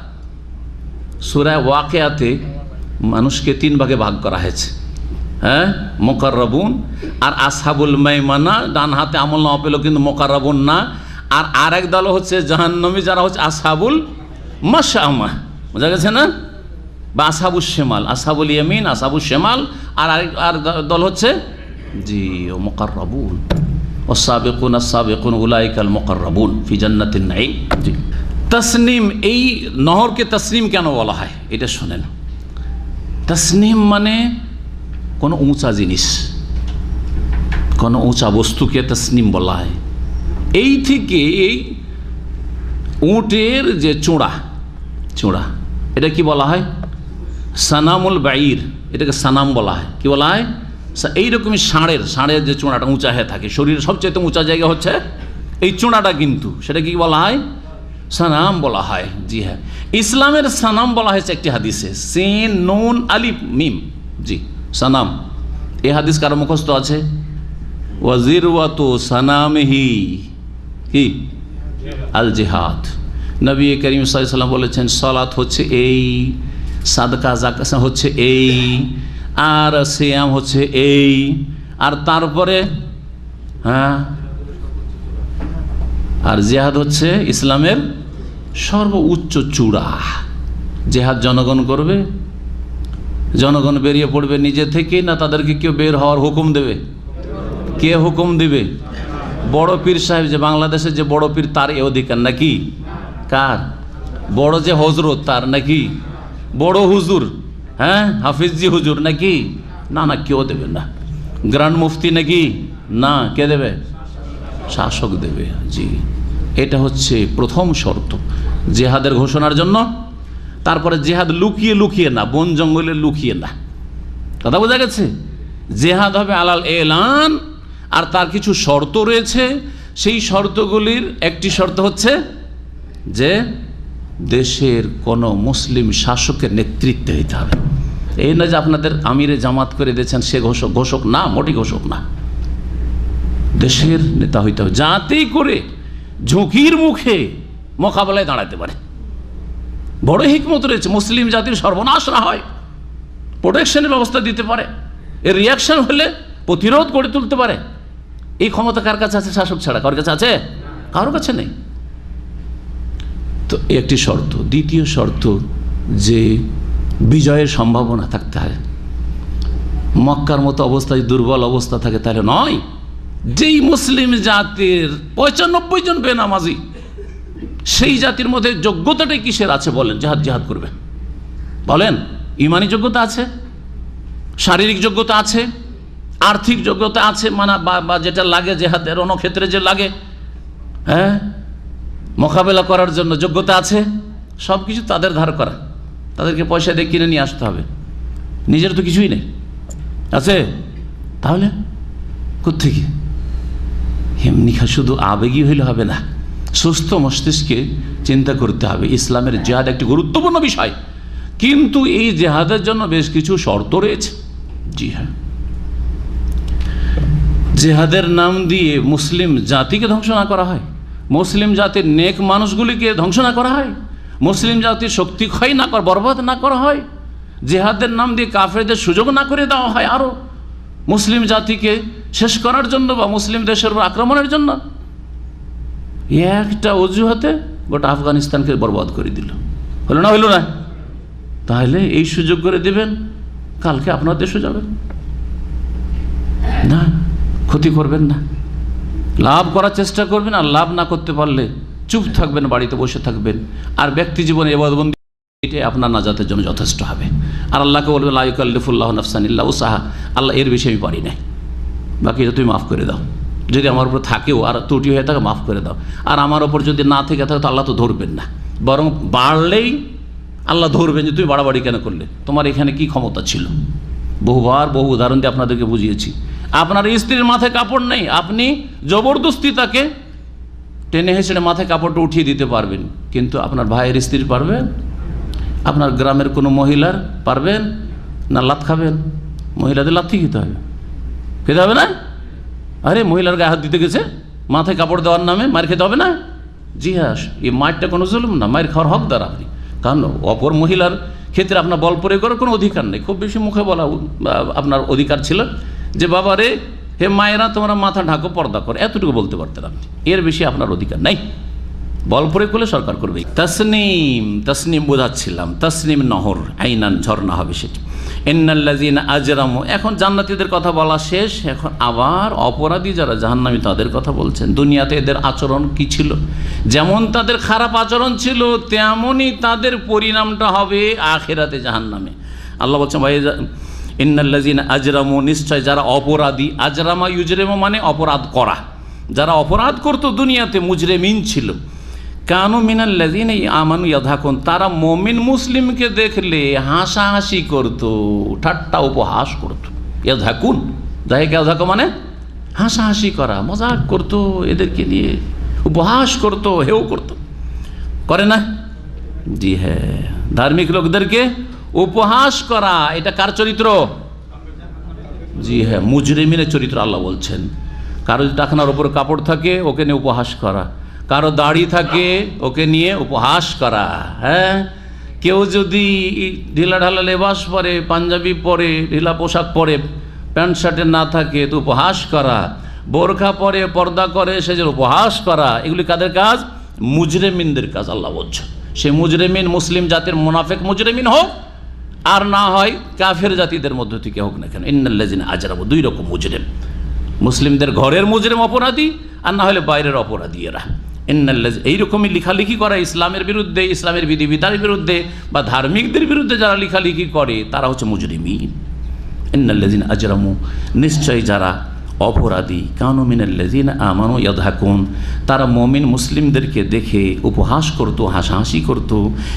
সূরা ওয়াকিয়াতে মানুষকে 3 ভাগে ভাগ করা হয়েছে, হ্যাঁ, মুকাররাবুন আর আসহাবুল মাইমানা, ডান হাতে আমল নামা পেল কিন্তু মুকাররাবুন না। আর আরেক দল হচ্ছে জাহান্নামী, যারা হচ্ছে আসহাবুল মাশআমা, বোঝা গেছে না? বা আসহাবুল শিমাল, আসহাবুল ইয়ামিন, আসহাবুল শিমাল। আর দল হচ্ছে জি মুকাররাবুন, ওয়াস-সাবিকুন আস-সাবিকুন উলাইকাল মুকাররাবুন ফি জান্নাতিন নাঈম। জি, তাসনিম, এই নহরকে তাসনিম কেন বলা হয় এটা শোনেন। তাসনিম মানে কোনো উঁচা জিনিস, কোনো উঁচা বস্তুকে তাসনিম বলা হয়। এই থেকে এই উটের যে চূড়া, এটা কি বলা হয়? সানামুল বাইর, এটাকে সানাম বলা হয়। কি বলা হয়? এইরকমই ষাঁড়ের যে চূড়াটা উঁচা হয়ে থাকে, শরীরের সবচেয়ে উঁচা জায়গা হচ্ছে এই চূড়াটা, কিন্তু সেটা কি বলা হয়? সানাম বলা হয়। জি হ্যাঁ, ইসলামের সানাম বলা হয়েছে একটি হাদিসে, সিন নুন আলিফ মিম। জি, সানাম। এই হাদিস কারো মুখস্থ আছে? ওয়াজিরওয়াতু সানামিহি কি? আল জিহাদ। নবী করিম সাল্লাল্লাহু আলাইহি ওয়াসাল্লাম বলেছেন সালাত হচ্ছে এই, সাদকা যাকাত হচ্ছে এই, আর সিয়াম হচ্ছে এই, আর তারপরে হ্যাঁ, আর জিহাদ হচ্ছে ইসলামের সর্বোচ্চ চূড়া। জিহাদ জনগণ করবে, জনগণ বেরিয়ে পড়বে নিজে থেকে, না তাদেরকে কেউ বের হওয়ার হুকুম দেবে? কে হুকুম দিবে? বড় পীর সাহেব, যে বাংলাদেশের যে বড় পীর, তার এ অধিকার নাকি? কার? বড় যে হজরত তার নাকি? বড় হুজুর, হ্যাঁ, হাফিজি হুজুর নাকি? না, কেউ দেবে না। গ্র্যান্ড মুফতি নাকি? না, কে দেবে? শাসক দেবে। জি, এটা হচ্ছে প্রথম শর্ত জেহাদের ঘোষণার জন্য। তারপরে জেহাদ লুকিয়ে না, বন জঙ্গলে লুকিয়ে না। কথা বোঝা গেছে? জেহাদ হবে আলাল এলান, আর তার কিছু শর্ত রয়েছে। সেই শর্তগুলির একটি শর্ত হচ্ছে যে দেশের কোনো মুসলিম শাসকের নেতৃত্বে হইতে হবে। এই না যে আপনাদের আমিরে জামাত করে দিয়েছেন সে ঘোষক না, মোটি ঘোষক না, দেশের নেতা হইতে হবে, যাতেই করে ঝুঁকির মুখে মোকাবেলায় দাঁড়াতে পারে। বড় হিকমত রয়েছে, মুসলিম জাতির সর্বনাশ না হয়, প্রোটেকশনের ব্যবস্থা দিতে পারে, এর রিয়াকশন হলে প্রতিরোধ গড়ে তুলতে পারে। এই ক্ষমতা কার কাছে আছে? শাসক ছাড়া। কার কাছে আছে? কারোর কাছে নেই। তো একটি শর্ত। দ্বিতীয় শর্ত যে বিজয়ের সম্ভাবনা থাকতে হয়। মক্কার মতো অবস্থায় দুর্বল অবস্থা থাকে তাহলে নয়, যেই মুসলিম জাতির 95 জন বেনামাজি, সেই জাতির মধ্যে যোগ্যতাটাই কিসের আছে বলেন? জিহাদ করবে বলেন? ইমানি যোগ্যতা আছে, শারীরিক যোগ্যতা আছে, আর্থিক যোগ্যতা আছে, মানে বা যেটা লাগে জিহাদের রণক্ষেত্রে যে লাগে, হ্যাঁ, মোকাবেলা করার জন্য যোগ্যতা আছে, সব কিছু তাদের ধার করা, তাদেরকে পয়সা দিয়ে কিনে নিয়ে আসতে হবে, নিজের তো কিছুই নেই আছে। তাহলে কোত্থেকে? এমনি শুধু আবেগী হইলে হবে না, সুস্থ মস্তিষ্কে চিন্তা করতে হবে। ইসলামের জিহাদ একটি গুরুত্বপূর্ণ বিষয়, কিন্তু এই জিহাদের জন্য বেশ কিছু শর্ত রয়েছে। জি হ্যাঁ, জিহাদের নাম দিয়ে মুসলিম জাতিকে ধ্বংস না করা হয়, মুসলিম জাতির নেক মানুষগুলিকে ধ্বংস না করা হয়, মুসলিম জাতির শক্তি ক্ষয় না করা, বরবাদ না করা হয়, জিহাদের নাম দিয়ে কাফেরদের সুযোগ না করে দেওয়া হয় আরো মুসলিম জাতিকে শেষ করার জন্য বা মুসলিম দেশের উপর আক্রমণের জন্য। একটা অজুহাতে গোটা আফগানিস্তানকে বরবাদ করে দিল, হলো না? হইল না? তাহলে এই সুযোগ করে দিবেন, কালকে আপনার দেশও যাবে না, ক্ষতি করবেন না, লাভ করার চেষ্টা করবেন, আর লাভ না করতে পারলে চুপ থাকবেন, বাড়িতে বসে থাকবেন, আর ব্যক্তি জীবনে ইবাদতবন্দি এটাই আপনার নাজাতের জন্য যথেষ্ট হবে। আর আল্লাহকে বলবেন লা ইউকাল্লিফুল্লাহু নাফসান ইল্লা উসআহা, আল্লাহ এর বিষয়ে আমি পারি না, বাকি এটা তুমি মাফ করে দাও, যদি আমার উপর থাকেও আর ত্রুটি হয়ে থাকে মাফ করে দাও, আর আমার ওপর যদি না থেকে থাকে তো আল্লাহ তো ধরবেন না, বরং বাড়লেই আল্লাহ ধরবেন যে তুমি বাড়াবাড়ি কেন করলে, তোমার এখানে কি ক্ষমতা ছিল। বহু উদাহরণ দিয়ে আপনাদেরকে বুঝিয়েছি। আপনার স্ত্রীর মাথায় কাপড় নেই, আপনি জবরদস্তি তাকে টেনে হেসড়ে মাথায় কাপড়টা উঠিয়ে দিতে পারবেন, কিন্তু আপনার ভাইয়ের স্ত্রী পারবেন? আপনার গ্রামের কোনো মহিলার পারবেন না? লাত খাবেন? মহিলাদের লাথি খেতে হবে, খেতে হবে না? আরে মহিলার গায়ে হাত দিতে গেছে, মাথায় কাপড় দেওয়ার নামে মার খেতে হবে না? জি হ্যাঁ, এই মারটা কোনো জুলুম না, মায়ের খাওয়ার হকদার আপনি। কারণ অপর মহিলার ক্ষেত্রে আপনার বল প্রয়োগ করার কোনো অধিকার নেই, খুব বেশি মুখে বলা আপনার অধিকার ছিল যে বাবা রে, হে মায়েরা তোমরা মাথা ঢাকো, পর্দা করো, এতটুকু বলতে পারতেন আপনি, এর বেশি আপনার অধিকার নাই। বল প্রয়োগ করলে সরকার করবে। তসনিম বোঝাচ্ছিলাম, তসনিম নহর, আইনান ঝর্ণা হবে সেটি। ইন্নাল্লাযীনা আজরামু, এখন জান্নাতীদের কথা বলা শেষ, এখন আবার অপরাধী যারা জাহান্নামী তাদের কথা বলছেন। দুনিয়াতে এদের আচরণ কি ছিল? যেমন তাদের খারাপ আচরণ ছিল, তেমনই তাদের পরিণামটা হবে আখিরাতে জাহান্নামে। আল্লাহ বলছেন ভাই ইন্নাল্লাযীনা আজরামু, নিশ্চয় যারা অপরাধী, আজরামা ইউজরিমু মানে অপরাধ করা, যারা অপরাধ করতো দুনিয়াতে মুজরিমিন ছিল। কানু মিনাল্লাযীনা আমানু ইয়াদহাকুন, তারা মুমিন মুসলিমকে দেখলে হাসাহাসি করত, ঠাট্টা উপহাস করত। ইয়াদহাকুন, যাকে ইয়াদহাকু মানে হাসাহাসি করা, মজাক করত, এদেরকে নিয়ে উপহাস করত, হেও করত, করে না? জি হ্যাঁ, ধার্মিক লোকদেরকে উপহাস করা, এটা কার চরিত্র? জি হ্যাঁ, মুজরিমিনের চরিত্র। আল্লাহ বলছেন কারো টাকনার উপর কাপড় থাকে ওকে নিয়ে উপহাস করা, কারো দাড়ি থাকে ওকে নিয়ে উপহাস করা, হ্যাঁ, কেউ যদি ঢিলা ঢালা লেবাস পরে, পাঞ্জাবি পরে, ঢিলা পোশাক পরে, প্যান্ট শার্টে না থাকে তো উপহাস করা, বোরখা পরে, পর্দা করে, সেজন্য উপহাস করা, এগুলি কাদের কাজ? মুজরিমিনদের কাজ। আল্লাহ বলছে সে মুজরিমিন মুসলিম জাতির মুনাফিক মুজরিমিন হোক, আর না হয় কাফের জাতিদের মধ্য থেকে হোক না কেন, ইন্নাল্লাযীনা আজরামু, দুই রকম মুজরিম, মুসলিমদের ঘরের মুজরিম অপরাধী, আর না হলে বাইরের অপরাধী এরা। এইরকমই লেখালেখি করা ইসলামের বিরুদ্ধে, ইসলামের বিধিবিধানের বিরুদ্ধে বা ধার্মিকদের বিরুদ্ধে যারা লেখালেখি করে তারা হচ্ছে মুজরিমিন। ইন্নাল্লাযীনা আজরামু, নিশ্চয় যারা অপরাধী, কানু মিনাল্লাযীনা আমানু ইয়াদহাকুন, তারা মুমিন মুসলিমদেরকে দেখে উপহাস করত, হাসাহাসি করত।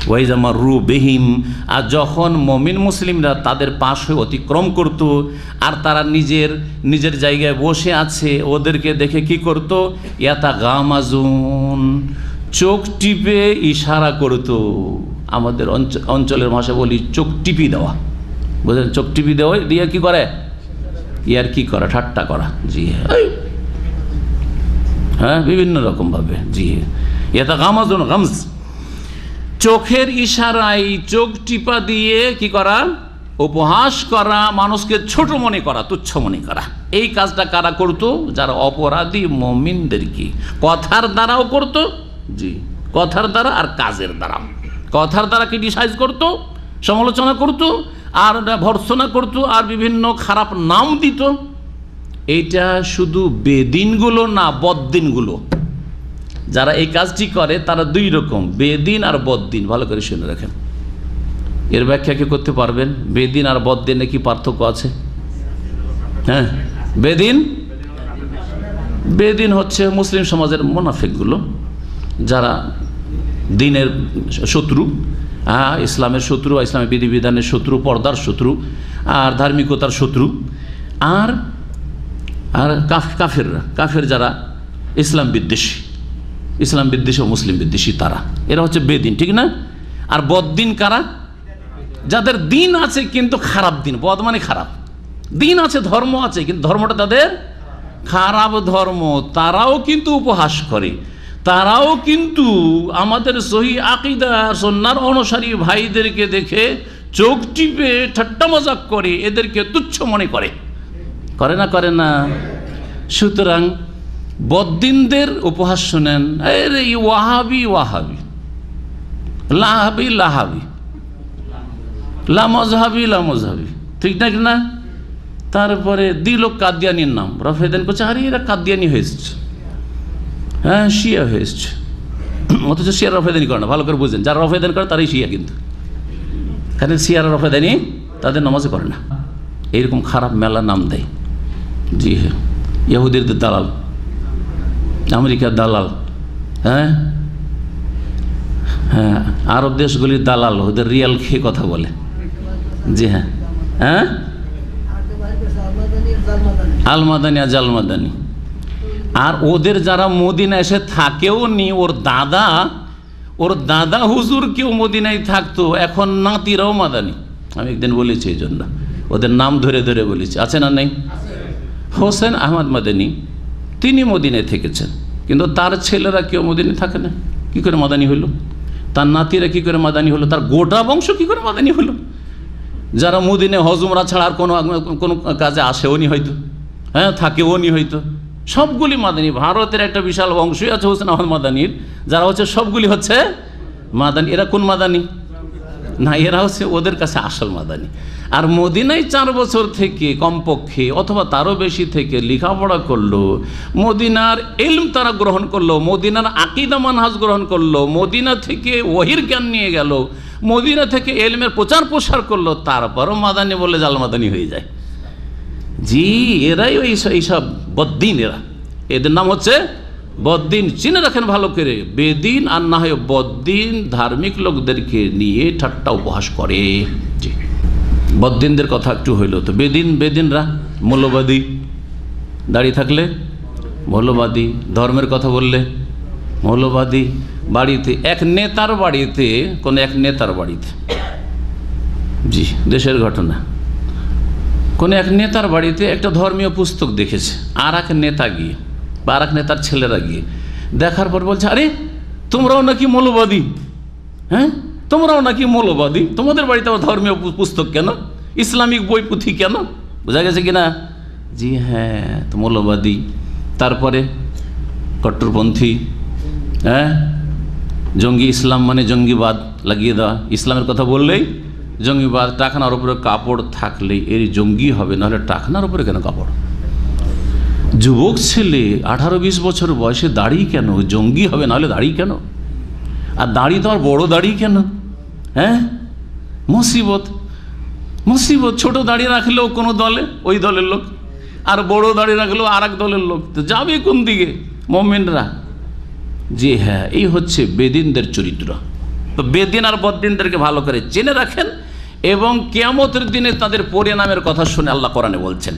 ওয়াইযা মাররু বিহিম, আর যখন মুমিন মুসলিমরা তাদের পাশ হয়ে অতিক্রম করত আর তারা নিজের জায়গায় বসে আছে, ওদেরকে দেখে কি করত? ইয়াতাগামাজুন, চোখ টিপে ইশারা করত। আমাদের অঞ্চলের ভাষা বলি চোখ টিপি দেওয়া, বুঝলেন? চোখ টিপি দেওয়া দিয়ে কি করে? ইয়ার কি করা, ঠাট্টা করা। জি হ্যাঁ, বিভিন্ন রকম ভাবে। জি এটা গামাজুন, গামজ, চোখের ইশারায় চোখ টিপা দিয়ে কি করা? উপহাস করা, মানুষকে ছোট মনে করা, তুচ্ছ মনে করা। এই কাজটা কারা করত? যারা অপরাধী মুমিনদেরকে কথার দ্বারাও করত। জি, কথার দ্বারা আর কাজের দ্বারা। কথার দ্বারা ক্রিটিসাইজ করত, সমালোচনা করত, আর ভর্ৎসনা করত, আর বিভিন্ন খারাপ নাম দিত, এইটা শুধু বেদিনগুলো না, বদ্দিনগুলো যারা এই কাজটি করে তারা দুই রকম, বেদিন আর বদ্দিন। ভালো করে শুনে রাখেন, এর ব্যাখ্যা কি করতে পারবেন? বেদিন আর বদ্দিনে কি পার্থক্য আছে? হ্যাঁ, বেদিন হচ্ছে মুসলিম সমাজের মুনাফিকগুলো, যারা দিনের শত্রু, ইসলামের শত্রু, ইসলামের বিধিবিধানের শত্রু, পর্দার শত্রু আর ধার্মিকতার শত্রু। আর আর কাফের যারা ইসলাম বিদ্বেষী ও মুসলিম বিদ্বেষী, তারা এরা হচ্ছে বেদিন, ঠিক না? আর বদ্দিন কারা? যাদের দিন আছে কিন্তু খারাপ দিন। বদ মানে খারাপ, দিন আছে, ধর্ম আছে, কিন্তু ধর্মটা তাদের খারাপ ধর্ম। তারাও কিন্তু উপহাস করে, তারাও কিন্তু আমাদের সহি আকীদা সুন্নাহর অনুসারী ভাইদেরকে দেখে চোখ টিপে ঠাট্টা মজাক করে, এদেরকে তুচ্ছ মনে করে না? সুতরাং বদ্দিনদের উপহাস শোনেন, আরে ওয়াহাবি লাহাবি লামজহাবি, ঠিক না? তারপরে দিল কাদিয়ানির নাম, রফেদান করছে, আরে এরা কাদিয়ানি হয়েছে, হ্যাঁ শিয়া হয়েছে, অথচ শিয়া রফেদানি করে না। ভালো করে বুঝেন, যারা রফেদান করে তারাই শিয়া, কিন্তু কারণ শিয়ারা রফেদানি তাদের নামাজে করে না। এইরকম খারাপ মেলা নাম দেয়। জি হ্যাঁ, ইহুদিদের দালাল, আমেরিকার দালাল, হ্যাঁ হ্যাঁ, আরব দেশগুলির দালাল, ওদের রিয়াল খেয়ে কথা বলে। জি হ্যাঁ, হ্যাঁ, আলমাদানি আর জালমাদানি। আর ওদের যারা মদিনা এসে থাকেও নি, ওর দাদা হুজুর কেউ মদিনায় থাকতো, এখন নাতিরাও মাদানি। আমি একদিন বলেছি, এই জন্য ওদের নাম ধরে ধরে বলেছি। আছে না নেই? হোসেন আহমদ মাদানি, তিনি মদিনায় থেকেছেন, কিন্তু তার ছেলেরা কেউ মদিনায় থাকে না। কী করে মাদানি হলো? তার নাতিরা কী করে মাদানি হলো? তার গোটা বংশ কী করে মাদানি হলো? যারা মদিনায় হজুমরা ছাড়া আর কোনো কাজে আসেও নি হয়তো, হ্যাঁ থাকেও নি হয়তো, সবগুলি মাদানি। ভারতের একটা বিশাল বংশই আছে হোসেন আহমদ মাদানির, যারা হচ্ছে সবগুলি হচ্ছে মাদানি। এরা কোন মাদানি? না, এরা হচ্ছে ওদের কাছে আসল মাদানি। আর মদিনায় 4 বছর থেকে কমপক্ষে অথবা তারও বেশি থেকে লেখাপড়া করলো, মদিনার ইলম তারা গ্রহণ করলো, মদিনার আকীদা মানহাজ গ্রহণ করলো, মদিনা থেকে ওহির জ্ঞান নিয়ে গেল, মদিনা থেকে ইলমের প্রচার প্রসার করলো, তারপরও মাদানি বলে জাল মাদানি হয়ে যায়। জি, এরাই এইসব বদ্দিন, এদের নাম হচ্ছে বদ্দিন। চিনে রাখেন ভালো করে, বেদিন আর না হয় বদ্দিন ধার্মিক লোকদেরকে নিয়ে ঠাট্টা উপহাস করে। জি, বদ্দিনদের কথা একটু হইল। তো বেদিনরা মৌলবাদী, দাড়ি থাকলে মৌলবাদী, ধর্মের কথা বললে মৌলবাদী। বাড়িতে এক নেতার বাড়িতে, জি দেশের ঘটনা, কোন এক নেতার বাড়িতে একটা ধর্মীয় পুস্তক দেখেছে, আর এক নেতা গিয়ে বা আর এক নেতার ছেলেরা গিয়ে দেখার পর বলছে, আরে তোমরাও নাকি মৌলবাদী? হ্যাঁ, তোমরাও নাকি মৌলবাদী? তোমাদের বাড়িতে আবার ধর্মীয় পুস্তক কেন? ইসলামিক বই পুঁথি কেন? বোঝা গেছে কিনা? জি হ্যাঁ, তো মৌলবাদী। তারপরে কট্টরপন্থী, হ্যাঁ, জঙ্গি। ইসলাম মানে জঙ্গিবাদ লাগিয়ে দেওয়া, ইসলামের কথা বললেই জঙ্গিবাদ। টাকনার উপরে কাপড় থাকলেই এর জঙ্গি হবে, নাহলে টাকনার উপরে কেন কাপড়? যুবক ছেলে 18-20 বছর বয়সে দাড়ি কেন? জঙ্গি হবে, নাহলে দাড়ি কেন? আর দাড়ি তো আর বড় দাড়ি কেন? হ্যাঁ, মুসিবত। ছোট দাড়ি রাখলেও কোনো দলে ওই দলের লোক, আর বড় দাড়ি রাখলেও আর এক দলের লোক। তো যাবে কোন দিকে মুমিনরা? জি হ্যাঁ, এই হচ্ছে বেদিনদের চরিত্র। তো বেদিন আর বদ্দিনদেরকে ভালো করে জেনে রাখেন, এবং কিয়ামতের দিনে তাদের পরিণামের কথা শুনে আল্লাহ কোরআনে বলছেন,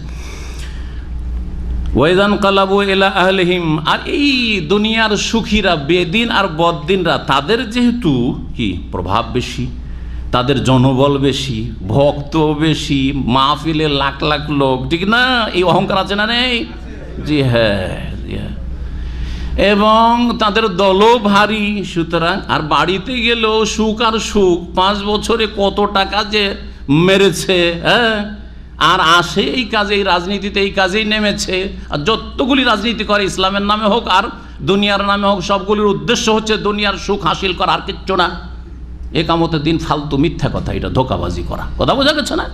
ওয়াইদান কালাবু ইলা আহলিহিম। আর এই দুনিয়ার সুখীরা, বেদিন আর বদ্দিনরা, তাদের যেহেতু কি প্রভাব বেশি, তাদের জনবল বেশি, ভক্ত বেশি, মাহফিলে লাখ লাখ লোক, ঠিক না? এই অহংকার আছে না নেই? জি হ্যাঁ, এবং তাদের দলও ভারী। সুতরাং আর বাড়িতে গেলেও সুখ আর সুখ, 5 বছরে কত টাকা যে মেরেছে, হ্যাঁ, আর আসে এই কাজে, এই রাজনীতিতে এই কাজেই নেমেছে। আর যতগুলি রাজনীতি করে, ইসলামের নামে হোক আর দুনিয়ার নামে হোক, সবগুলির উদ্দেশ্য হচ্ছে দুনিয়ার সুখ হাসিল করা, আর কিচ্ছু না। একামতের দিন ফালতু মিথ্যা কথা, এটা ধোঁকাবাজি করা। কথা বোঝা গেছে না?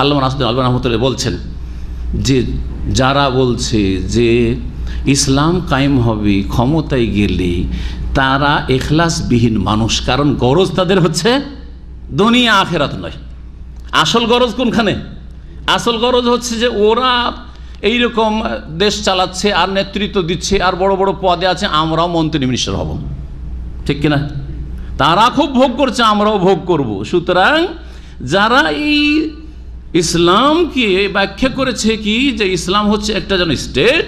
আল্লামা নাসিরুদ্দিন আলবানী রাহমাতুল্লাহ বলছেন যে যারা বলছে যে ইসলাম কায়েম হবে ক্ষমতায় গেলে, তারা এখলাসবিহীন মানুষ। কারণ গরজ তাদের হচ্ছে দুনিয়া আখেরাত নয়। আসল গরজ কোনখানে? আসল গরজ হচ্ছে যে ওরা এইরকম দেশ চালাচ্ছে আর নেতৃত্ব দিচ্ছে আর বড় বড় পদে আছে, আমরাও মন্ত্রী মিনিস্টার হব, ঠিক কিনা? তারা খুব ভোগ করছে, আমরাও ভোগ করব। সুতরাং যারা এই ইসলামকে ব্যাখ্যা করেছে কি যে ইসলাম হচ্ছে একটা যেন স্টেট,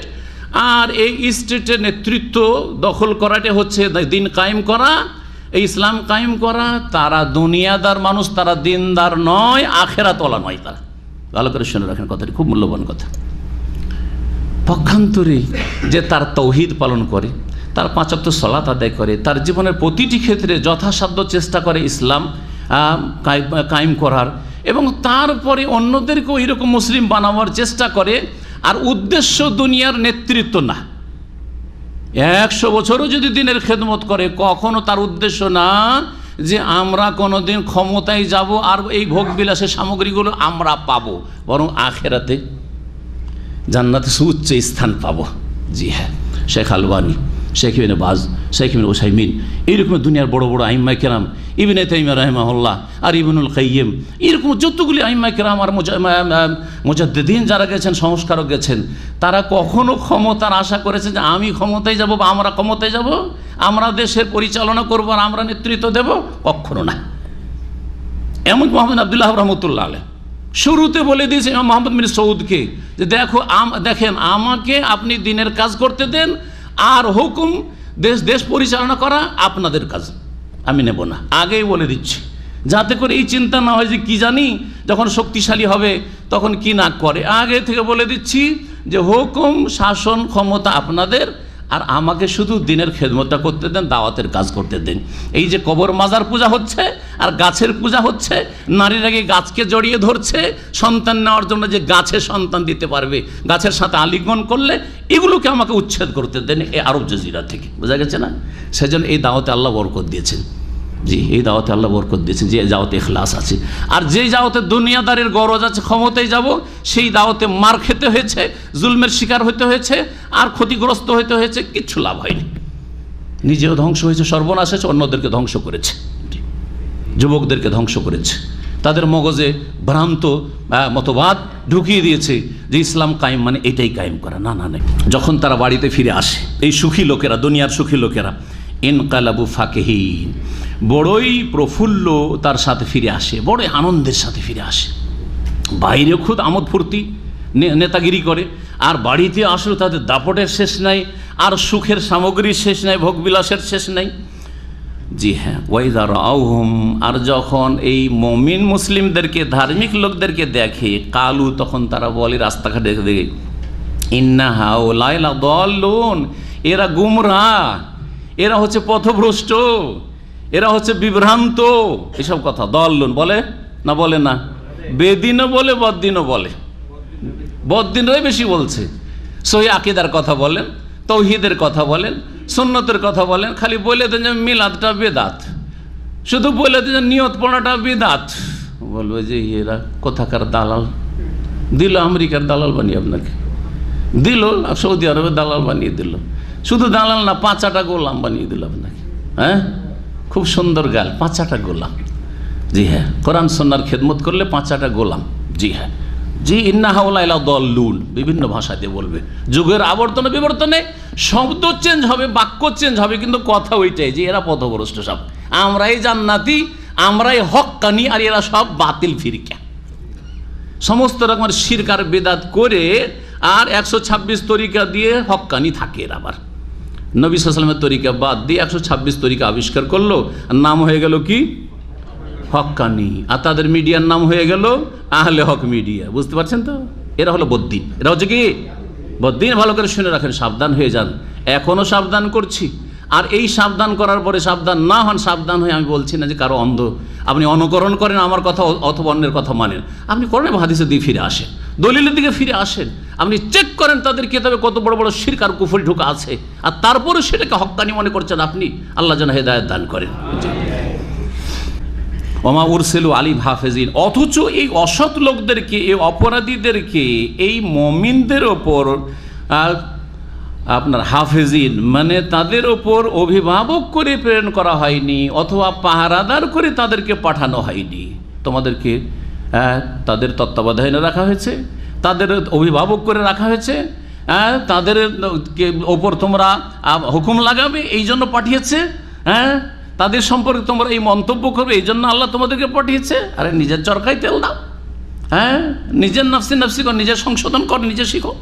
আর এই স্টেটের নেতৃত্ব দখল করাটা হচ্ছে দিন কায়েম করা, এই ইসলাম কায়েম করা, তারা দুনিয়াদার মানুষ, তারা দিনদার নয়, আখেরাতওয়ালা নয়। তারা ভালো করে শুনে রাখেন কথাটি, খুব মূল্যবান কথা। পক্ষান্তরে যে তার তৌহিদ পালন করে, তার 5 ওয়াক্ত সালাত আদায় করে, তার জীবনের প্রতিটি ক্ষেত্রে যথাসাধ্য চেষ্টা করে ইসলাম কায়েম করার, এবং তারপরে অন্যদেরকেও এরকম মুসলিম বানাবার চেষ্টা করে, আর উদ্দেশ্য দুনিয়ার নেতৃত্ব না। 100 বছরও যদি দিনের খেদমত করে, কখনো তার উদ্দেশ্য না যে আমরা কোনোদিন ক্ষমতায় যাব আর এই ভোগবিলাসের সামগ্রীগুলো আমরা পাবো, বরং আখেরাতে জান্নাতে সুউচ্চ স্থান পাবো। জি হ্যাঁ, শেখ আলবানী, শেখ ইবনে বাজ, শেখ ইবনে উসাইমিন, এইরকম দুনিয়ার বড় বড় আইম্মাই কেরাম, ইবনে তাইমিয়া রাহিমাহুল্লাহ আর ইবনুল কাইয়িম, এরকম যতগুলি আইম্মাই কেরাম আর মুজাদ্দিদিন যারা গেছেন, সংস্কারক গেছেন, তারা কখনো ক্ষমতার আশা করেছে যে আমি ক্ষমতায় যাব বা আমরা ক্ষমতায় যাব, আমরা দেশের পরিচালনা করব আর আমরা নেতৃত্ব দেব? কখনো না। এমন মোহাম্মদ আবদুল্লাহ রহমতুল্লাহ আলাইহ শুরুতে বলে দিয়েছে ইমাম মোহাম্মদ বিন সৌদকে যে দেখেন, আমাকে আপনি দিনের কাজ করতে দেন, আর হুকুম দেশ পরিচালনা করা আপনাদের কাজ, আমি নেব না। আগেই বলে দিচ্ছি, যাতে করে এই চিন্তা না হয় যে কি জানি যখন শক্তিশালী হবে তখন কি না করে। আগে থেকে বলে দিচ্ছি যে হুকুম, শাসন, ক্ষমতা আপনাদের, আর আমাকে শুধু দিনের খেদমতটা করতে দেন, দাওয়াতের কাজ করতে দেন। এই যে কবর মাজার পূজা হচ্ছে আর গাছের পূজা হচ্ছে, নারীরা গাছকে জড়িয়ে ধরছে সন্তান নেওয়ার জন্য, যে গাছে সন্তান দিতে পারবে, গাছের সাথে আলিঙ্গন করলে, এগুলোকে আমাকে উচ্ছেদ করতে দেন এই আরব জাজিরা থেকে। বোঝা গেছে না? সেজন্য এই দাওয়াতে আল্লাহ বরকত দিয়েছেন। জি, এই দাওয়াতে আল্লাহ বরকত দিয়েছেন, যে দাওয়াতে ইখলাস আছে। আর যেই দাওয়াতে দুনিয়াদারের গরজ আছে, ক্ষমতায় যাব, সেই দাওয়াতে মার খেতে হয়েছে, জুলমের শিকার হতে হয়েছে, আর ক্ষতিগ্রস্ত হতে হয়েছে, কিচ্ছু লাভ হয়নি। নিজেও ধ্বংস হয়েছে, সর্বনাশ হয়েছে, অন্যদেরকে ধ্বংস করেছে, যুবকদেরকে ধ্বংস করেছে, তাদের মগজে ভ্রান্ত মতবাদ ঢুকিয়ে দিয়েছে যে ইসলাম কায়েম মানে এটাই কায়েম করা। না না না, যখন তারা বাড়িতে ফিরে আসে, এই সুখী লোকেরা, দুনিয়ার সুখী লোকেরা, ইনকালাবু ফাকিহিন, বড়ই প্রফুল্ল তার সাথে ফিরে আসে, বড়ই আনন্দের সাথে ফিরে আসে। বাইরে খুদ আমোদ ফুর্তি, নেতাগিরি করে, আর বাড়িতে আসলে তাদের দাপটের শেষ নাই, আর সুখের সামগ্রীর শেষ নাই, ভোগবিলাসের শেষ নাই। জি হ্যাঁ, ওয়াইদা রাআউহুম, আর যখন এই মুমিন মুসলিমদেরকে, ধার্মিক লোকদেরকে দেখে, কালু, তখন তারা বলে রাস্তাঘাটে দেখে, ইন্না হাউলাই লাদাল্লুন, এরা গুমরাহ, এরা হচ্ছে পথভ্রষ্ট, এরা হচ্ছে বিভ্রান্ত, এসব কথা দল্লুন বলে না, বলে না? বেদিনও বলে, বদ্দিনও বলে, বদ্দিনরাই বেশি বলছে। সহি আকীদার কথা বলেন, তৌহিদের কথা বলেন, সুন্নতের কথা বলেন, খালি বলে দেন যে মিলাদটা বেদাত, শুধু বলে দেন যে নিয়ত পড়াটা বেদাত। বলবে যে এরা কোথাকার দালাল, দিল আমেরিকার দালাল বানিয়ে আপনাকে, দিল সৌদি আরবের দালাল বানিয়ে দিল, শুধু দালাল না, 5টা গোলাম বানিয়ে দিল আপনাকে। হ্যাঁ, খুব সুন্দর গাল, 5টা গোলাম। জি হ্যাঁ, কোরআন সুন্নাহর খেদমত করলে 5টা গোলাম। জি হ্যাঁ, জি, ইন্না হাউলাই লাদাল্লুন, বিভিন্ন ভাষা দিয়ে বলবে। যুগের আবর্তনে বিবর্তনে শব্দ চেঞ্জ হবে, বাক্য চেঞ্জ হবে, কিন্তু কথা ওইটাই যে এরা পথভ্রষ্ট সব, আমরাই জান্নাতি, আমরাই হক্কানি, আর এরা সব বাতিল ফিরকা। সমস্ত রকমের শিরক আর বেদাত করে আর 126 তরিকা দিয়ে হক্কানি থাকে। এর আবার নবী সাল্লাল্লাহু আলাইহি ওয়াসাল্লামের তরিকা বাদ দিয়ে 126 তরিকা আবিষ্কার করলো, আর নাম হয়ে গেল কি? হক্কানি। আর তাদের মিডিয়ার নাম হয়ে গেল আহলে হক মিডিয়া। বুঝতে পারছেন তো? এরা হলো বদ্দিন, এরা হচ্ছে কি বদ্দিন। ভালো করে শুনে রাখেন, সাবধান হয়ে যান। এখনও সাবধান করছি, আর এই সাবধান করার পরে সাবধান না হন, সাবধান হয়ে আমি বলছি না যে কারো অন্ধ আপনি অনুকরণ করেন আমার কথা অথবা অন্যের কথা মানেন। আপনি কোরআন হাদিসের দিকে ফিরে আসেন, দলিলের দিকে ফিরে আসেন, আপনি চেক করেন তাদের কিতাবে কত বড় বড় শিরক আর কুফর ঢোকা আছে, আর তারপরে সেটাকে হক্কানি মনে করছেন আপনি। আল্লাহ যেন হেদায়েত দান করেন। ওমা উরসিলু আলিম হাফেজিন, অথচ এই অসৎ লোকদেরকে, এই অপরাধীদেরকে এই মুমিনদের ওপর আপনার হাফেজিন মানে তাদের ওপর অভিভাবক করে প্রেরণ করা হয়নি, অথবা পাহারাদার করে তাদেরকে পাঠানো হয়নি। তোমাদেরকে তাদের তত্ত্বাবধানে রাখা হয়েছে, তাদের অভিভাবক করে রাখা হয়েছে, তাদের ওপর তোমরা হুকুম লাগাবে এই জন্য পাঠিয়েছে, তাদের সম্পর্কে তোমরা এই মন্তব্য করবে এই জন্য আল্লাহ তোমাদেরকে পাঠিয়েছে। আরে নিজের চরকায় তেল দাও, নিজের নাফসি কর, নিজের সংশোধন কর, নিজে শিখো।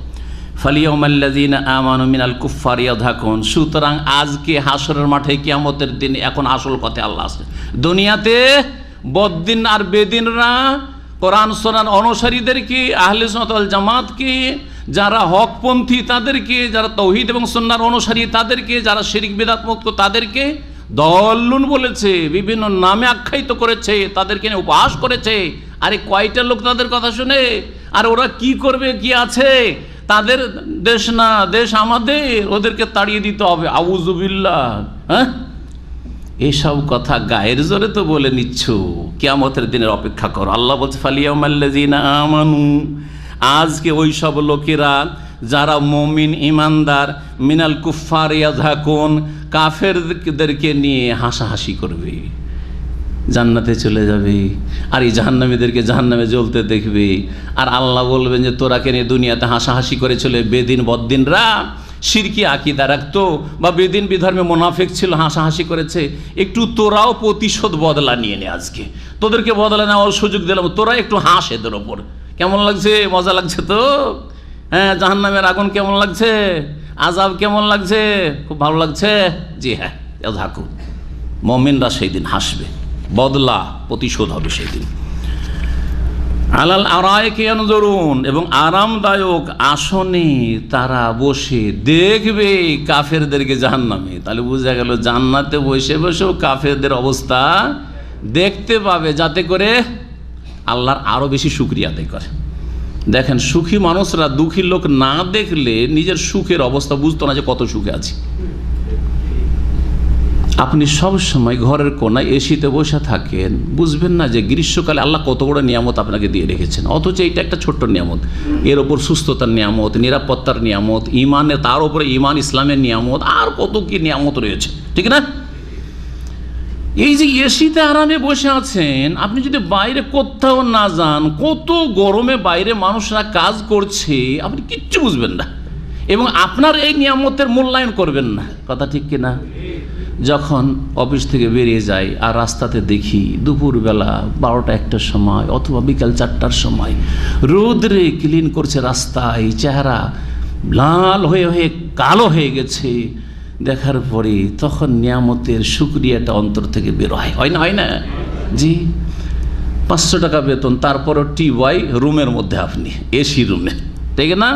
ফালিয়াউমাল্লাযীনা আমানু মিনাল কুফফারি ইয়াদহাকুন, সুতরাং আজকে হাসরের মাঠে কিয়ামতের দিন এখন আসল কথা আল্লাহ আছে। দুনিয়াতে বদ্দিন আর বেদিনরা কোরআন সুন্নাহর অনুসারীদেরকে, আহলে সুন্নাত ওয়াল জামাতকে, যারা হকপন্থী তাদেরকে, যারা তাওহীদ এবং সুন্নাহর অনুসারী তাদেরকে, যারা শিরক বিদআত মুক্ত তাদেরকে দল্লুন বলেছে, বিভিন্ন নামে আখ্যায়িত করেছে, তাদেরকে নিয়ে উপহাস করেছে। আরে কয়টা লোক তাদের কথা শুনে? আর ওরা কি করবে, কি আছে? তাদের দেশ না, দেশ আমাদের, ওদেরকে তাড়িয়ে দিতে হবে। আউযুবিল্লাহ। এইসব কথা গায়ের জোরে তো বলে নিচ্ছ, কিয়ামতের দিনের অপেক্ষা করো। আল্লাহ বলছে ফালিয়াউমাল্লাযীনা আমানু, আজকে ওই সব লোকেরা যারা মুমিন ইমানদার, মিনাল কুফফার ইয়াযহাকুন, কাফেরদেরকে নিয়ে হাসাহাসি করবে, জান্নাতে চলে যাবে, আর এই জাহান্নামীদেরকে জাহান্নামে জ্বলতে দেখবে। আর আল্লাহ বলবেন যে তোরাকে নিয়ে দুনিয়াতে হাসাহাসি করে চলে বেদিন বদ্দিনরা, শিরকি আকীদা রাখতো বা বেদিন বিধর্মে মুনাফিক ছিল, হাসাহাসি করেছে, একটু তোরাও প্রতিশোধ বদলা নিয়ে নে। আজকে তোদেরকে বদলা নেওয়ার সুযোগ দিলাম, তোরা একটু হাস এদের ওপর। কেমন লাগছে? মজা লাগছে তো? জাহান্নামের আগুন কেমন লাগছে? আযাব কেমন লাগছে? খুব ভালো লাগছে? জি হ্যাঁ, ইয়াযহাকুন, মুমিনরা সেই দিন হাসবে, বদলা প্রতিশোধ হবে সেই দিন। আলাল আরাইকি ইয়ানজুরুন, এবং আরামদায়ক আসনে তারা বসে দেখবে কাফেরদেরকে জাহান্নামে। তাহলে বোঝা গেল জান্নাতে বসে বসেও কাফেরদের অবস্থা দেখতে পাবে, যাতে করে আল্লাহর আরও বেশি শুকরিয়া আদায় করে। দেখেন, সুখী মানুষরা দুঃখী লোক না দেখলে নিজের সুখের অবস্থা বুঝতো না যে কত সুখে আছে। আপনি সব সময় ঘরের কোনায় এসিতে বসে থাকেন, বুঝবেন না যে গ্রীষ্মকালে আল্লাহ কত বড় নিয়ামত আপনাকে দিয়ে রেখেছেন, অথচ এইটা একটা ছোট্ট নিয়ামত। এর ওপর সুস্থতার নিয়ামত, নিরাপত্তার নিয়ামত, ইমানের, তার উপরে ইমান ইসলামের নিয়ামত, আর কত কি নিয়ামত রয়েছে, ঠিক না? এই যে এসিতে আরামে বসে আছেন, আপনি যদি বাইরে কোথাও না যান, কত গরমে বাইরে মানুষরা কাজ করছে, আপনি কিচ্ছু বুঝবেন না এবং আপনার এই নিয়ামতের মূল্যায়ন করবেন না। কথা ঠিক কিনা? যখন অফিস থেকে বেরিয়ে যাই আর রাস্তাতে দেখি দুপুরবেলা 12টা-1টার সময় অথবা বিকাল 4টার সময় রোদরে ক্লিন করছে রাস্তায়, চেহারা লাল হয়ে হয়ে কালো হয়ে গেছে, দেখার পরে তখন নিয়ামতের শুকরিয়াটা অন্তর থেকে বের হয় না? হয় না? জি, 500 টাকা বেতন, তারপরও টিওয়াই রুমের মধ্যে, আপনি এসি রুমে, ঠিক না?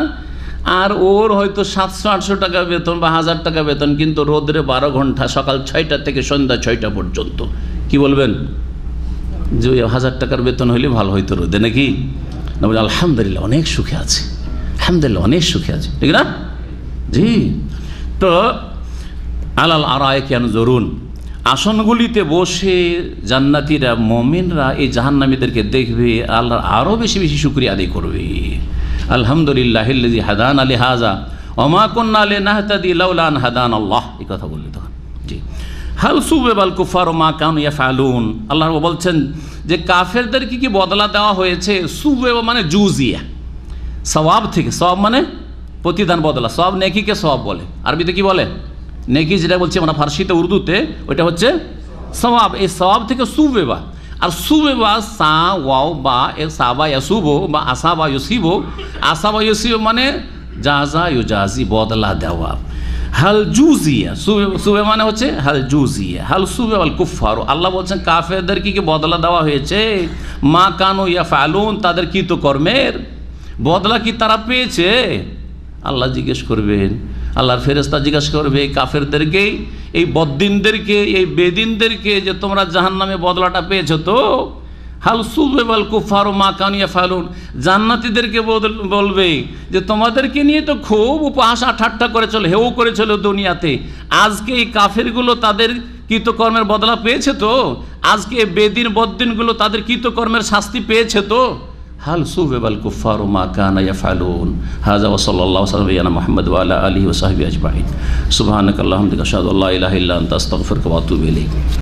আর ওর হয়তো 700-800 টাকা বেতন বা 1000 টাকা বেতন, কিন্তু রোদরে 12 ঘন্টা, সকাল 6টা থেকে সন্ধ্যা 6টা পর্যন্ত। কি বলবেন? যে 1000 টাকার বেতন হইলে ভালো হইতো রোদে, নাকি? না, বলে আলহামদুলিল্লাহ অনেক সুখে আছে, আলহামদুলিল্লাহ অনেক সুখে আছে, ঠিক না? জি। তো আলাল আরাইকি ইয়ানজুরুন, আসনগুলিতে বসে জান্নাতীরা, মুমিনরা এই জাহান্নামীদেরকে দেখবে, আল্লাহর আরও বেশি বেশি শুকরিয়া আদায় করবে। আলহামদুলিল্লাহিল্লাযী হাদানা লিহাযা ওয়া মা কুন্না লিনাহতাদি লাউলা আন হাদানাল্লাহ, এই কথা বললে তখন। জি, হাল সুবিবাল কুফারু মা কানু ইয়াফআলুন, আল্লাহ বলছেন যে কাফেরদেরকে কি বদলা দেওয়া হয়েছে? সুবিবা মানে জুজিয়া, সওয়াব থেকে, সওয়াব মানে প্রতিদান, বদলা। সওয়াব নেকিকে সওয়াব বলে, আরবিতে কি বলে? নেকি যেটা বলছি আমরা ফার্সিতে, উর্দুতে ওইটা হচ্ছে সওয়াব। এই সওয়াব থেকে সুবেবা, আর সুবেবা সা ওয়াও বা এ সাবা ইয়াসুবো বা আসাবা ইউসিবো, আসাবা ইউসিবো মানে জাযা ইউজাজি, বদলা দেওয়া। হাল জুজিয়া, সুবে মানে হচ্ছে হাল জুজিয়া, হাল সুবে আল কুফার, আল্লাহ বলছেন কাফেরদেরকে কি বদলা দেওয়া হয়েছে? মা কানু ইয়াফআলুন, তাদের কৃতকর্মের বদলা কি তারা পেয়েছে? আল্লাহ জিজ্ঞেস করবেন, আল্লাহর ফেরেশতা জিজ্ঞাসা করবে কাফেরদেরকে, এই বদ্দিনদেরকে, এই বেদিনদেরকে, যে তোমরা জাহান্নামে বদলাটা পেয়েছো তো? হাল সুবেবাল কুফার মা কানিয়া ফালুন, জান্নাতীদেরকে বলবে যে তোমাদেরকে নিয়ে তো খুব উপহাস ঠাট্টা করেছিল, হেউ করেছিল দুনিয়াতে, আজকে এই কাফেরগুলো তাদের কৃতকর্মের বদলা পেয়েছে তো, আজকে বেদিন বদ্দিনগুলো তাদের কৃতকর্মের শাস্তি পেয়েছে তো। হাল সুবেবাল কুফার মা কানিয়া ফালুন। হাযা ওয়া সাল্লাল্লাহু আলা মুহাম্মদ ওয়া আলা আলিহি ওয়া সাহবিহি আজমাইন। সুবহানাকাল্লাহুম্মা ওয়া বিহামদিকা আশহাদু আল্লা ইলাহা ইল্লা আনতা আস্তাগফিরুকা ওয়া আতুবু ইলাইক।